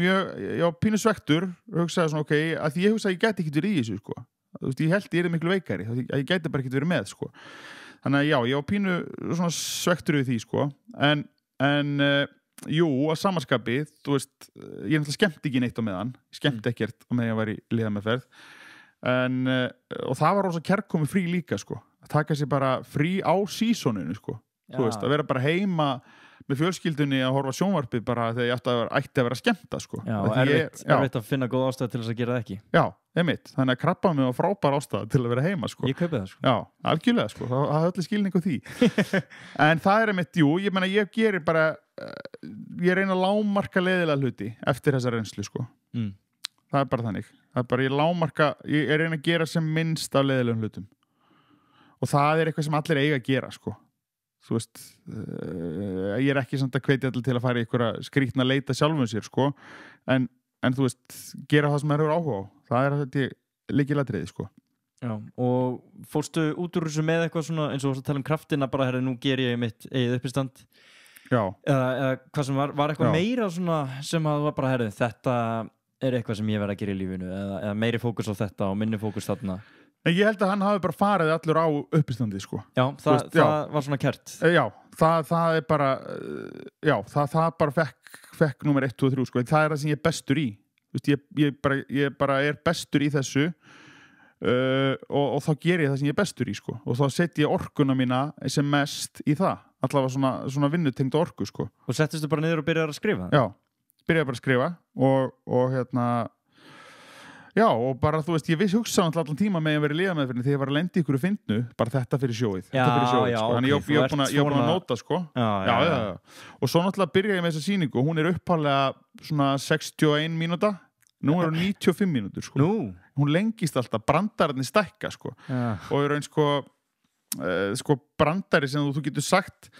ég var pínu svektur og hugsaði svona ok, að því ég hugsaði að ég gæti ekkert verið í þessu sko. Þú veist, ég held ég er miklu veikari, að ég gæti bara ekkert verið með sko. Þannig að já, ég var pínu svona svektur við því, sko. En jú, að samanskapi, þú veist, ég náttúrulega skemmti ekki neitt á meðan. Ég skemmti ekkert á meðan ég var í liðameðferð. Og það var rosa kærkomi frí líka, sko. Að taka sér bara frí á sísoninu, sko. Þú veist, að vera bara heima með fjölskyldunni að horfa sjónvarpið bara þegar ég ætti að vera skemmta, sko. Já, erfitt að finna góð ástæð til þess að gera það ekki. Já, einmitt. Þannig að krabba mig var frábær ástæð til að vera heima, sko. Ég kaupi það, sko. Já, algjörlega, sko. Það er allir skilning á því. En það er einmitt, jú, ég meina, ég gerir bara, ég reyna að lágmarka leiðilega hluti eftir þessa reynslu, sko. Það er bara þannig. Það er bara, ég reyna að gera sem minnst af leiðilegum hlutum. Og það er eitthvað sem allir eiga að gera, sko. Þú veist, ég er ekki samt að hvetja allir til að fara í einhverja skrýtna leita sjálfum sér, sko. En þú veist, gera það sem maður hefur áhuga á. Það er þetta lykilatriði, sko. Já, og fórstu út úr þessu með eitthvað svona, eins og þú tala um kraftina, bara, herri, nú ger ég mitt eigið uppistand. Já. Eða hvað sem var eitthvað meira svona sem að þú var bara, herri, þetta er eitthvað sem ég verð að gera í lífinu, eða meiri fókus á þetta og minni fókus þarna. En ég held að hann hafi bara farið allur á uppistandi, sko. Já, það var svona kært. Já, það er bara, já, það bara fekk númer 1, 2 og 3, sko. Það er það sem ég er bestur í. Þú veist, ég bara er bestur í þessu og þá ger ég það sem ég er bestur í, sko. Og þá set ég orkuna mína sem mest í það. Allavega svona vinnutengda orku, sko. Og settistu bara niður og byrjaði að skrifa? Já, byrjaði bara að skrifa og hérna... Já, og bara, þú veist, ég hugsa allan tíma með að vera í liðameðferðinni þegar ég var að lenda í ykkur finnu, bara þetta fyrir sjóið. Já, sko. Þannig okay, ég var búin að nóta, sko. Já. Og svo náttúrulega byrja ég með þessa sýningu, hún er upphaflega svona 61 mínúta, nú er hún 95 mínútur, sko. Nú? Hún lengist alltaf, brandararnir stækka, sko. Já. Og er einn, sko, brandari sem þú getur sagt,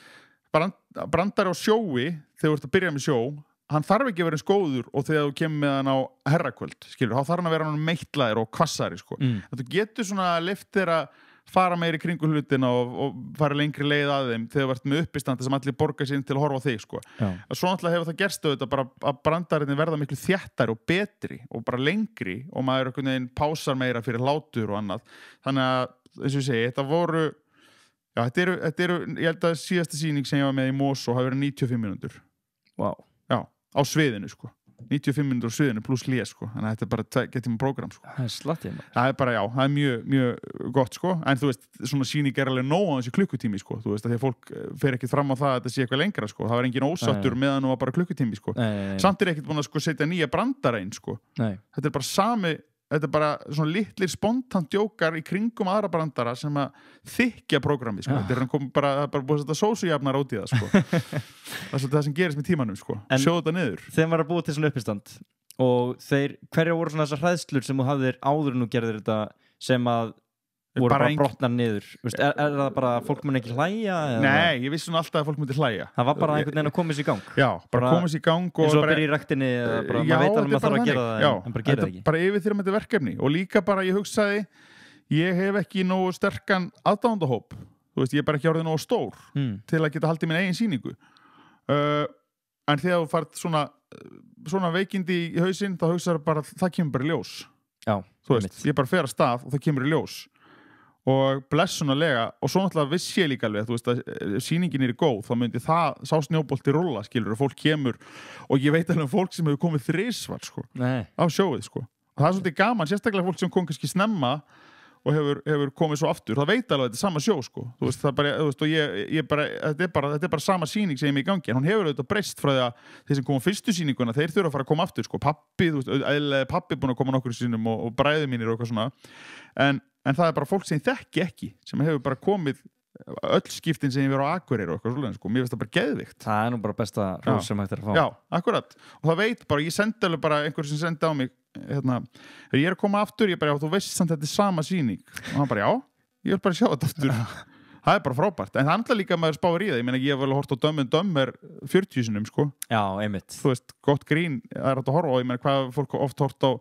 brandari á sjói, þegar þú ert að byrja með sjó, hann þarf ekki að vera eins góður og þegar þú kemur með hann á herrakvöld, skilur, þá þarf hann að vera hann meittlaðir og kvassari, sko. Þú getur svona liftir að fara meiri kringu hlutina og fara lengri leið að þeim þegar þú ert með uppistandi sem allir borgar sér til að horfa á þig, sko. Svo náttúrulega hefur það gerst auðvitað bara að brandarinni verða miklu þéttari og betri og bara lengri og maður einhvern veginn pásar meira fyrir hlátur og annað. Þannig að, eins og ég segi, þetta voru, já, þetta eru, ég held að síðasta sýning sem ég var með í Mosó hafi verið 95 mínútur. Vá. Já, á sviðinu, sko. 95 mínútur á sviðinu pluss hlé, sko. Þannig að þetta er bara getum program, sko. Það er slattið, maður. Það er bara, já, það er mjög, mjög gott, sko. En þú veist, svona sýning er alveg nóg á þessi klukkutími, sko. Þú veist, að því að fólk fer ekki fram á það að þetta sé eitthvað lengra, sko. Það var engin ósattur meðan nú var bara klukkutími, sko. Samt er ekkert búin að, sko, setja nýja brandara inn, sko. Þetta er bara þetta er bara svona litlir spontant djókar í kringum aðra brandara sem að þykja prógrami, sko. Þetta er bara búið að setja sósujafnar út í það, sko. Það er það sem gerist með tímanum, sko. Sjóðu þetta niður. Þeim var að búið til svona uppistand og hverja voru svona þessar hræðslur sem þú hafðir áður en þú gerðir þetta sem að voru bara brotnar niður? Veist, er það bara að fólk mun ekki hlæja? Nei, ég vissi svona alltaf að fólk myndi hlæja. Það var bara einhvern veginn að koma sér í gang? Já, bara koma sér í gang og... Eins og að byrja í ræktinni, maður veit alveg að maður þarf að gera það en bara gera það ekki. Bara yfirþyrmandi verkefni og líka bara ég hugsaði, ég hef ekki nógu sterkan aðdáendahóp. Þú veist, ég er bara ekki orðið nógu stór til að geta haldið minn eigin sýningu. En þegar þú fært svona svona veikindi í hausinn, þá hugsaðu bara það kemur bara í ljós. Já, Þú veist, ég bara fer að stað og það kemur í ljós. Og blessunarlega, og svo náttúrulega vissi ég líka alveg, þú veist, að sýningin er góð, þá myndi það, sá snjóbolti rúlla, skilur, og fólk kemur, og ég veit alveg um fólk sem hefur komið þrisvar, sko, á sjóið, sko. Og það er svolítið gaman, sérstaklega fólk sem kom kannski snemma og hefur komið svo aftur, það veit alveg að þetta er sama sjó, sko. Þú veist, það bara, þú veist, og ég bara, þetta er bara sama sýning sem ég er í gangi, en hún hefur auðvitað breyst frá því að þeir sem koma fyrstu sýninguna, þeir þurfa að fara að koma aftur, sko. Pabbi, þú veist, pabbi búin að koma nokkur sinnum og bræður mínir og eitthvað svona. En það er bara fólk sem ég þekki ekki, sem hefur bara komið öll skiptin sem ég verið á Akureyri og eitthvað svoleiðis, sko. Mér finnst það bara geðvikt. Það er nú bara besta hrós sem hægt er að fá. Já, akkurat. Og það veit bara, ég sendi alveg bara einhver sem sendi á mig, ég er að koma aftur, ég bara, já, þú veist samt þetta er sama sýning. Og hann bara, já, ég vil bara sjá þetta aftur. Það er bara frábært. En það er alltaf líka að maður spáir í það. Ég meina, ég hef vel hort á Dumb and Dumber 40 sinnum, sko. Já, einmitt. Þú veist, gott grín er hægt að horfa á. Ég meina, hvað fólk oft hort á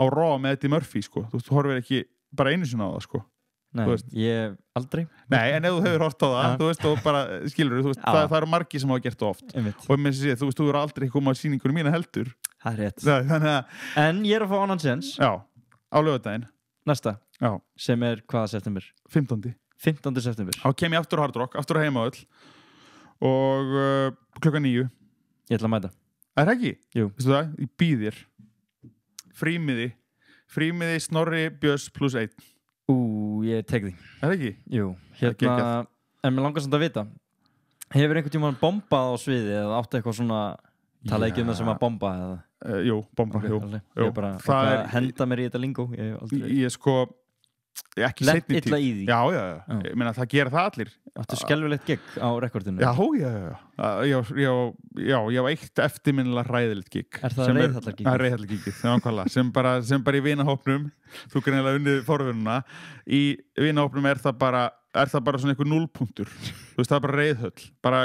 Raw með Eddie Murphy, sko. Þú horfir ekki bara einu sinna á það, sko. Nei, ég aldrei. Nei, en ef þú hefur hort á það, þú veist, og bara, skilur þú veist, það eru margir sem hafa gert það oft. Einmitt. Og með þess að þú veist, þú eru aldrei komað á sýningunum mína heldur. Það er rétt. Þannig að, En ég er að fá annan séns. já, á laugardaginn. Næsta. Já, Sem er hvaða september? 15. 15. september. Þá kem ég aftur á Hard Rock, aftur á heima öll. Og klukkan 9. Ég ætla að mæta. Er það ekki? Jú. Veistu það? Ég býð þér. Frímiði Snorri Björns plus 1. Ég tek því. Er það ekki? Jú. Það er geggjað. En mér langar samt að vita. Hefur einhvern tímann bombað á sviði eða áttu eitthvað svona tala ekki um það sem að bomba eða? Jú, bomba, Okay, jú. alveg. Jú. Ég bara Það henda mér í þetta lingó. Ég sko, ekki Lent seinni illa tíð. í því. Já. Já. Ég meina, það gera það allir. Áttu skelfilegt gigg á rekordinu. Já. Ég á eitt eftirminnilega hræðilegt gig. Er það reiðhallargiggið? Það er reiðhallargiggið, nákvæmlega. Sem bara í vinahópnum, þú greinilega unnið forvöruna. Í vinahópnum er það bara svona einhver núllpunktur. Þú veist, það er bara reiðhöll. Bara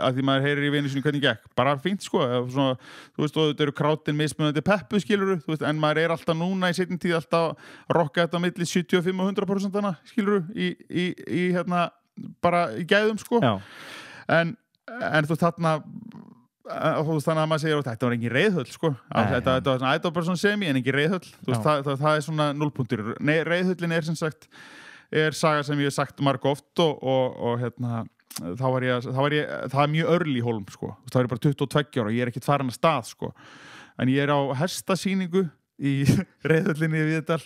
að því maður heyrir í vini sinni hvernig gekk. Bara fínt, sko. Svona, þú veist, og þetta eru krátin mismunandi peppu, skilurðu. Þú veist, en maður er alltaf núna í seinni tíð alltaf að rokka þetta á milli 75 og 100%, skilurðu, í hérna, bara í gæðum, sko. Já. En þú veist, þarna þú veist, þannig að maður segir þetta var engin reiðhöll, sko. Þetta var bara svona semi, en engin reiðhöll. Þú veist, það er svona núllpunktur. Nei, reiðhöllin er sem sagt saga sem ég hef sagt marg oft og hérna það er mjög early hólm, sko. Það er bara 22 ára og ég er ekkert farin að stað, sko. En ég er á hestasýningu í reiðhöllinni í Víðidal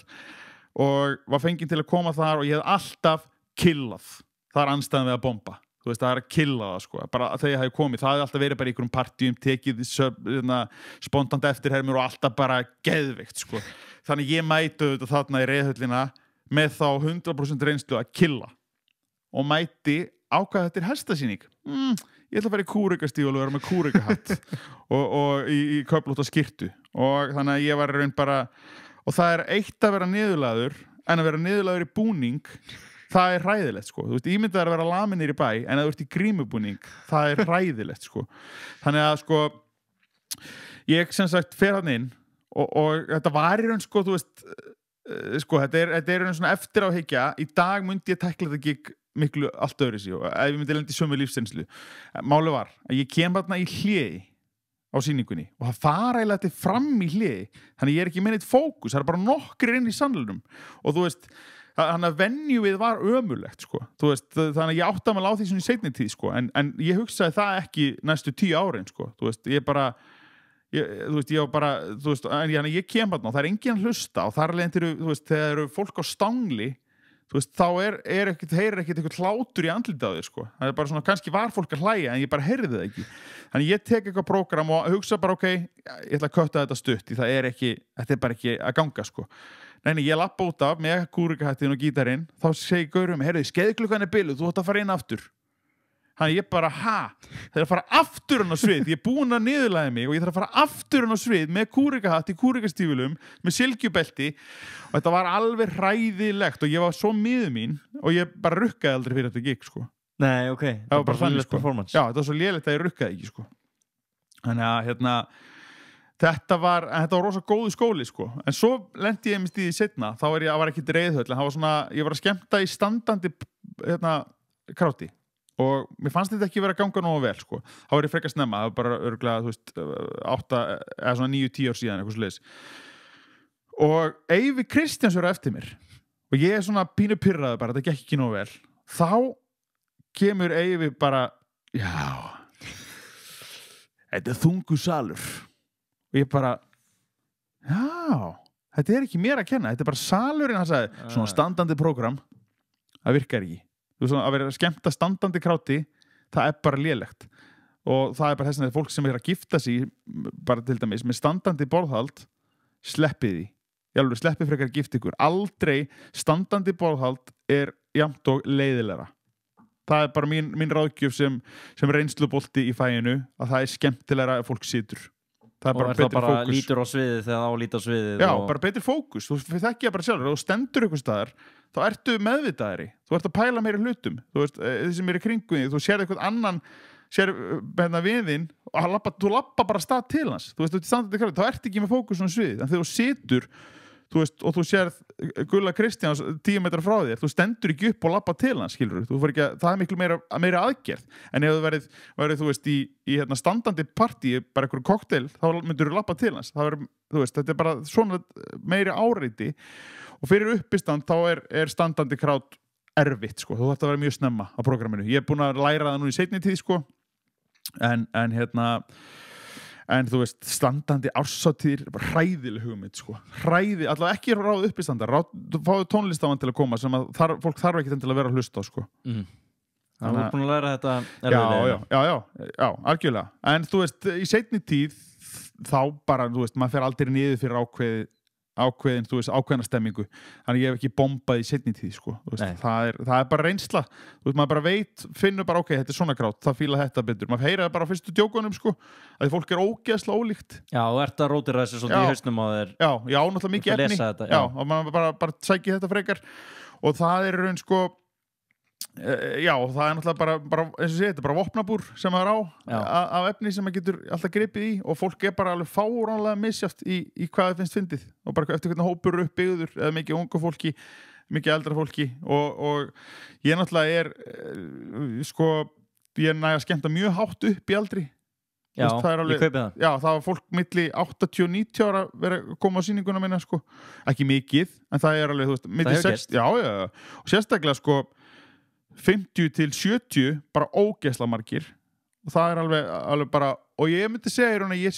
og var fenginn til að koma þar og ég hef alltaf killað. Það er andstæðan við að bomba. Þú veist, það er að killa það, sko. Bara þegar ég hef komið, það hefði alltaf verið bara í einhverjum partíum, tekið spontant eftirhermur og alltaf bara geðveikt, sko. Þannig ég mæti auðvitað þarna í reiðhöllina með þá 100% reynslu að killa og mæti ákvað þetta er hestasýning. Ég ætla að fara í kúrekastígul og vera með kúrekahatt og í köflótta skyrtu og þannig að ég var raun bara og það er eitt að vera niðurlaður en að vera niðurlaður í búning það er hræðilegt, sko. Þú veist, ímyndað er að vera laminir í bæ en að þú ert í grímubúning það er hræðilegt, sko. Þannig að, sko, ég sem sagt fer hann inn og þetta var í raun, sko, þú veist sko, þetta er raun svona eftir á hyggja í dag myndi ég tekla þetta gig miklu allt öðru sig og ef ég myndi lendi sömu lífsreynslu. Máli var að ég kem þarna í hléi á sýningunni og það fara eiginlega til fram í hléi þannig ég er ekki með neitt fókus, það er bara nokkrir inn í sannlunum og þú veist þannig að venjúið var ömurlegt, sko. Þú veist, þannig að ég átti að maður á því svona í seinni tíð, sko. En ég hugsaði það ekki næstu 10 árin, sko. Þú veist, ég kem þarna og það er enginn að hlusta og þar leðin til, þú veist, þegar eru fólk á stangli, þú veist, þá heyrir ekkert eitthvað hlátur í andlitið á þér, sko. Það er bara svona, kannski var fólk að hlæja en ég bara heyrði það ekki. Þannig ég tek eitthvað prógram og hugsa bara, ok, ég ætla að kötta þetta stutt því þetta er bara ekki að ganga, sko. Nei, ég lappa út af með kúrikahattin og gítarinn þá segi gaurum, heyrðu, skeiðklukkan er biluð þú átt að fara inn aftur þannig ég bara, það er að fara aftur hann á svið ég er búinn að niðurlæða mig og ég þarf að fara aftur hann á svið með kúrikahatt í kúrikastífulum með silkjubelti og þetta var alveg hræðilegt og ég var svo miður mín og ég bara rukkaði aldrei fyrir þetta gig, sko. Nei, ok, það var bara lélegt sko. Performance. Já, þetta var svo lélegt að ég rukkaði ekki, sko. Þannig að, hérna þetta var rosa góðu skóli, sko. En svo lendi ég í því seinna, þá var ekki reiðhöll, en það var svona, ég var að skemmta í standandi kráti og mér fannst þetta ekki vera að ganga nógu vel sko. Þá var ég frekar snemma, það var bara örgulega, þú veist, 8 eða svona 9-10 ár síðan, eitthvað svoleiðis. Og Eyvi Kristjáns var eftir mér og ég svona pínu pirraður bara, þetta gekk ekki nógu vel. Þá kemur Eyvi bara, já, þetta þungu salur. Og ég bara, já, þetta ekki mér að kenna, þetta bara salurinn, hann sagði, svona standandi prógram, það virkar ekki. Þú veist, að vera að skemmta standandi kráti, það bara lélegt. Og það bara þess að fólk sem að gifta sig, bara til dæmis, með standandi borðhald, sleppið því. Ég alveg sleppið frekar að gifta ykkur. Aldrei standandi borðhald jafnt og leiðilegra. Það bara mín ráðgjöf sem reynslubolti í fæinu, að það skemmtilegra að fólk situr. Það bara betri fókus. Og það bara lítur á sviðið þegar það á lítur á sviðið. Já, bara betri fókus. Þú þekkja bara sjálfur. Ef þú stendur ykkur staðar, þá ertu meðvitaðari. Þú ert að pæla meira hlutum. Þú veist, þessi meira kringum þig. Þú sér eitthvað annan, sér viðinn, og þú labba bara stað til hans. Þú veist, þú ert standandi krafti, þá ert ekki með fókus á sviðið. En þegar þú situr, þú veist, og þú sér Gulla Kristjáns 10 metra frá þér, þú stendur ekki upp og labba til hans, skilur það miklu meira aðgerð, en ef þú verið þú veist, í standandi partí, bara einhverju kokteil, þá myndur þú labba til hans, þú veist, þetta bara svona meiri áreiti, og fyrir uppistand þá er standandi krát erfitt, sko, þú þarft að vera mjög snemma á prógraminu, ég búin að læra það nú í seinni tíð, sko, en þú veist, standandi árshátíðir, bara hræðileg hugmynd, sko. Allavega ekki ráð uppistandar, fáðu tónlistamann til að koma sem að fólk þarf ekki til að vera að hlusta á, sko. Það er búin að læra þetta Já, algjörlega. En þú veist, í seinni tíð, þá bara, þú veist, maður fer aldrei niður fyrir ákveðin, þú veist, ákveðna stemmingu. Þannig ég hef ekki bombað í seinni tíð, sko. Veist, það er bara reynsla. Þú veist, maður bara finnur bara, ok, þetta er svona grát, það fíla þetta betur. Maður heyra það bara á fyrstu djókunum, sko, að fólk er ógeðslega ólíkt. Já, og ert að rótira þessu svolítið í hausnum á þér. Já, náttúrulega mikið efni. Þetta, já, og maður bara sæki þetta frekar. Og það er raun, sko, já, það er náttúrulega bara eins og sé, þetta er bara vopnabúr sem það af efni sem maður getur alltaf gripið í og fólk er bara alveg fáránlega misjátt í hvað það finnst fyndið og bara eftir hvernig hópur eru uppbyggður eða mikið unga fólki, mikið eldra fólki og ég náttúrulega sko, ég næg að skemmta mjög hátt upp í aldri. Já, ég kaupi það. Já, það var fólk milli 80-90 ára verið að koma á sýninguna minna, sko. Ekki mikið, en það er alveg, þú veist, milli 60, já, og sérstaklega, sko, 50-70 bara ógeðslega margir og það er alveg bara og ég myndi segja að ég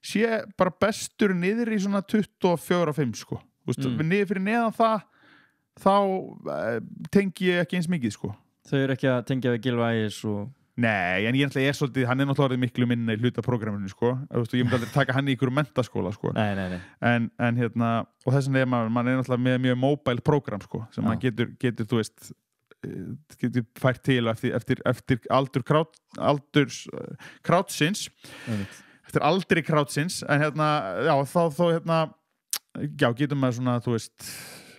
sé bara bestur niður í svona 24-5 sko, þú veist, fyrir neðan það þá tengi ég ekki eins mikið sko. Þau eru ekki að tengja við Gylfa Ægis og Nei, en ég er svolítið, hann er náttúrulega miklu minna í hlutaprógraminu sko, þú veist, ég myndi aldrei taka hann í ykkur menntaskóla sko. Nei. En hérna, og þess vegna maður er náttúrulega með mjög mobile prógram sko, sem maður getur, þú veist getur fært til eftir aldurs krátsins eftir aldri krátsins en hérna, já, þá hérna já, getur maður svona, þú veist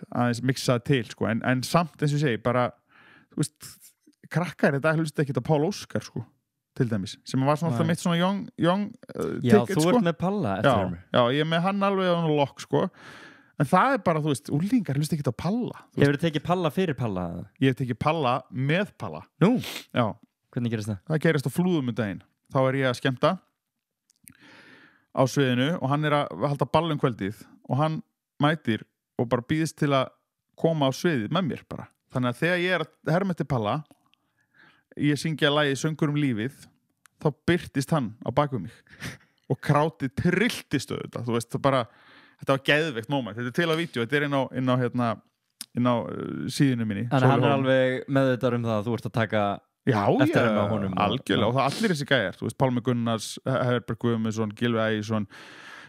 aðeins miksað til, sko, en samt eins og ég segi, bara, þú veist krakkar þetta hlusta ekki á Pál Óskar, sko til dæmis, sem var svona alltaf mitt svona young já, ticket, þú ert með Palla eftir mér. Já, ég er með hann alveg á lokk, sko. En það er bara, þú veist, úlingar hlusta ekki á Palla. Hefur þið tekið Palla fyrir Palla? Ég hef tekið Palla með Palla. Nú? Já. Hvernig gerist það? Það gerist á Flúðum daginn. Þá er ég að skemmta á sviðinu og hann er að halda ball kvöldið og hann mætir og bara býðist til að koma á sviðið með mér bara. Þannig að þegar ég er að herma eftir Palla, ég syngja lagið Söngur lífið, þá byrtist hann á baku mig og krátið trilltist auðvitað, þú veist, það bara þetta var geðveikt moment, þetta er til á vídeo, þetta er inn á síðinu minni. Þannig hann er alveg meðvitaður það að þú ert að taka eftir hann á honum. Algjörlega, og það allir þessi gæjar, þú veist, Pálmi Gunnars, Herberg Guðmundsson, Gylfi Ægisson,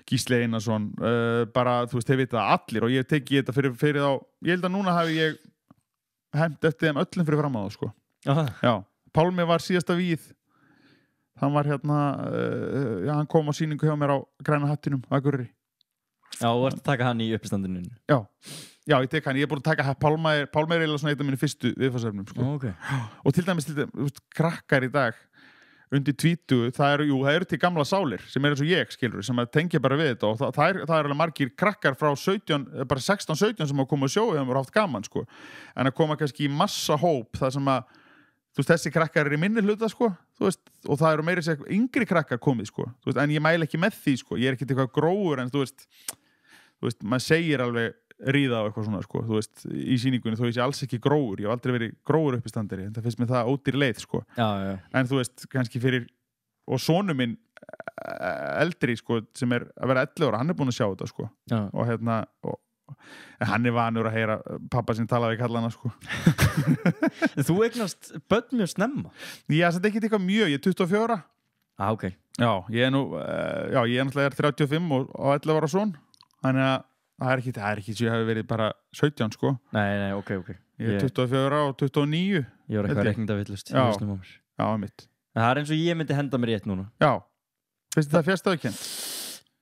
Gísli Einarsson, bara, þú veist, þeir vita allir og ég teki þetta fyrir þá, ég held að núna hafi ég hæmt eftir þeim öllum fyrir fram á það, sko. Já, Pálmi var síðasta víð, hann var hérna, hann kom á sýningu hjá mér á Græna hattinum, Akureyri. Já, og ert að taka hann í uppistandinu? Já, ég tek hann, ég er búin að taka Pálma er eiginlega svona eitt af minni fyrstu viðfarsefnum, sko. Okay. Og til dæmis, krakkar í dag undir 20, það eru til gamla sálir sem er eins og ég, skilur, sem tengja bara við þetta og það er alveg margir krakkar frá 16-17 sem hafa komið að sjóu og hafa haft gaman, sko. En að koma kannski í massa hóp það sem að þú veist, þessi krakkar í minni hluta, sko, þú veist, og það eru meira sér yngri krakkar komið, sko, þú veist, en ég mæla ekki með því, sko, ég er ekkert eitthvað grófur, en þú veist, maður segir alveg ríða á eitthvað svona, sko, þú veist, í sýningunni, þó ég sé alls ekki grófur, ég hef aldrei verið grófur uppistandari, en það finnst mér það ódýr leið, sko, en þú veist, kannski fyrir, og sonu minn eldri, sko, sem er að vera 11 ára, hann er búinn að sjá þetta, sko, og hérna, en hann er vanur að heyra pappa sem talaði við kallana, sko. Þú eignast börn mjög snemma? Já, þetta er ekki eitthvað mjög, ég er 24. Ok. Já, ég er náttúrulega 35 og 11 ára son, þannig að það er ekki sem ég hafi verið bara 17, sko. Nei, ok. Ég er 24 og 29. Ég var eitthvað reikningavillust. Já, mitt. Það er eins og ég myndi henda mér í eitt núna. Já, finnst það fjárstæðukent?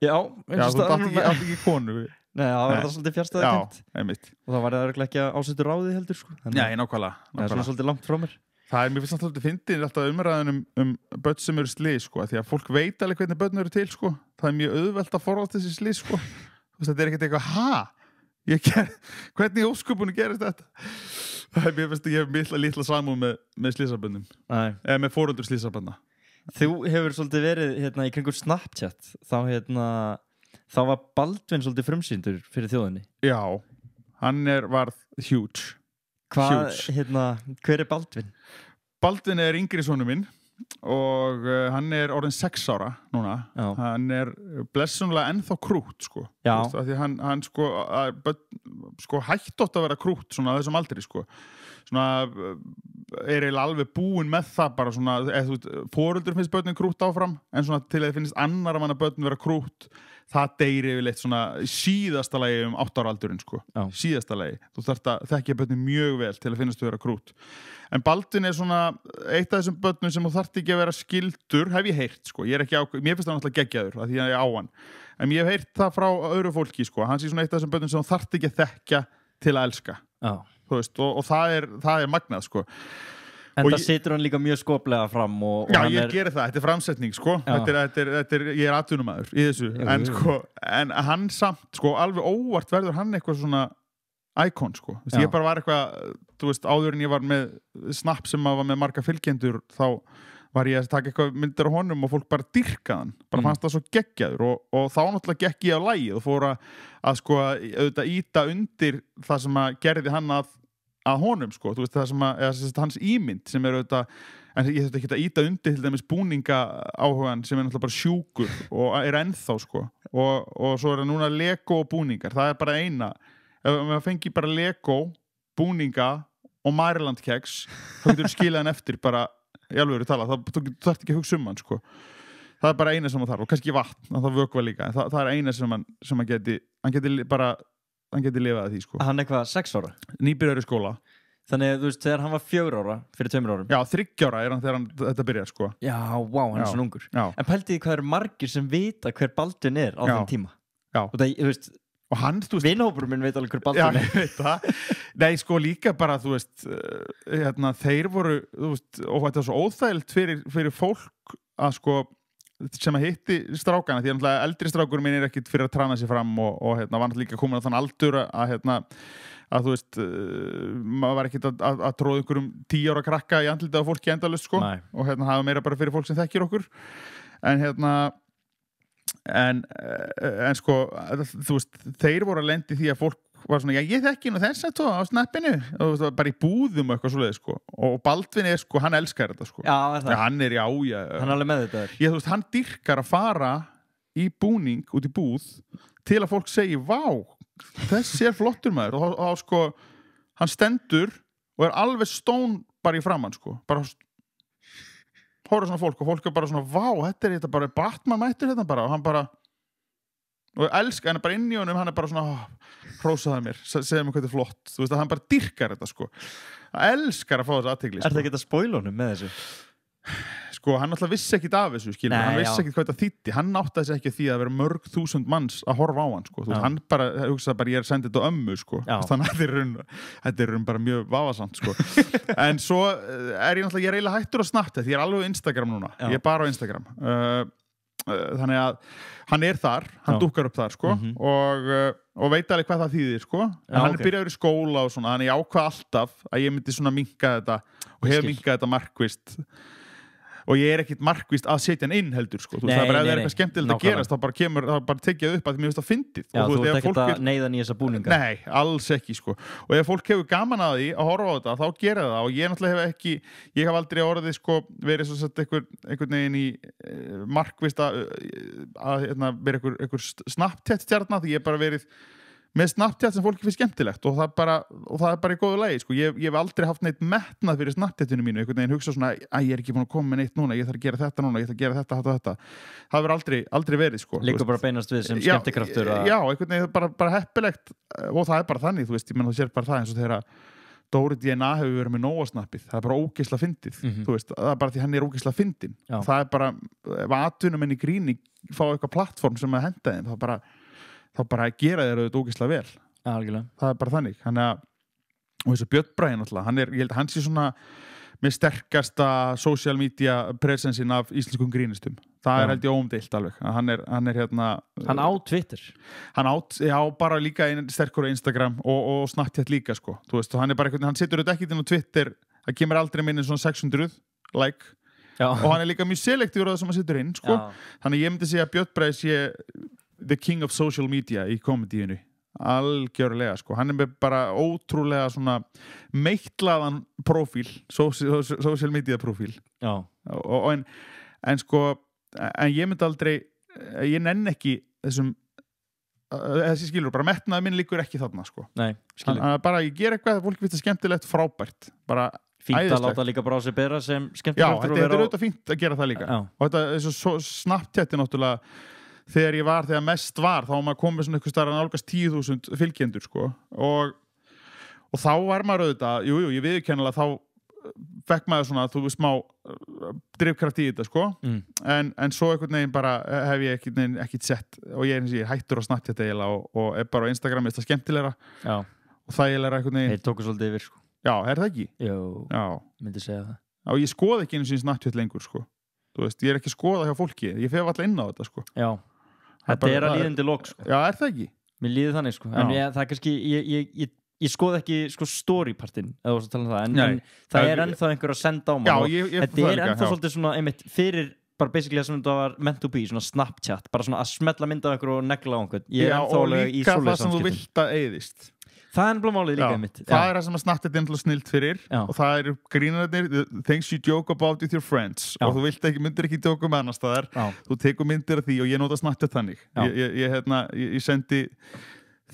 Já, þú átt ekki konu. Nei, það var það svolítið fjárstæðukent. Já, einmitt. Og það var það ekki að ásettu ráði heldur, sko. Já, nákvæmlega. Það er svona svolítið langt frá mér. Mér finnst alltaf fyndið alltaf umræðan börn sem eru slys, sko, því að fólk veit alveg hvernig börn eru til, sko. Það er mjög auðvelt að forðast þessi slys, sko. Þetta er ekkert eitthvað, hvernig í ósköpunum gerist þetta? Mér finnst að ég hef litla samúð með slysaböndum, eða með foreldur slysabönda. Þú hefur svolítið verið í kringur Snapchat, þá var Baldvin svolítið frumsýndur fyrir þjóðinni. Já, hann varð huge. Hver er Baldvin? Baldvin er yngri sonur minn og hann er orðinn 6 ára núna. Já. Hann er blessunlega ennþá krútt, sko. Já. Því hann sko hættótt að vera krútt svona þessum aldri, sko. Svona er eiginlega alveg búinn með það bara svona, foreldur finnst börnin krútt áfram, en svona til að finnst annar að manna börnin vera krútt, það deyri yfirleitt svona síðasta lagi 8 ára aldurinn, sko. Já. Síðasta lagi. Þú þarft að þekkja börnin mjög vel til að finnast þau vera krútt. En Baldvin er svona eitt af þessum börnum sem þú þarft ekki að vera skildur, hef ég heyrt, sko. Mér finnst það náttúrulega geggjaður, af því að ég á hann. En ég hef heyrt það frá öðru fólki, sko. Hann sé svona eitt af þessum börnum sem þú þarft ekki að þekkja til að elska. Já. Þú veist, og það er magnað, sko. En það situr hann líka mjög skoplega fram og já, ég gerir það, þetta er framsetning, sko. Ég er atvinnumæður í þessu. En hann samt, sko, alveg óvart verður hann eitthvað svona íkon, sko. Ég bara var eitthvað, þú veist, áður en ég var með Snap sem var með marga fylgjendur, þá var ég að taka eitthvað myndir á honum og fólk bara dýrkaðan, bara fannst það svo geggjaður og þá náttúrulega gekk ég á lagið og fór að sko, auðvitað íta undir það sem að gerði hann að honum, sko, þú veist, það sem eða hans ímynd sem er auðvitað, en ég þurfti ekki að íta undir til dæmis búninga áhugan sem er náttúrulega bara sjúkur og er ennþá, sko, og svo er það núna Lego og búningar, það er bara eina, ef maður fengi bara Lego, búninga og Maryland keks, þá getur þú skilað hann eftir bara í alveg tala, þú þarft ekki að hugsa hann, sko. Það er bara eina sem hann þarf og kannski vatn, það vökva líka, en það er eina sem hann geti lifað að því, sko. Hann eitthvað 6 ára? Nýbyrjar í skóla. Þannig, þú veist, þegar hann var 4 ára fyrir 2 árum? Já, 3 ára er hann þegar þetta byrjar, sko. Já, hann er svona ungur. Já. En pæltiði hvað eru margir sem vita hver Baldvin er á þeim tíma? Já. Og það, þú veist, og hann, þú veist, vinhópurinn minn veit alveg hver Baldvin er. Já, ég veit það. Nei, sko, líka bara, þú veist, þeir voru, þú veist, og þetta var svo óþægilt fyrir fólk að, sko, sem að hitti strákana, því að eldri strákur minn er ekkit fyrir að trana sér fram og var náttúrulega líka komin á þann aldur að þú veist, maður var ekkit að tróða einhverjum 10 ára krakka í andlitið á fólki endalaust, sko. Nei. Og hafa meira bara fyrir fólk sem þekkir okkur. En sko, þú veist, þeir voru að lendi því að fólk var svona, já, ég þekki nú þess að á snappinu og bara í búðum og eitthvað svoleiðis, sko. Og Baldvin er, sko, hann elskar þetta, sko. Já, það. Hann er, já. Hann er alveg með þetta. Þú veist, hann dyrkar að fara í búning út í búð til að fólk segi, vá, þessi er flottur maður og sko, hann stendur og er alveg stón bara í framann, sko. Bara hóra svona fólk og fólk er bara svona, vá, þetta bara Batman mættur þetta bara og hann bara og elskar, hann er bara inn í honum, hann er bara svona hrósaði mér, segja mér hvað þetta er flott, þú veist að hann bara dyrkar þetta, sko. Hann elskar að fá þessu athygli, sko. Er það ekki að spoila honum með þessu? Sko, hann alltaf vissi ekkit af þessu, skilur, hann vissi ekkit hvað þetta þýddi, hann áttaði sig ekki því að vera mörg þúsund manns að horfa á hann, sko. Þú veist, hann bara hugsaði bara, ég er sendið þetta ömmu, sko. Þannig að þetta er bara mjög vafasamt, sko. En svo er ég eiginlega hættur á Snapchat, ég er alveg á Instagram núna, ég er bara á Instagram. Þannig að hann er þar, hann dúkkar upp þar, sko, og veit alveg hvað það þýðir sko. En hann er byrjaður í skóla og svona, þannig ég ákvað alltaf að ég myndi svona minnka þetta og hef minnkað þetta markvisst og ég er ekkit markvisst að setja hann inn heldur sko. Það er bara ef það er eitthvað skemmtilegt að gerast þá bara tekja upp að mér finnst það fyndið. Já, þú ert ekkert að neyða í þessa búninga. Nei, alls ekki sko. Og ef fólk hefur gaman að því að horfa á þetta þá gera það og ég náttúrulega ég hef aldrei orðið sko verið svo sett einhvern veginn í markvisst að vera einhver Snapchat stjarna því ég hef bara verið með Snapchat sem fólki finnst skemmtilegt og það er bara í góðu lagi sko. Ég hef aldrei haft neitt metnað fyrir Snapchatinu mínu einhvern veginn hugsa svona að ég er ekki búin að koma með neitt núna ég þarf að gera þetta núna, ég þarf að gera þetta það verður aldrei verið sko. Líka bara beinast við sem skemmtikraftur Já, einhvern veginn bara heppilegt og það er bara þannig, þú veist, ég menn þú sér bara það eins og þegar Dóri DNA hefur verið með Nóa-snappið, það er bara ógeisla fyndið þú veist, það er bara því hann er ógeisla fyndin það er bara, ef atvinnumenn í gríni fá eitthvað plattform sem að henda þeim þá bara gera þeir auðvitað ógeðslega vel. Algjörlega. Það er bara þannig. Og þessu Björn Bragi náttúrulega, ég held að hann sé svona með sterkasta social media presensin af íslenskum grínistum. Það er held ég óumdeilt alveg. Hann er hérna... Hann á Twitter. Já, bara líka sterkur á Instagram og Snapchat líka, sko. Þú veist, og hann er bara eitthvað, hann setur auðvitað ekki inn á Twitter, það kemur aldrei minni svona 600 like. Já. Og hann er líka mjög selektífur á það sem hann setur inn, sko. Þannig ég myndi segja að Björn Bragi sé the king of social media í komedíinu algjörlega sko, hann er með bara ótrúlega svona meitlaðan prófíl, social media prófíl en sko en ég myndi aldrei ég nenn ekki þessi skilur, bara metnaði minn líkur ekki þarna sko. Nei, skilur bara ég ger eitthvað, fólk finnst það skemmtilegt, frábært bara fínt að láta líka bara á sig bera sem skemmtilegt já, þetta er auðvitað fínt að gera það líka og þetta er svo Snapchat náttúrulega þegar mest var þá var maður komið svona eitthvað starf nálgast 10.000 fylgjendur sko og þá var maður auðvitað, ég viðurkennilega þá fekk maður svona, þú veist, smá drifkraft í þetta sko en svo einhvern veginn bara hef ég ekkert sett og ég hættur á Snapchat eiginlega og er bara á Instagram, þetta skemmtilegra og þægilegra einhvern veginn Þeir tóku svolítið yfir sko Já, er það ekki? Jú, myndi segja það og ég skoða ekki einu sinni Snapchat lengur sko þú veist, ég er ekki að skoða hjá fólki ég fer alltaf inn á þetta sko Já Þetta er að líðandi lok sko. Já, er það ekki? Mér líði þannig sko. En það er kannski, ég skoð ekki sko storypartin eða þú veist að tala um það en það er ennþá einhver að senda á mig þetta er ennþá svolítið svona einmitt fyrir bara basically það sem þetta var meant to be svona Snapchat, bara svona að smetla mynda á einhver og negla á einhver Já, og líka það sem þú vilt að eyðist Það er ennblá málið líka einmitt Það er það sem að Snapchat er snilt fyrir og það eru grínarnir things you joke about with your friends og þú myndir ekki joke annars staðar þú tekur myndir af því og ég nota Snapchat þannig ég sendi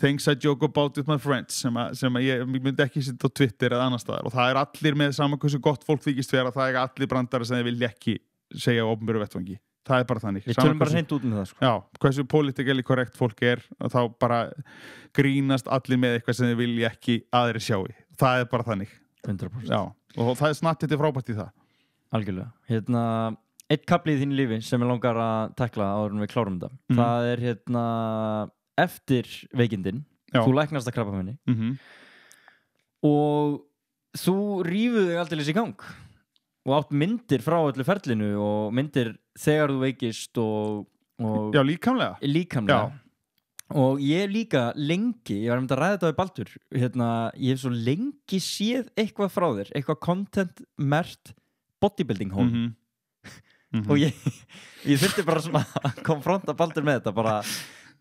things I joke about with my friends sem ég myndi ekki setja á Twitter eða annars staðar og það er allir með saman hversu gott fólk þykist vera það er allir brandara sem þeir vilja ekki segja á opinberu vettvangi það er bara þannig Við tölum bara hreint út með það sko. Já, hversu politically korrekt fólk er þá bara grínast allir með eitthvað sem þið vilja ekki aðri sjái það er bara þannig 100% Já, og það er snart þetta frábært í það Algjörlega Eitt kafli í þínu lífi sem ég langar að tekla áður en við klárum þetta það er eftir veikindin þú læknast að krabbameini og þú rífur þig aldrei í gang og átt myndir frá öllu ferlinu og myndir þegar þú veikist og Já, líkamlega og ég hef líka lengi ég var að ræða þetta við Baldur ég hef svo lengi séð eitthvað frá þér eitthvað content mert bodybuilding home og ég þurfti bara svona að konfronta Baldur með þetta bara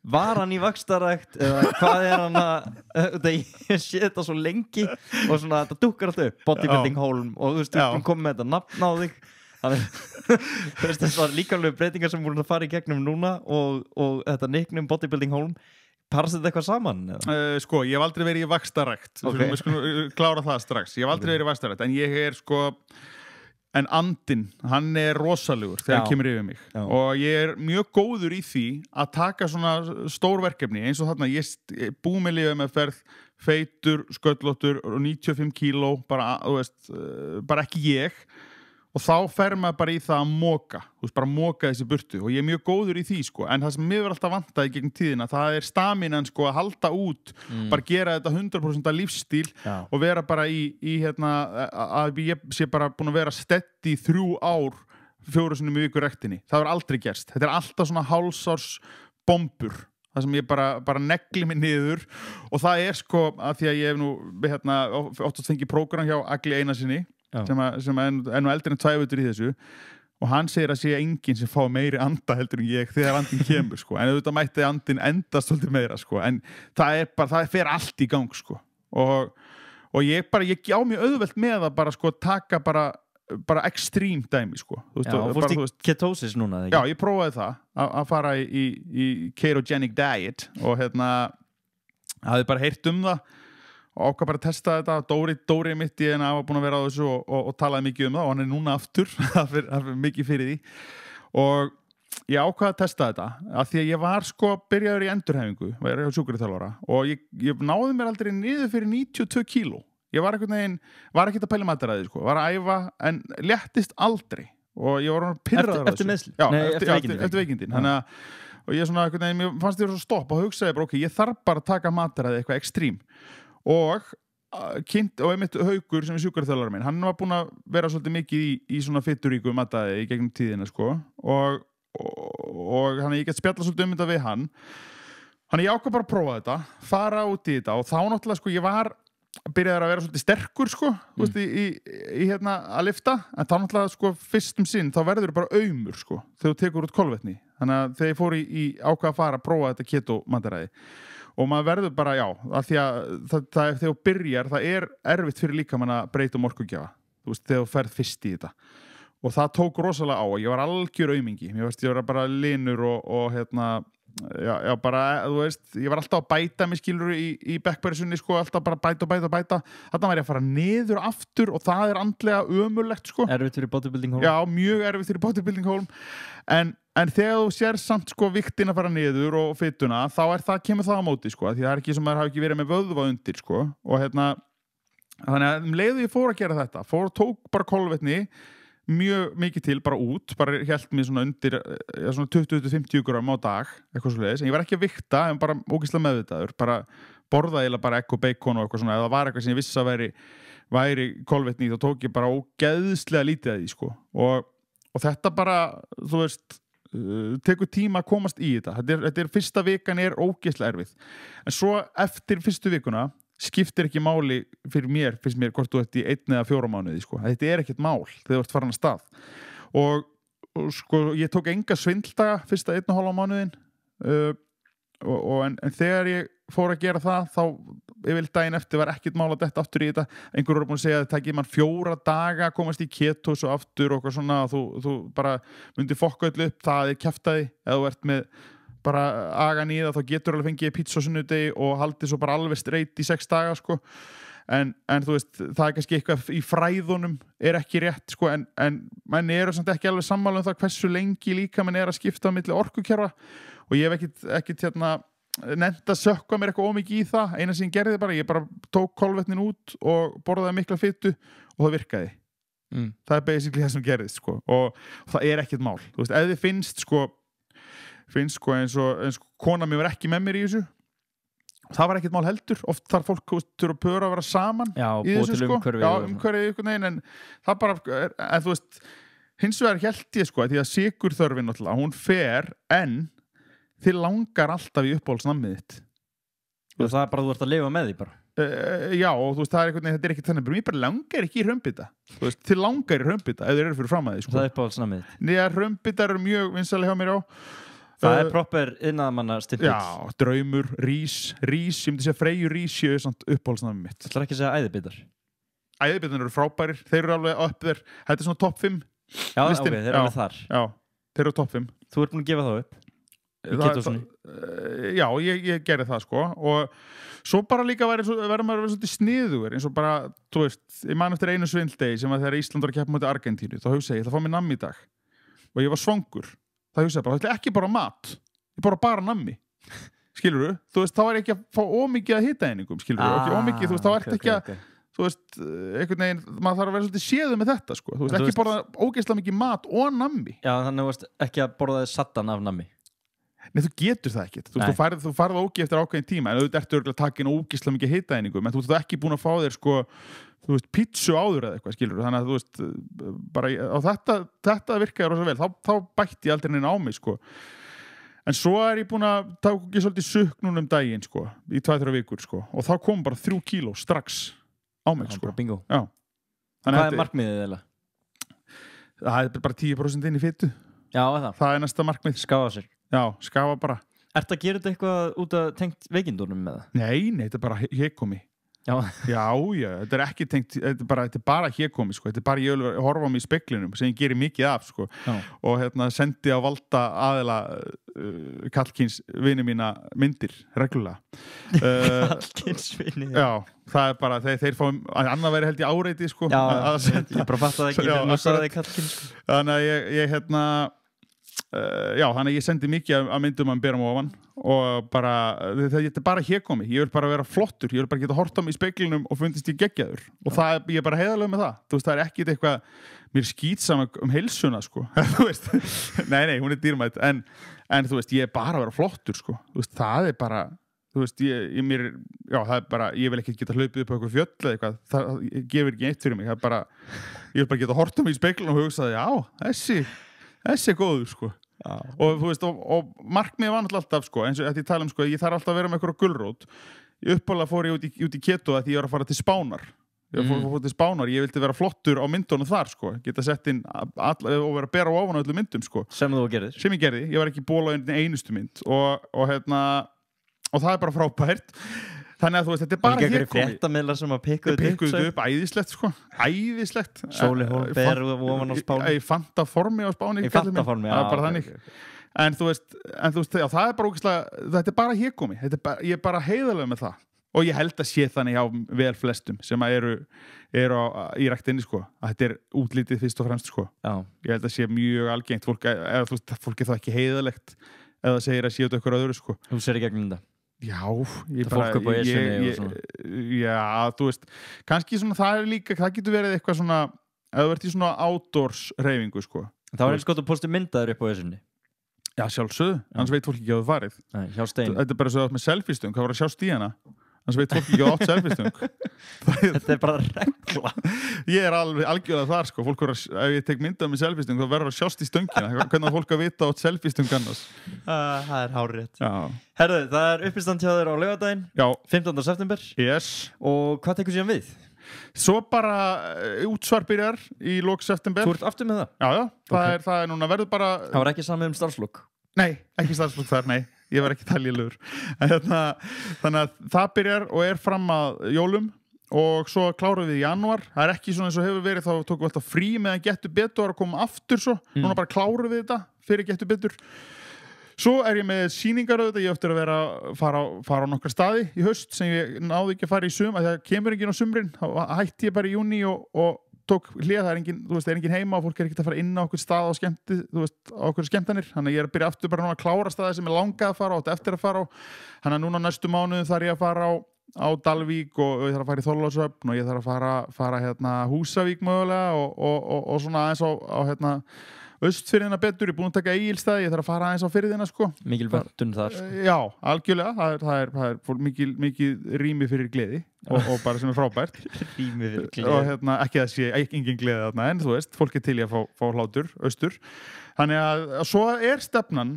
var hann í vaxtarækt eða hvað er hann að ég sé þetta svo lengi og svona þetta dukkar alltaf upp bodybuilding home og þú veist, þú komið með þetta nafn á þig þannig þú veist þessar líkamlegu breytingar sem voru að fara í gegnum núna og þetta nicknum bodybuilding home parast þetta eitthvað saman? Sko, ég hef aldrei verið í vaxtarækt við skulum klára það strax ég hef aldrei verið í vaxtarækt en ég er sko en andinn, hann er rosalegur þegar hann kemur yfir mig og ég er mjög góður í því að taka svona stór verkefni eins og þarna ég búið með lífið með ferð feitur, sköllóttur og 95 kíló bara, þú veist, bara ekki ég og þá fer maður bara í það að móka þú veist, bara móka þessi burtu og ég er mjög góður í því sko, en það sem mér verður alltaf vantaði gegn tíðina, það er staminan sko að halda út, bara gera þetta 100% lífstíl og vera bara í að ég sé bara búin að vera steady 3 ár 4 sinnum í viku rektinni, það verður aldrei gerst þetta er alltaf svona hálfsárs bombur það sem ég bara negli mig niður og það sko að því að ég hef nú oftast fengið prógram hjá Agli Einarsinni sem er nú eldri en 2 vikur í þessu og hann segir að sé enginn sem fá meiri anda heldur en ég þegar andinn kemur sko. En auðvitað mætti andinn endast svolítið meira sko. En það fer allt í gang sko. og ég á mjög auðvelt með að bara sko taka bara extreme dæmi sko. Þú fórst í ketosis núna Já, ég prófaði það að fara í ketogenic diet og hafði bara heyrt það og ákvað bara að testa þetta Dóri mitt í var búin að vera á þessu og talaði mikið það og hann er núna aftur það er mikið fyrir því og ég ákvað að testa þetta af því að ég var sko byrjaður í endurhæfingu var hjá sjúkraþjálfara og ég náði mér aldrei niður fyrir 92 kíló ég var ekkert að pæla mataræði sko, var að æfa en léttist aldrei og ég var pirraður eftir meðsli? Já, eftir veikindin þannig að og ég svona, mér fannst ég að stoppa og hugsaði bara ok, ég þarf bara að taka mataræði eitthvað ekstrím og einmitt Haukur sem er sjúkraþjálfari minn hann var búinn að vera svolítið mikið í svona fituríku mataði í gegnum tíðina sko og hann ég get spjalla svolítið þetta við hann ég ákvað bara að prófa þetta fara út í þetta og þá náttúrulega sko ég byrjaði að vera svolítið sterkur sko veist, í að lyfta en þá náttúrulega sko fyrstum sinn þá verður bara aumur sko þegar þú tekur út kolvetni þannig að þegar ég fór í ákvað að fara að prófa þetta keto mataræði og maður verður bara, af því að þegar þú byrjar, það er erfitt fyrir líkamann að breyta orkugjafa, þú veist, þegar þú ferð fyrst í þetta. Og það tók rosalega á, ég var algjör aumingi, ég var bara linur og bara, þú veist, ég var alltaf að bæta mig skilur í backberrysunni, sko, alltaf bara bæta. Þarna var ég að fara niður aftur og það er andlega ömurlegt, sko. Erfitt fyrir bodybuilding hólm? Já, mjög erfitt fyrir bodybuilding hólm. En þegar þú sér samt sko viktin að fara niður og fituna, þá kemur það á móti sko, því það er ekki sem maður hafi ekki verið með vöðva undir sko, og þannig að leiðu ég fór að gera þetta, tók bara kolvetni mjög mikið til, bara út, bara hélt mér svona undir svona 20-50 gram á dag, eitthvað svoleiðis, en ég var ekki að vikta, en bara ógeðslega meðvitaður, bara borðaði eiginlega bara egg og bacon og eitthvað svona, ef það var eitthvað sem ég vissi að væri kolvetni, þá tók ég bara ógeðslega lítið að því sko, og þetta bara, þú veist tekur tíma að komast í þetta fyrsta vikan er ógeðslega erfið en svo eftir fyrstu vikuna skiptir ekki máli fyrir mér fyrst mér hvort þú ert í 1 eða 4 mánuði sko. Þetta er ekkert mál þegar þú ert farin af stað og sko ég tók enga svindldaga fyrsta 1,5 mánuðin en þegar ég fór að gera það þá yfir daginn eftir var ekkert mál að detta aftur í þetta einhverjum eru búin að segja að það tækir mann 4 daga að komast í ketos og aftur og eitthvað svona þú bara myndir fokka öllu upp það er kjaftaði eða þú ert með bara agan í það þá getur alveg fengið pizza á sunnudegi og haldið svo bara alveg straight í 6 daga sko en þú veist það er kannski eitthvað í fræðunum er ekki rétt sko en mann eru samt ekki alveg sammála það hversu lengi líka mann að skipta á milli orkukerfa og ég hef ekkert nefnt að sökka mér eitthvað ómikið í það eina sem ég gerði bara, ég bara tók kolvetnin út og borðaði mikla fitu og það virkaði það er basically það sem gerðist sko og það er ekkert mál, þú veist, ef þið finnst sko eins og kona mér var ekki með mér í þessu það var ekkert mál heldur, oft þarf fólk að pöra að vera saman í þessu sko umhverfið ykkur neginn en það bara, en þú veist hins vegar hélt ég sko, því að sykurþörfin náttúrulega, hún fer en þið langar alltaf í uppáhaldsnammið þitt og það er bara þú ert að lifa með því bara já og þú veist það er eitthvað þetta er ekki þannig, mér bara langar ekki í hraumbita þú veist, þið langar í hraumbita ef þið eru fyrir fram að því sko. Það er uppáhaldsnammið þitt Nei, hraumbita eru mjög vinsalega hjá mér á Það er proper innaðmanna stimpill Já, draumur, rís, ég myndi segja Freyju rís séu samt uppáhaldsnammið mitt Það er ekki að segja æðibitar Æðibitarnir eru frábærir, þeir eru alveg upp þér þetta er svona top 5 Já, ok, þeir eru alveg þar Já, þeir eru top 5 Þú ert búin að gefa það upp Já, ég gerði það sko og svo bara líka verður maður að vera svolítið sniðugur eins og bara, þú veist, ég man eftir einu svindegi sem að þegar Ísland var að keppa móti Argentínu þá hugsaði ég ætla að fá mér nammi í dag og ég var svangur, það hugsaði bara, það ætla ekki bara mat ég bara nammi skilurðu, þú veist, þá er ekki að fá ómikið að hita einingum, skilurðu, ekki ómikið þú veist, þá ert ekki að þú veist, einhvern veginn, maður þarf að vera svolítið séðu með þetta sko, þú veist, ekki borða ógeðslega mikið mat og nammi Já, þannig að ekki að borða sattan af nammi Nei, þú getur það ekkert. Þú farð ógeð eftir ákveðin tíma en auðvitað ertu örugglega að taka inn ógeðslega mikið hitaeiningum en þú ert ekki búin að fá þér sko, þú veist, pizzu áður eða eitthvað, skilur þannig að þú veist, bara á þetta virkaði rosa vel, þá bætti ég aldrei neina á mig sko. En svo ég búin að taka ekki svolítið sukk núna daginn, sko, í 2-3 vikur, sko. Og þá kom bara 3 kíló strax á mig, sko. Bingo. Já. Hvað markmiðið eða? Það bara 10% inn í fitu. Já, það. Það næsta markmið. Skafa sér. Já, skafa bara. Ertu að gera þetta eitthvað út að tengt veikindunum með það? Nei, þetta bara hégkomi. Já, þetta er ekki tengt, þetta er bara hégkomi, sko. Þetta er bara ég vil horfa á mig í speglinum sem ég gerir mikið af, sko. Já. Og sendi á valda aðila kallkyns vini mína myndir reglulega. Kallkyns vini. Já, það er bara þeir fá annað veri held ég áreiti, sko. Já, ég bara fatt það ekki en þú sagði kallkyns, sko. Þannig að ég þannig að ég sendi mikið að myndum að bera mig ofan og bara, þetta er bara hégkomi, ég vil bara vera flottur, ég vil bara geta hort á mig í speglinum og fundist ég geggjaður og ég er bara heiðarlega með það, þú veist, það er ekkit eitthvað mér skýtsama heilsuna, sko þú veist, nei, hún er dýrmætt en þú veist, ég er bara að vera flottur, sko, þú veist, það er bara þú veist, það er bara ég vil ekki geta hlaupið upp á eitthvað fjöll eða eitthvað, það gefur ekki eitt fyrir mig, það er bara ég vil bara geta hort á mig í speglinum og hugsa, já, þessi er góður, sko. Og þú veist, og markmiðið var náttúrulega alltaf, sko, eins og þetta ég tala sko, ég þarf alltaf að vera með eitthvað gulrót. Uppálega fór ég út í keto að því ég var að fara til Spánar. Ég fór til Spánar, ég vildi vera flottur á myndunum þar, sko. Geta sett inn og vera að bera á ofan á öllum myndum, sko. Sem þú gerðir? Sem ég gerði. Ég var ekki bóla inn einustu mynd og það er bara frábært. Þannig að þú veist, þetta er bara hér komið. Fréttamiðlar sem að pikkuðu upp, æðislegt, sko. Æðislegt. Sóli Hólmberg ofan á Spáni. Ég fanta formi á Spáni. Ég fanta formi, já. Bara þannig. En þú veist, já, það er bara ógeðslega, þetta er bara hér komið. Ég er bara heiðarlega með það. Og ég held að sé þannig hjá vel flestum sem eru í ræktinni, sko. Að þetta er útlítið fyrst og fremst, sko. Já. Ég held að sé mjög algengt. Fólk er það ekki heiðarlegt eða segir að sé þetta eitthvað öðru, sko. Þú sér í gegnum þetta? Já, þú veist, kannski svona það er líka, það getur verið eitthvað svona, ef þú ert í svona outdoors hreyfingu, sko. Það var eins gott að posta myndaður upp á essunni. Já, sjálfsögðu, annars veit fólk ekki að þú farið. Nei, hjá Steini. Þetta er bara svo átt með selfie-stöng, það var að sjá stíðana. Annars veit fólk ekki að átt selfie-stöng. Þetta er bara regla. Ég er algjörlega þar, sko. Fólk ef ég tek myndað með selfie-stöng, þá verður að sjást í stöngina. Hvernig fólk að vita átt selfie-stöng annars? Það er hárrétt. Já. Herðu, það er uppistand hjá þér á laugardaginn. Já. 15. september. Yes. Og hvað tekur síðan við? Svo bara útsvar byrjar í lok september. Þú ert aftur með það? Já. Það er núna verður bara... Það var ekki samið starfslok? Nei, ekki starfslok þar, nei. Ég var ekki taljulegur. Þannig að það byrjar og er fram að jólum og svo klárum við í janúar. Það er ekki svona eins og hefur verið, þá tókum við alltaf frí meðan Gettu betur að koma aftur svo. Núna bara klárum við þetta fyrir Gettu betur. Svo er ég með sýningar auðvitað, ég eftir að fara á nokkra staði í haust sem ég náði ekki að fara í sum, að það kemur enginn á sumrin, þá hætti ég bara í júní og tók hlið, það er enginn heima og fólk er ekki að fara inn á okkur stað á skemmti, á okkur skemmtanir, þannig að ég er að byrja aftur bara núna að klára staði sem ég langað að fara á, eftir að fara á, þannig að núna næstu mánuðum þarf ég að fara á Dalvík og ég þarf að fara í Þorlákshöfn og ég þarf að fara Húsavík mögulega og svona aðeins á Austfirðina betur, ég er búin að taka Egilsstaði, ég þarf að fara aðeins á firðina, sko. Mikil vöntun þar, sko. Já, algjörlega, það er mikið rými fyrir gleði og bara sem er frábært. Rými fyrir gleði. Og ekki að sé engin gleði þarna, en þú veist, fólk er til í að fá hlátur, austur. Þannig að svo er stefnan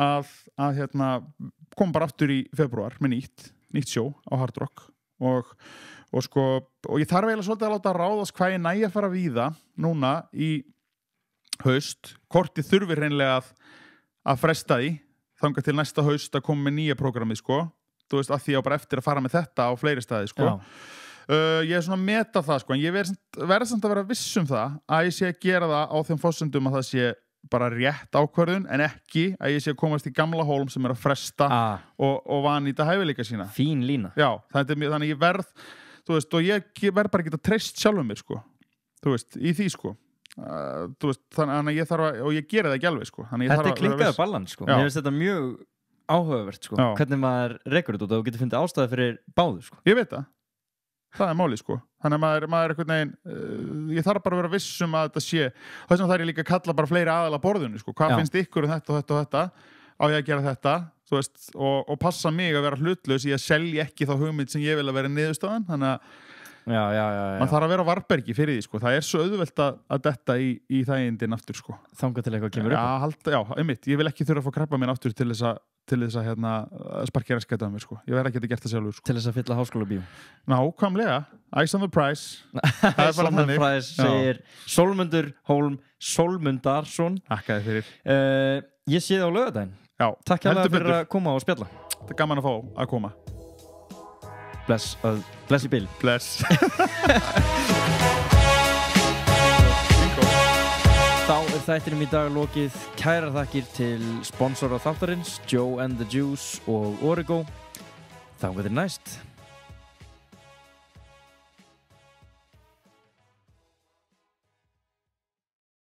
að koma bara aftur í febrúar með nýtt sjó á Hard Rock og ég þarf eiginlega svolítið að láta ráðast hvað ég næ að fara víða núna í haust, kortið þurfi hreinlega að fresta því þangað til næsta haust að koma með nýja prógramið, sko, þú veist, að því ég á bara eftir að fara með þetta á fleiri staði, sko. Ég er svona að meta það, sko, en ég verð samt að vera viss um það að ég sé að gera það á þeim forsendum að það sé bara rétt ákvörðun en ekki að ég sé að komast í gamla hólm sem er að fresta og vanýta hæfileika sína. Fín lína. Já, þannig ég verð, þú veist, og ég verð bara ekki að treyst sjálfum mér, sko, þú veist, í því, sko. Þannig að ég þarf að og ég gera það ekki alveg, sko. Þetta er klikkaðu balans, sko. Mér finnst þetta mjög áhugavert, sko. Hvernig maður rekur þetta og þú getur fundið ástæði fyrir báðu, sko. Ég veit það er málið, sko. Þannig að maður einhvern veginn ég þarf bara að vera viss um að þetta sé og þess vegna þarf ég líka að kalla bara fleiri aðila borðinu, sko. Hvað finnst ykkur um þetta og þetta og þetta á ég að gera þetta, þú veist, og passa mig að vera hlutlaus í að selja ekki þá hugmynd sem ég vil að vera niðurstaðan, þannig að maður þarf að vera á varbergi fyrir því, sko. Það er svo auðvelt að detta í þægindin aftur, sko. Þangað til eitthvað kemur upp. Já, einmitt, ég vil ekki þurfa að fá krabba minn aftur til þess að hérna, sparkera skæta á mér, sko. Ég verð ekki að geta það sjálfur, sko. Til þess að fylla háskólabíó. Nákvæmlega, Ice on the Prize. Það er bara þannig. Prize segir Sólmundur Hólm Sólmundarsson. Þakkaði fyrir. Ég sé þið á laugardaginn. Já, takk hérlega fyrir að koma og spjalla. Þetta er gaman að fá að koma. Bless í bil. Bless. Þá er þættinum í dag lokið. Kærar þakkir til sponsora þáttarins, Joe and the Juice og Origo. Þangað til næst.